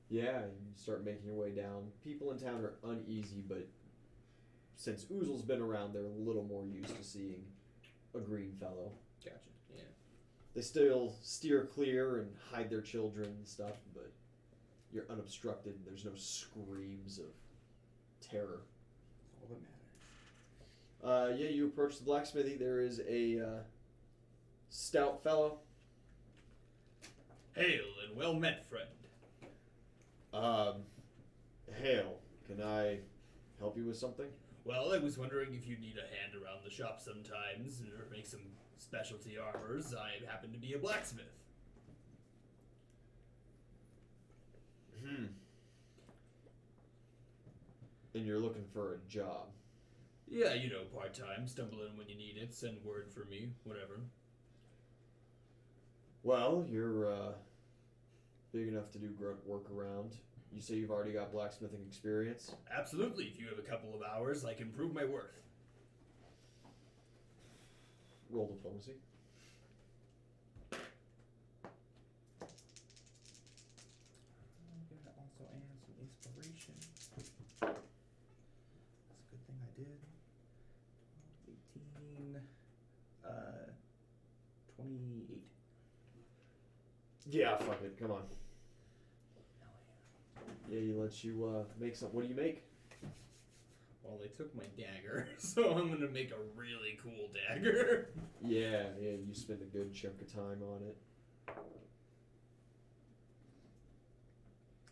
Yeah, and you start making your way down. People in town are uneasy, but since Ouzel's been around, they're a little more used to seeing a green fellow. Gotcha. Yeah. They still steer clear and hide their children and stuff, but you're unobstructed. There's no screams of terror. That's all that matters. Yeah, you approach the blacksmithy. There is a stout fellow. Hail and well met, friend. Hail. Can I help you with something? Well, I was wondering if you need a hand around the shop sometimes, or make some specialty armors. I happen to be a blacksmith. And you're looking for a job. Yeah, you know, part-time. Stumble in when you need it. Send word for me. Whatever. Well, you're big enough to do grunt work around. You say you've already got blacksmithing experience? Absolutely. If you have a couple of hours, I can prove my worth. Roll diplomacy. I'm gonna also add some inspiration. That's a good thing I did. 18, 28. Yeah, fuck it. Come on. Hell Yeah, he lets you make some. What do you make? Well, they took my dagger, so I'm gonna make a really cool dagger. Yeah, you spend a good chunk of time on it.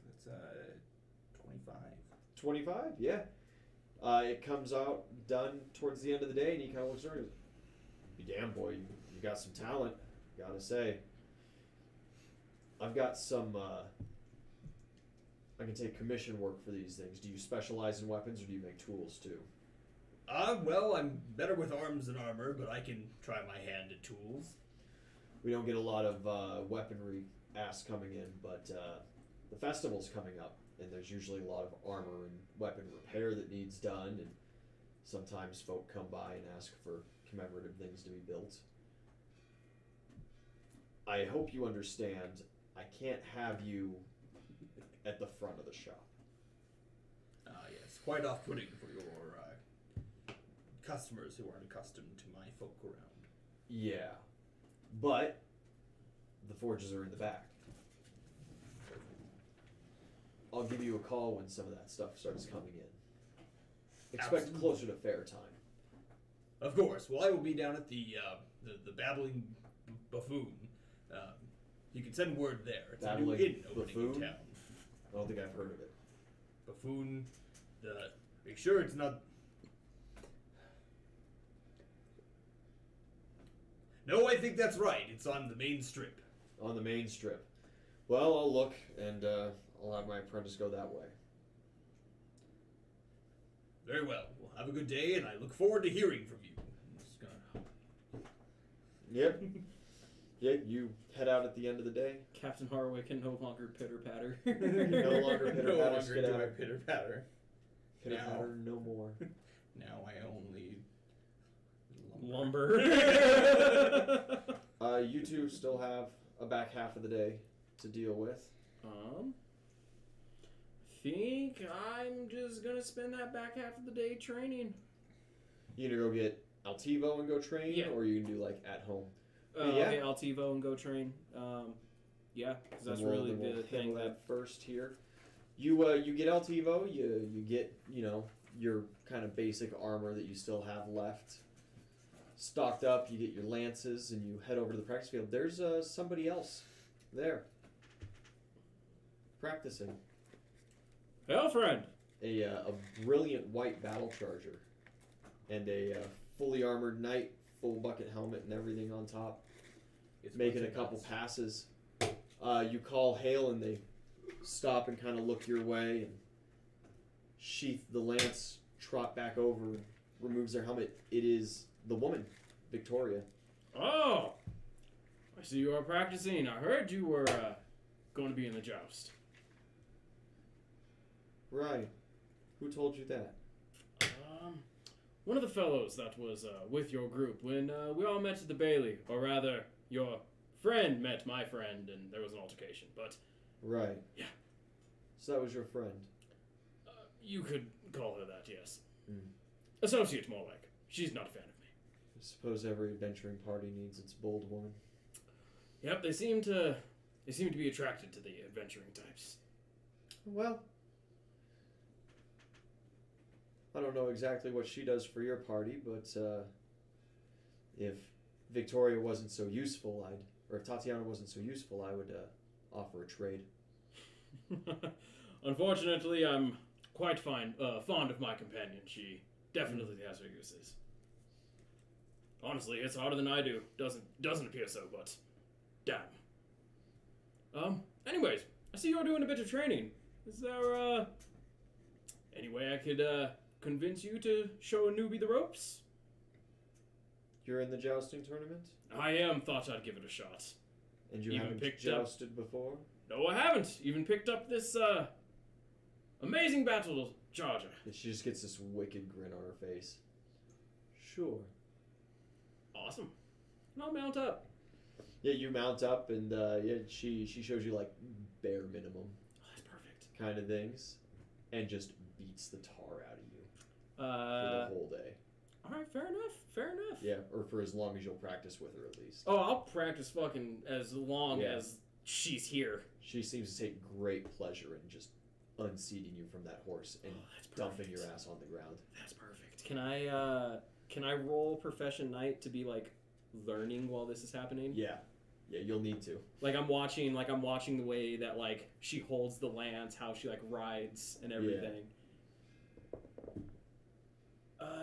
That's 25. 25? Yeah. It comes out done towards the end of the day, and he kind of looks around and goes, "Be damn, boy, you got some talent, gotta say. I've got some, I can take commission work for these things. Do you specialize in weapons, or do you make tools, too?" Well, I'm better with arms than armor, but I can try my hand at tools. We don't get a lot of weaponry asks coming in, but the festival's coming up, and there's usually a lot of armor and weapon repair that needs done, and sometimes folk come by and ask for commemorative things to be built. I hope you understand, I can't have you at the front of the shop. Yes, quite off-putting for your customers who aren't accustomed to my folk around. Yeah, but the forges are in the back. I'll give you a call when some of that stuff starts coming in. Expect Absolutely. closer to fair time. Of course. Well, I will be down at the babbling buffoon. You can send word there. It's a new Babbling inn opening buffoon? in town. I don't think I've heard of it. Buffoon. Make sure it's not. No, I think that's right. It's on the main strip. On the main strip. Well, I'll look, and I'll have my apprentice go that way. Very well. Well, have a good day, and I look forward to hearing from you. Just gonna- Yep. Yeah, you head out at the end of the day. Captain Harwick can no longer pitter patter. No longer pitter No patter, longer do I skedaddle. pitter patter. Pitter Now. patter, no more. Now I only Lumber. You two still have a back half of the day to deal with. Think I'm just gonna spend that back half of the day training. You gonna go get Altivo and go train, Yeah. or you can do like at home? Yeah. Okay, Altivo and go train. Yeah, because that's Then we'll- really then we'll the thing handle that. first here. You get Altivo, you get your kind of basic armor that you still have left stocked up. You get your lances and you head over to the practice field. There's somebody else there practicing. Hell, friend. A brilliant white battle charger and a fully armored knight, full bucket helmet and everything on top. It's Making a bunch of couple nuts. passes. You call hail and they stop and kind of look your way and sheath the lance, trot back over, removes their helmet. It is the woman, Victoria. Oh, I see you are practicing. I heard you were going to be in the joust. Right. Who told you that? One of the fellows that was with your group when we all met at the Bailey, or rather, your friend met my friend, and there was an altercation. But Right. Yeah. So that was your friend. you could call her that, yes. Mm. Associate, more like. She's not a fan of me. I suppose every adventuring party needs its bold woman. Yep, they seem to be attracted to the adventuring types. Well, I don't know exactly what she does for your party, but if Victoria wasn't so useful, or if Tatiana wasn't so useful, I would offer a trade. Unfortunately, I'm quite fond of my companion. She definitely has her uses. Honestly, it's harder than I do. Doesn't appear so, but damn. Anyways, I see you're doing a bit of training. Is there any way I could convince you to show a newbie the ropes? You're in the jousting tournament, I thought I'd give it a shot. and you Even haven't picked up- jousted before. No, I haven't. Even picked up this amazing battle charger. And she just gets this wicked grin on her face. Sure. Awesome. And I'll mount up. Yeah, you mount up, and she shows you like bare minimum Oh, that's perfect. kind of things, and just beats the tar out of you for the whole day. All right, fair enough. Fair enough. Yeah, or for as long as you'll practice with her at least. Oh, I'll practice fucking as long Yeah. as she's here. She seems to take great pleasure in just unseating you from that horse and That's dumping perfect. your ass on the ground. That's perfect. Can I roll Profession Knight to be like learning while this is happening? Yeah, you'll need to. Like I'm watching the way that like she holds the lance, how she like rides and everything.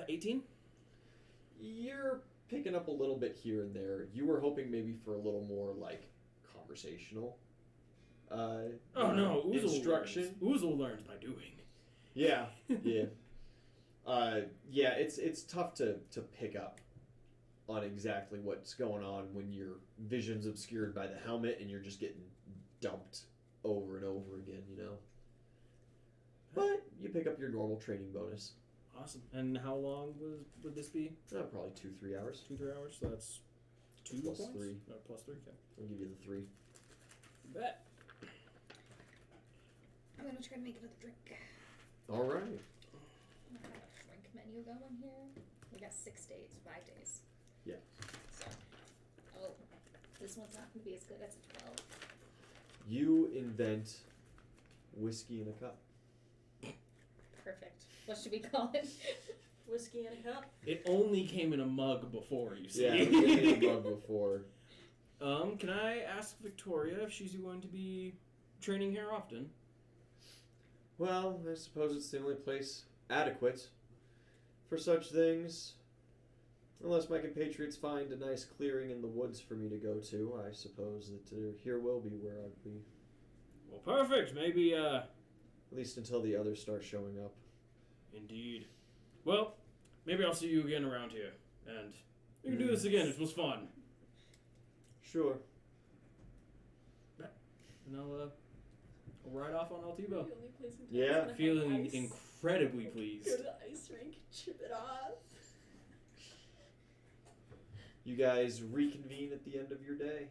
18? You're picking up a little bit here and there. You were hoping maybe for a little more like conversational. Oh no, Oozle instruction. Oozle learns by doing. Yeah, yeah. It's tough to pick up on exactly what's going on when your vision's obscured by the helmet and you're just getting dumped over and over again, But you pick up your normal training bonus. Awesome. And how long would this be? Probably 2-3 hours. 2-3 hours. So that's 2 Plus points. 3. No, plus 3. Okay. I'll give you the 3. Bet. I'm gonna try to make another drink. All right. I got a drink menu going here. We got 6 days, 5 days. Yeah. So, this one's not gonna be as good as a 12. You invent whiskey in a cup. Perfect. What should we call it? Whiskey in a cup. It only came in a mug before, you see. Yeah, I've seen a mug before. Can I ask Victoria if she's going to be training here often? Well, I suppose it's the only place adequate for such things. Unless my compatriots find a nice clearing in the woods for me to go to, I suppose that here will be where I'd be. Well, perfect. Maybe, At least until the others start showing up. Indeed. Well, maybe I'll see you again around here. And we can do this again. It was fun. Sure. And I'll ride off on Altivo. The only place in town Yeah. that's gonna have Feeling ice. incredibly Go pleased. to the ice rink, chip it off. You guys reconvene at the end of your day.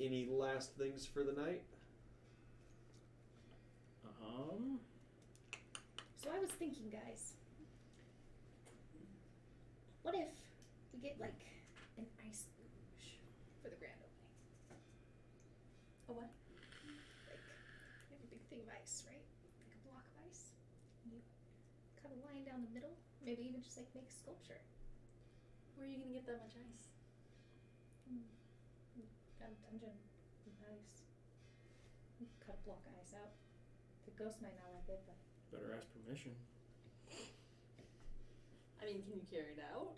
Any last things for the night? So I was thinking, guys, what if we get like an ice luge for the grand opening? A what? Like, we have a big thing of ice, right? Like a block of ice. And you cut a line down the middle. Maybe even just like make a sculpture. Where are you gonna get that much ice? Got a dungeon with ice. You cut a block of ice out. The ghost might not like it, but Better ask permission. I mean, can you carry it out?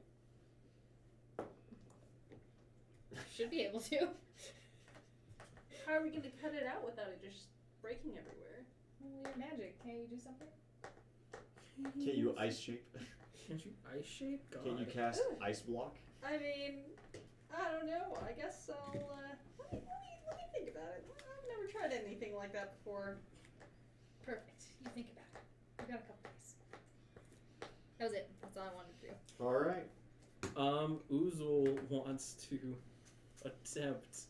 should be able to. How are we gonna cut it out without it just breaking everywhere? Well, you're magic. Can't you do something? Can you ice shape? Can't you ice shape? God. Can you cast ice block? I mean, I don't know. I guess I'll let me think about it. I've never tried anything like that before. Perfect. You think about it. We got a couple days. That was it. That's all I wanted to do. All right. Oozle wants to attempt,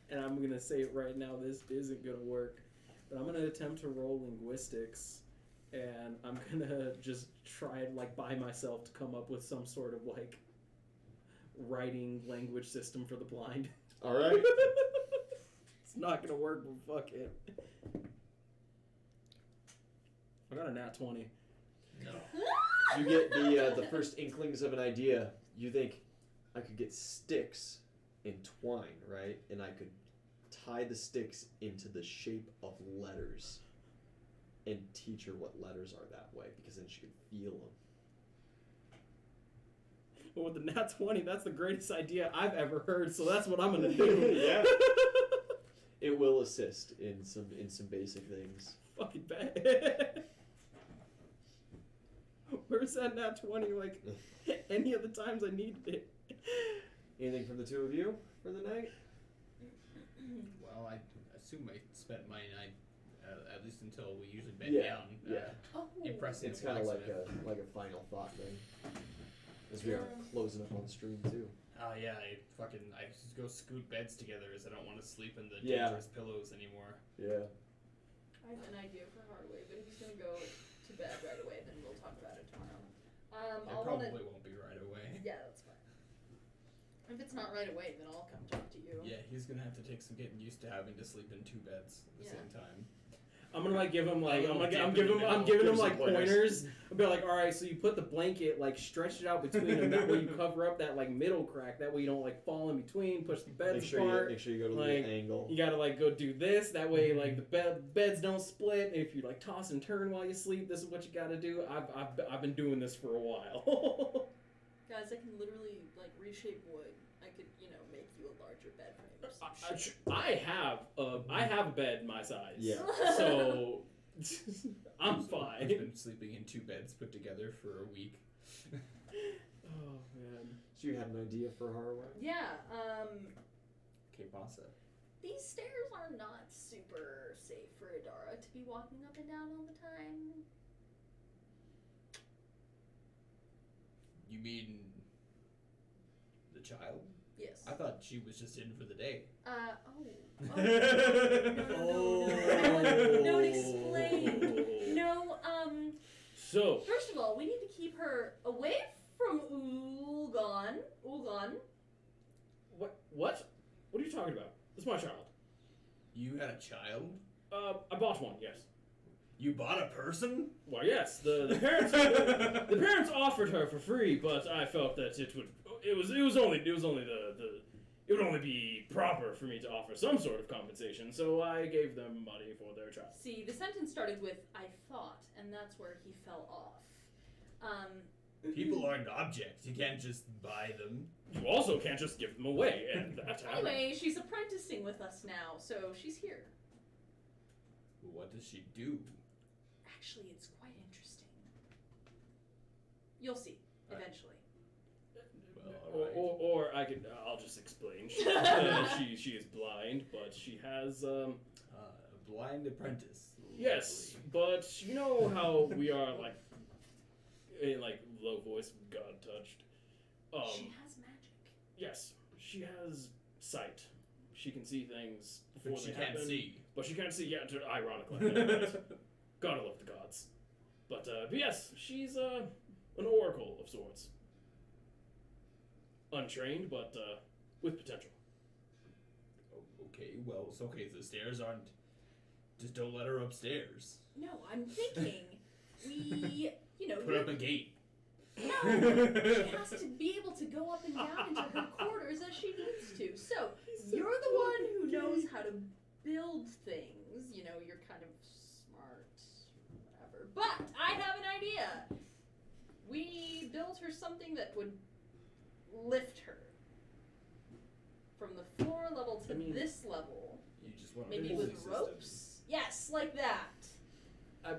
and I'm gonna say it right now, this isn't gonna work, but I'm gonna attempt to roll linguistics, and I'm gonna just try like by myself to come up with some sort of like writing language system for the blind. All right. It's not gonna work, but fuck it. I got a nat 20. You get the first inklings of an idea. You think, I could get sticks in twine, right? And I could tie the sticks into the shape of letters and teach her what letters are that way, because then she could feel them. But with the nat 20, that's the greatest idea I've ever heard, so that's what I'm gonna do. Yeah. It will assist in some basic things. Fucking bad. Where's that nat 20? Like, any of the times I needed it. Anything from the two of you for the night? Well, I assume I spent my night, at least until we usually bed Yeah, down. yeah. Oh. Impressive. It's kind of blacksmith. like a final thought thing. As we are closing up on stream too. Oh yeah, I just go scoot beds together as I don't want to sleep in the Yeah. dangerous pillows anymore. Yeah. I have an idea for Hardaway, but he's gonna go to bed right away. Then we'll talk about it tomorrow. It I'll probably wanna. won't be right away. Yeah, that's fine. If it's not right away, then I'll come talk to you. Yeah, he's gonna have to take some getting used to having to sleep in two beds at the Yeah. same time. I'm gonna like give him like I'm Give giving Give him like some pointers. pointers. I'll be like, all right, so you put the blanket like stretch it out between them. That way you cover up that like middle crack. That way you don't like fall in between. Push the beds apart. Make sure you go to Like, the angle. You gotta like go do this. That way like the beds don't split. If you like toss and turn while you sleep, this is what you gotta do. I've been doing this for a while. Guys, I can literally like reshape wood. I could, make you a larger bed frame or some shit. I have a bed my size. Yeah. So I'm fine. I've been sleeping in two beds put together for a week. Oh man. So you had an idea for Harway? Yeah. Que pasa? These stairs are not super safe for Adara to be walking up and down all the time. You mean the child? Yes. I thought she was just in for the day. No, explain. No, So first of all, we need to keep her away from Ulgon. what? What are you talking about? That's my child. You had a child? I bought one. Yes. You bought a person? Well, yes, the parents the parents offered her for free, but I felt that it would only be proper for me to offer some sort of compensation, so I gave them money for their child. See, the sentence started with "I thought," and that's where he fell off. People aren't objects. You can't just buy them. You also can't just give them away, and that happened. Anyway, she's apprenticing with us now, so she's here. What does she do? Actually, it's quite interesting. You'll see eventually. Well, alright. Or I'll just explain. She is blind, but she has A blind apprentice. yes, but you know how we are like in like low voice, God touched. She has magic. Yes, she has sight. She can see things before But she they can't happen. see. But she can't see. Yeah, ironically. Gotta love the gods. But yes, she's an oracle of sorts. Untrained, but with potential. Okay, well, it's okay. The stairs aren't. Just don't let her upstairs. No, I'm thinking we, Put up a gate. No, she has to be able to go up and down into her quarters as she needs to. So, you're the one who knows how to build things. You're kind of smart, whatever. But I have an idea. We built her something that would lift her from the floor level to this level. You just want Maybe with ropes? Yes, like that. I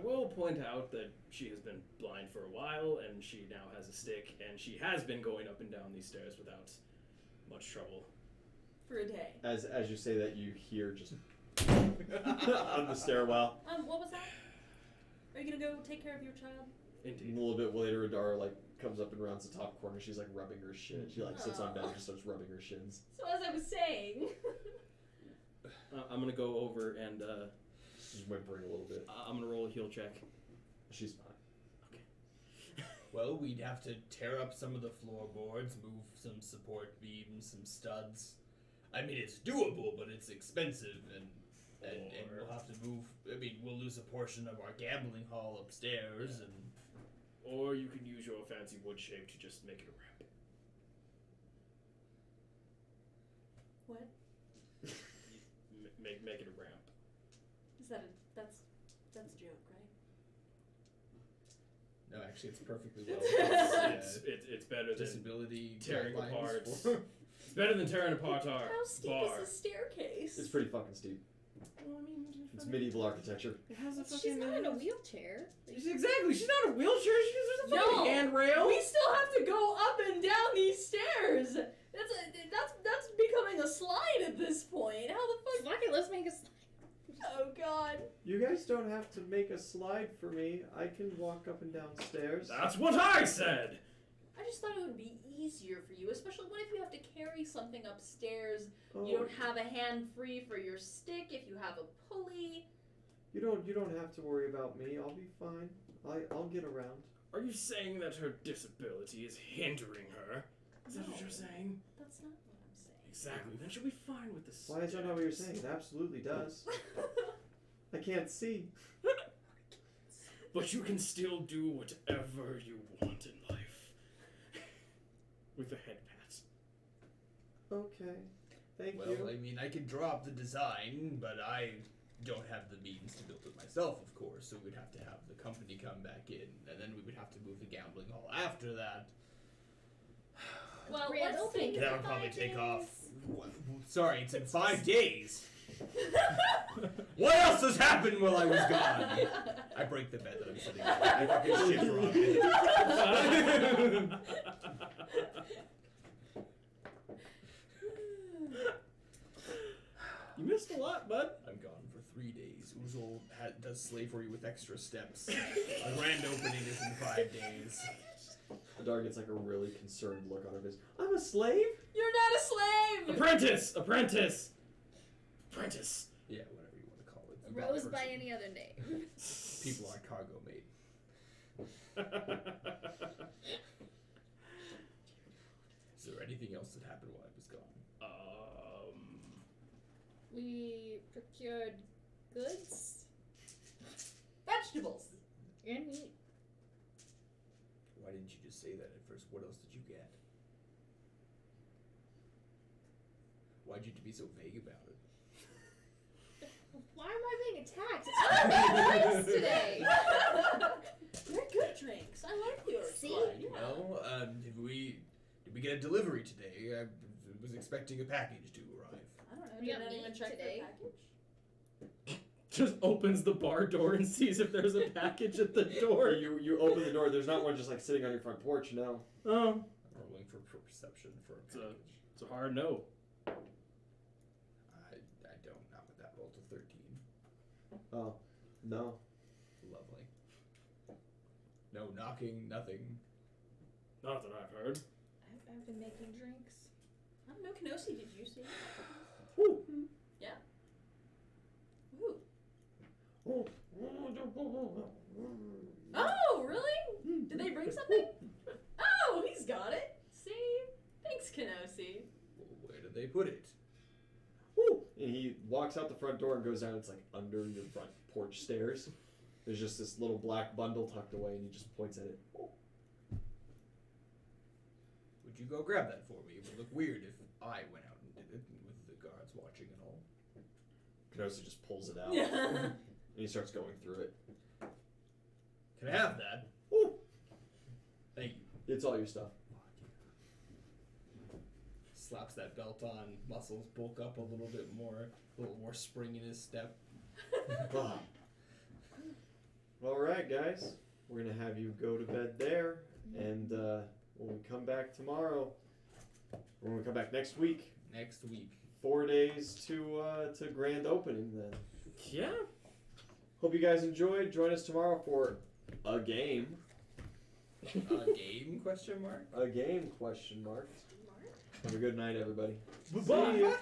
will point out that she has been blind for a while, and she now has a stick, and she has been going up and down these stairs without much trouble. For a day. As you say that, you hear just on the stairwell. What was that? Are you gonna go take care of your child? And Indeed. a little bit later, Adara comes up and rounds the top corner. She's rubbing her shin. She sits on bed and just starts rubbing her shins. So as I was saying. I'm gonna go over and She's whimpering a little bit. I'm gonna roll a heal check. She's fine. Well, we'd have to tear up some of the floorboards, move some support beams, some studs. I mean, it's doable, but it's expensive, and we'll have to move. I mean, we'll lose a portion of our gambling hall upstairs, and. Or you can use your fancy wood shape to just make it a ramp. What? Make it a ramp. Is that that's a joke, right? No, actually, it's perfectly well. It's better than disability tearing guidelines apart. for- It's better than tearing apart our How steep bar. is the staircase? It's pretty fucking steep. Well, I mean, It's medieval architecture. It has a She's not in a wheelchair. Exactly. She's not in a wheelchair. There's a No! fucking handrail. We still have to go up and down these stairs. That's becoming a slide at this point. How the fuck? Fuck it, let's make a slide. Oh god. You guys don't have to make a slide for me. I can walk up and down stairs. That's what I said. I just thought it would be easier for you, especially what if you have to carry something upstairs? Oh, You don't have a hand free for your stick. If you have a pulley. you don't have to worry about me. I'll be fine. I'll get around. Are you saying that her disability is hindering her? Is that what you're saying? That's not what I'm saying. Exactly. Then she'll be fine with this. Why is that not what you're saying? It absolutely does. I can't see. But you can still do whatever you want in life. With a head pat. Okay. Thank Well, you. I mean, I could draw up the design, but I don't have the means to build it myself, of course, so we'd have to have the company come back in, and then we would have to move the gambling hall after that. Well, Grand let's opening. think That of would probably 5 take days. off. Sorry, it's in 5 days. What else has happened while I was gone? I break the bed that I'm sitting on. I fucking shit for You missed a lot, bud. I'm gone for 3 days. Uzul does slavery with extra steps. A grand opening is in 5 days. Adara gets a really concerned look on her face. I'm a slave? You're not a slave. Apprentice! Apprentice! Apprentice! Yeah, whatever you want to call it. I'm Rose not by person. any other name. People aren't cargo made. Is there anything else that happened while I was gone? We procured goods vegetables. And meat. Why didn't you just say that at first? What else did you get? Why'd you have to be so vague about it? Why am I being attacked? I'm being nice today. They're good drinks. I like yours. See? Clyde, yeah. Well, did we get a delivery today? I was expecting a package to arrive. I don't know. We Did got anyone meat check today. the package? Just opens the bar door and sees if there's a package at the door. You open the door. There's not one just like sitting on your front porch. No. Oh, I'm rolling for perception for a package. it's a hard no. I don't. Not with that roll to 13. Oh, no. Lovely. No knocking, nothing. Not that I've heard. I've been making drinks. I don't know. Kenosi, did you see? Woo. Yeah. Ooh. Oh. Oh, really? Did they bring something? Oh, he's got it. See? Thanks, Kenosi. Where did they put it? Woo. And he walks out the front door and goes down. It's like under your front porch stairs. There's just this little black bundle tucked away, and he just points at it. Would you go grab that for me? It would look weird if I went out and did it with the guards watching and all. Kenosi just pulls it out, Yeah. and he starts going through it. Can I have that? Woo. Thank you. It's all your stuff. Slaps that belt on, muscles bulk up a little bit more, a little more spring in his step. Ah. All right, guys. We're gonna have you go to bed there, and when we come back tomorrow, or when we come back next week, Next week. 4 days to grand opening. Then Yeah. hope you guys enjoyed. Join us tomorrow for a game. A game? Question mark. A game? Question mark. Have a good night, everybody. Bye-bye.